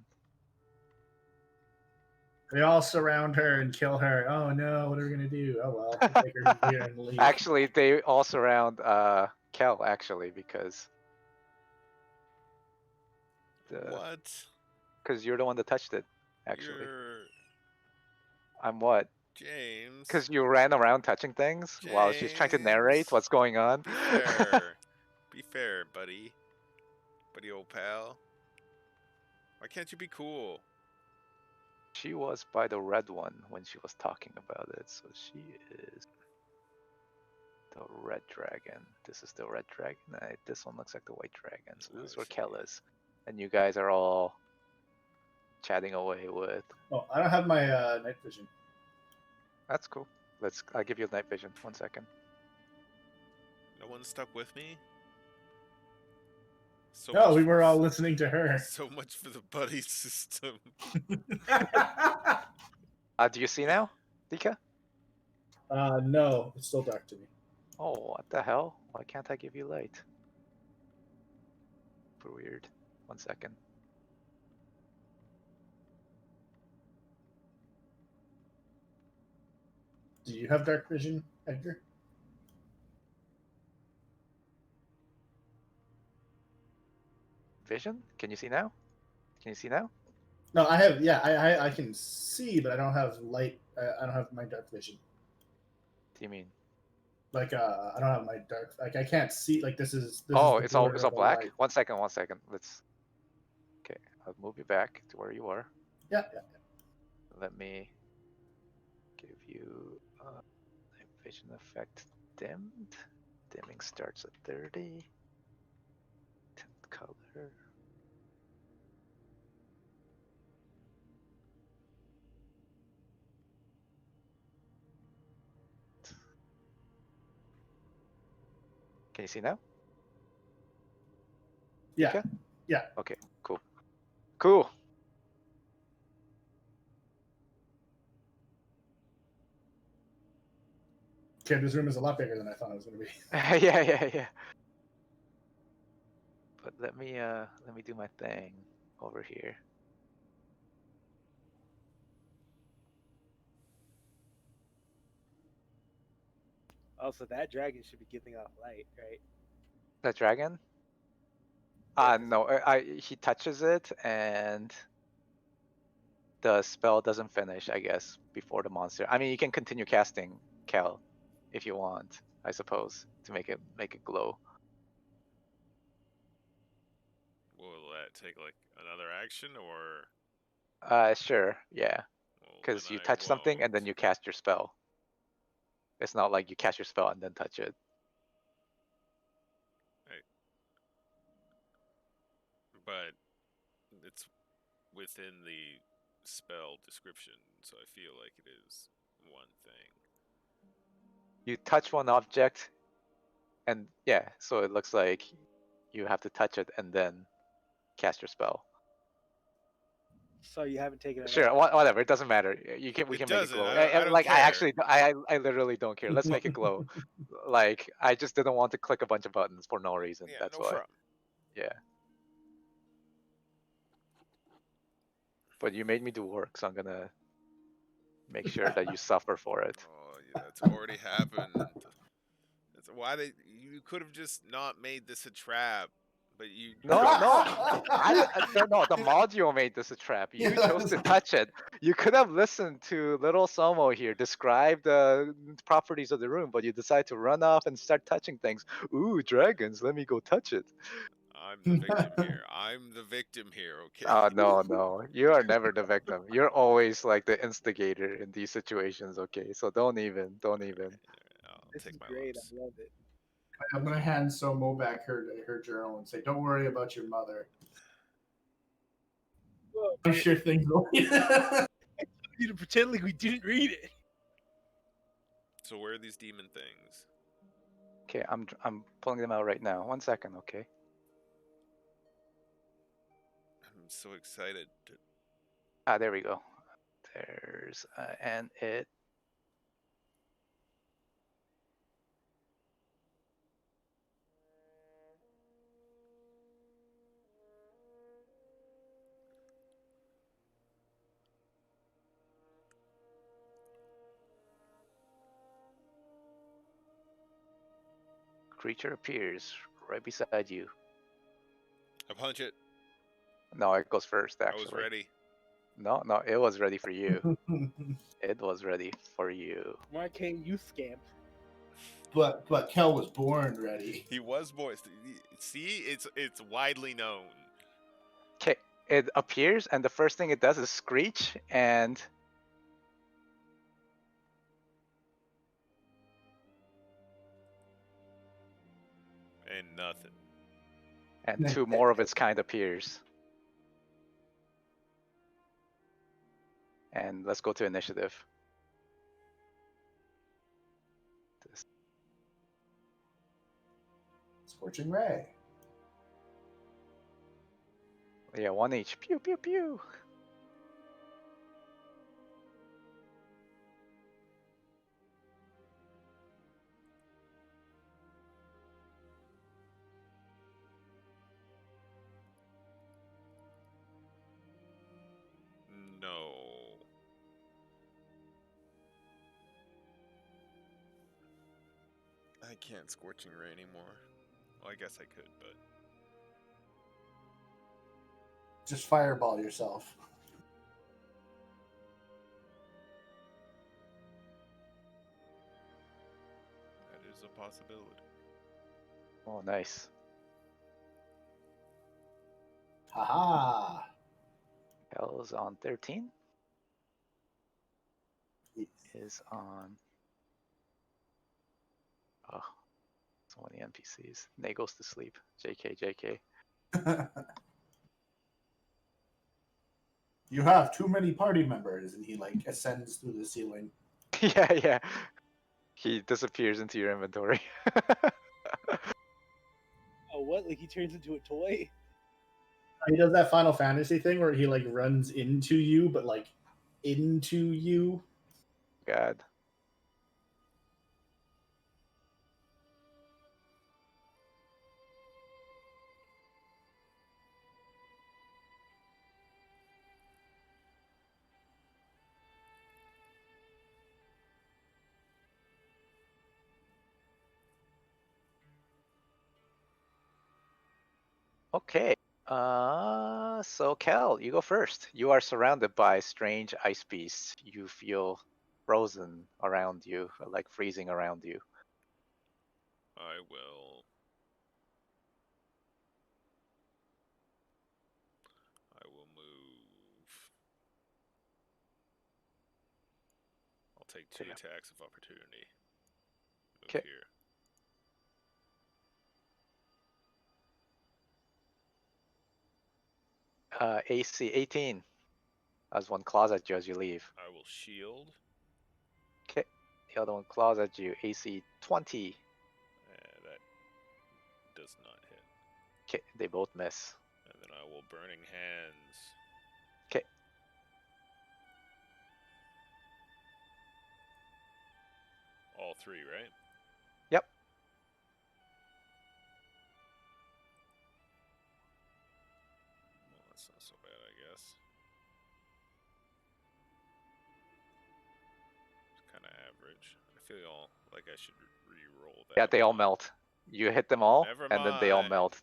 They all surround her and kill her. Oh no, what are we gonna do? Oh well, we'll take her here and leave. Actually, they all surround Kel, actually, because What? because you're the one that touched it, actually. You're I'm what? James. Because you ran around touching things while she's trying to narrate James. what's going on. Be fair. Be fair, buddy. Buddy old pal. Why can't you be cool? She was by the red one when she was talking about it, so she is the red dragon. This is the red dragon. This one looks like the white dragon. So this is where Kel is, and you guys are all chatting away with. Oh, I don't have my night vision. That's cool. I'll give you night vision. 1 second. No one stuck with me? So No, much we for- were all listening to her. So much for the buddy system. Do you see now, Dika? No, it's still dark to me. Oh, what the hell? Why can't I give you light? Super weird. 1 second. Do you have dark vision, Edgar? Vision? Can you see now? Can you see now? No, I have. Yeah, I can see, but I don't have light. I don't have my dark vision. Do you mean? Like, I don't have my dark. Like, I can't see. Like, this is. Oh, is the it's all border of the black. light. 1 second. 1 second. Let's. Okay, I'll move you back to where you are. Yeah. Let me give you night vision effect dimmed. Dimming starts at 30. Tint color. Can you see now? Yeah. Dika? Yeah. Okay, cool. Cool. Okay, this room is a lot bigger than I thought it was going to be. yeah. But let me do my thing over here. Also, that dragon should be giving off light, right? The dragon? Yeah, No, he touches it and the spell doesn't finish, I guess, before the monster. I mean, you can continue casting Kel if you want, I suppose, to make it glow. Will that take like another action or? Sure, yeah, Well, because then you I touch something and then won't. you cast your spell. It's not like you cast your spell and then touch it. But it's within the spell description, so I feel like it is one thing. You touch one object, and yeah, so it looks like you have to touch it and then cast your spell. So you haven't taken it Sure, off. whatever. It doesn't matter. We It can make it doesn't. glow. I don't Like I care. actually, I literally don't care. Let's make it glow. Like I just didn't want to click a bunch of buttons for no reason. Yeah, That's no why. problem. Yeah. But you made me do work, so I'm gonna make sure that you suffer for it. Oh, yeah, that's already happened. That's why you could have just not made this a trap, but you No, chose. no, no. The module made this a trap. You chose to touch it. You could have listened to little Somo here describe the properties of the room, but you decide to run off and start touching things. Ooh, dragons! Let me go touch it. I'm the victim here. I'm the victim here. Okay. Oh no, no. You are never the victim. You're always like the instigator in these situations, okay? So don't even. I'll This take is my great. lumps. I love it. I'm gonna hand Somo back her journal and say, "Don't worry about your mother. Well, I'm sure things will." you to pretend like we didn't read it. So where are these demon things? Okay, I'm pulling them out right now. 1 second, okay? I'm so excited. Ah, there we go. There's and it. Creature appears right beside you. I punch it. No, it goes first, I was actually. ready. No, it was ready for you. It was ready for you. Why can't you scamp? but Kel was born ready. He was voiced. See, it's widely known. Okay, it appears, and the first thing it does is screech, and And nothing. two more of its kind appears. And let's go to initiative. Scorching ray. Yeah, 1 each. Pew pew pew. No. I can't scorching ray anymore. Well, I guess I could, but Just fireball yourself. that is a possibility. Oh, nice. Haha. Hell's on 13. Is on. Oh, so many NPCs. Nay goes to sleep. JK. You have too many party members, and he like ascends through the ceiling. Yeah. He disappears into your inventory. Oh, what? Like he turns into a toy? He does that Final Fantasy thing where he like runs into you, but like into you. God. Okay. So Kel, you go first. You are surrounded by strange ice beasts. You feel frozen around you, like freezing around you. I will. I will move. I'll take 2 Okay. attacks of opportunity. Move 'Kay. here. AC 18. As one claws at you as you leave. I will shield. Okay. The other one claws at you. AC 20. That does not hit. Okay. They both miss. And then I will burning hands. 'Kay. all three, right? Yep. Well, that's not so bad, I guess. It's kind of average. I feel like I should re-roll that. Yeah, they all melt. You hit them all, Never and then they all mind. melt.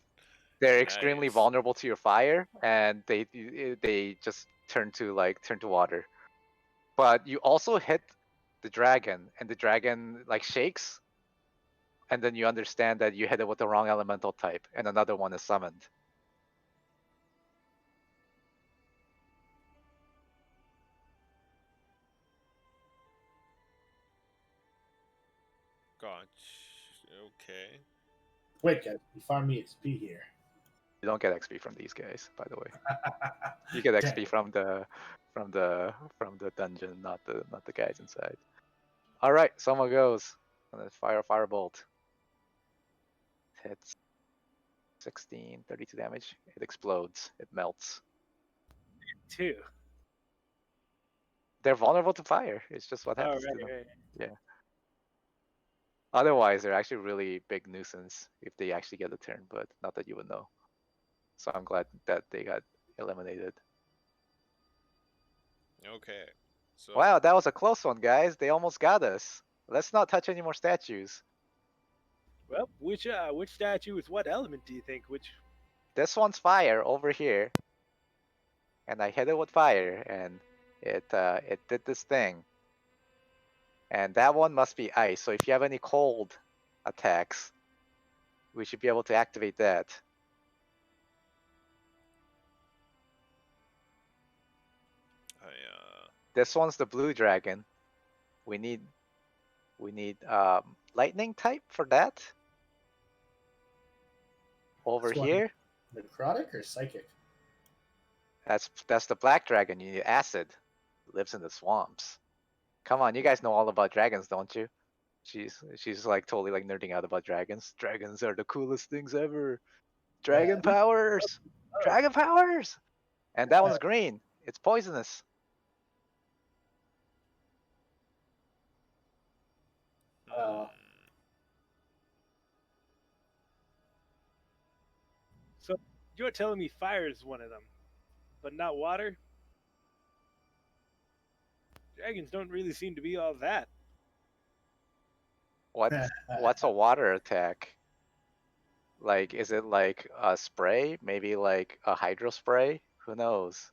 They're extremely Nice. vulnerable to your fire, and they just turn to water. But you also hit the dragon, and the dragon like shakes, and then you understand that you hit it with the wrong elemental type, and another one is summoned. Gotcha. Okay. Wait, guys, you farm me XP here. You don't get XP from these guys, by the way. You get Damn. XP from the dungeon, not the guys inside. All right, someone goes, and then fire a firebolt. Hits 16, 32 damage. It explodes. It melts. 2. They're vulnerable to fire. It's just what Oh, happens to right, them. right. Yeah. Otherwise, they're actually really big nuisance if they actually get a turn, but not that you would know. So I'm glad that they got eliminated. Okay. So Wow, that was a close one, guys. They almost got us. Let's not touch any more statues. Well, which statue is what element do you think? Which This one's fire over here, and I hit it with fire, and it did this thing. And that one must be ice. So if you have any cold attacks, we should be able to activate that. This one's the blue dragon. We need lightning type for that. Over This one, here, necrotic or psychic? that's the black dragon. You need acid. Lives in the swamps. Come on, you guys know all about dragons, don't you? She's like totally like nerding out about dragons. Dragons are the coolest things ever. Dragon Yeah. powers. Dragon powers. And that one's green. It's poisonous. Uh, So you're telling me fire is one of them, but not water? Dragons don't really seem to be all that. What's a water attack? Like, is it like a spray? Maybe like a hydro spray? Who knows?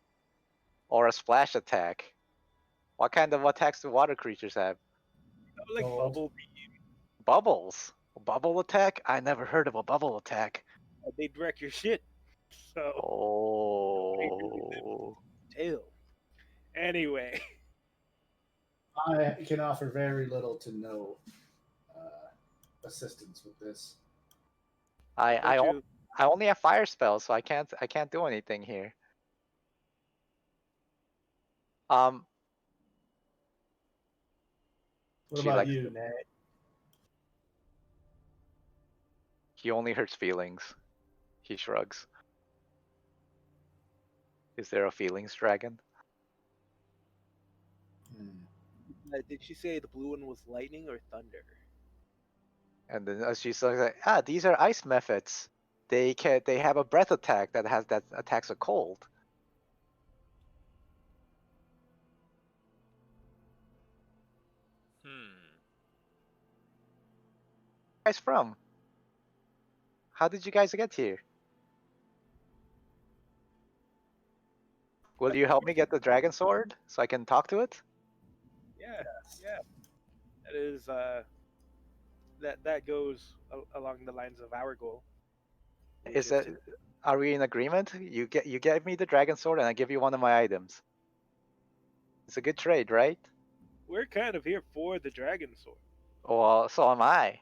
Or a splash attack? What kind of attacks do water creatures have? Like Gold. bubble, Bubbles. A bubble attack? I never heard of a bubble attack. they'd wreck your shit. So Oh. tail. Anyway, I can offer very little to no assistance with this. I don't you? only have fire spells, so I can't do anything here. What She about likes you, Nate? he only hurts feelings. He shrugs. Is there a feelings dragon? Did she say the blue one was lightning or thunder? And then she's like, these are ice methods. They have a breath attack that attacks a cold. Where are you guys from? How did you guys get here? Will you help me get the dragon sword so I can talk to it? Yeah, yeah. That is that goes along the lines of our goal. Is that Are we in agreement? You get me the dragon sword and I give you one of my items. It's a good trade, right? We're kind of here for the dragon sword. Well, so am I.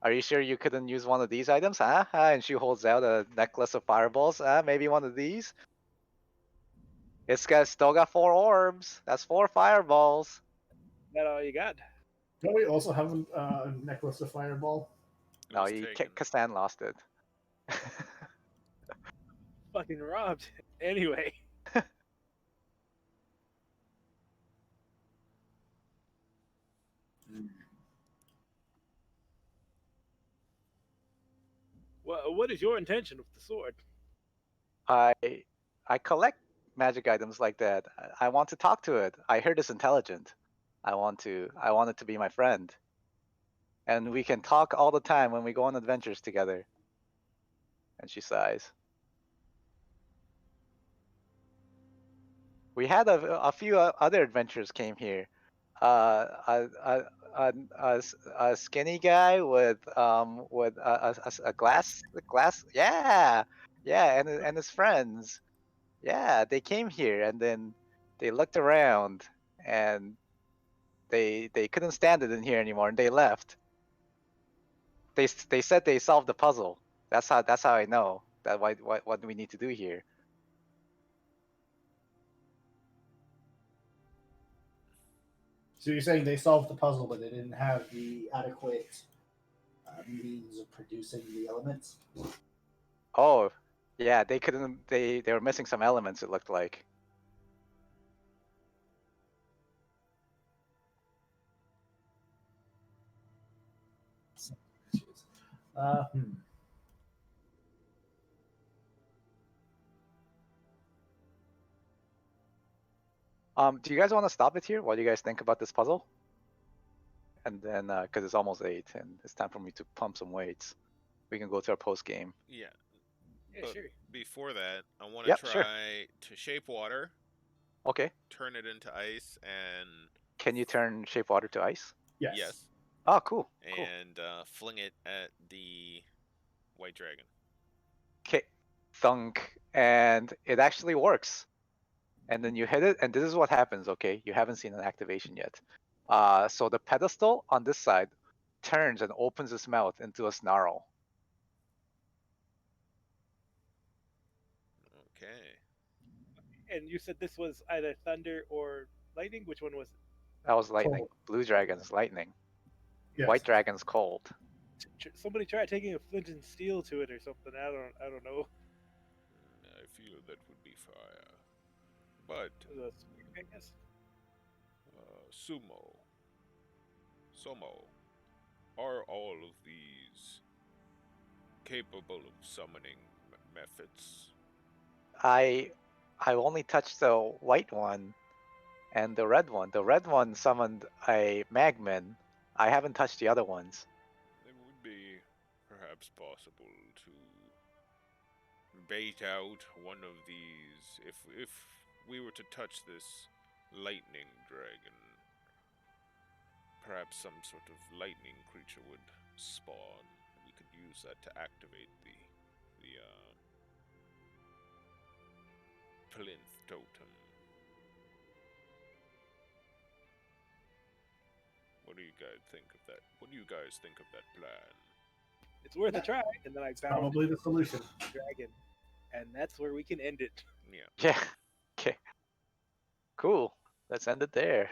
Are you sure you couldn't use one of these items, huh? And she holds out a necklace of fireballs. Maybe one of these? Still got 4 orbs. That's 4 fireballs. That all you got? Don't we also have a necklace of fireball? No, Kastan lost it. Fucking robbed. Anyway. What is your intention with the sword? I collect magic items like that. I want to talk to it. I heard it's intelligent. I want it to be my friend. And we can talk all the time when we go on adventures together. And she sighs. We had a few other adventures came here. A skinny guy with a glass, yeah, and his friends, yeah, they came here and then they looked around and they couldn't stand it in here anymore and they left. They said they solved the puzzle. That's how I know that what we need to do here. So you're saying they solved the puzzle, but they didn't have the adequate means of producing the elements? Oh, yeah, they couldn't. They were missing some elements. It looked like. Uh, hmm. Do you guys want to stop it here? What do you guys think about this puzzle? And then, because it's almost 8, and it's time for me to pump some weights, we can go to our post game. Yeah. Yeah, But sure. before that, I want to Yep, try sure. to shape water, Okay. turn it into ice, and Can you turn shape water to ice? Yes. Oh, cool. Cool. and fling it at the white dragon. Okay. Thunk, and it actually works. And then you hit it, and this is what happens. Okay, you haven't seen an activation yet. So the pedestal on this side turns and opens its mouth into a snarl. Okay. And you said this was either thunder or lightning. Which one was it? That was lightning. Cold. Blue dragon's lightning. Yes. White dragon's cold. Somebody try taking a flint and steel to it or something. I don't know. I feel that would be fire. But I guess. Somo, are all of these capable of summoning methods? I only touched the white one and the red one. The red one summoned a magman. I haven't touched the other ones. It would be perhaps possible to bait out one of these if we were to touch this lightning dragon. Perhaps some sort of lightning creature would spawn. We could use that to activate the plinth totem. What do you guys think of that? What do you guys think of that plan? It's worth a try. And then I found Probably the solution. the dragon, and that's where we can end it. Yeah. Yeah. Okay. Cool. Let's end it there.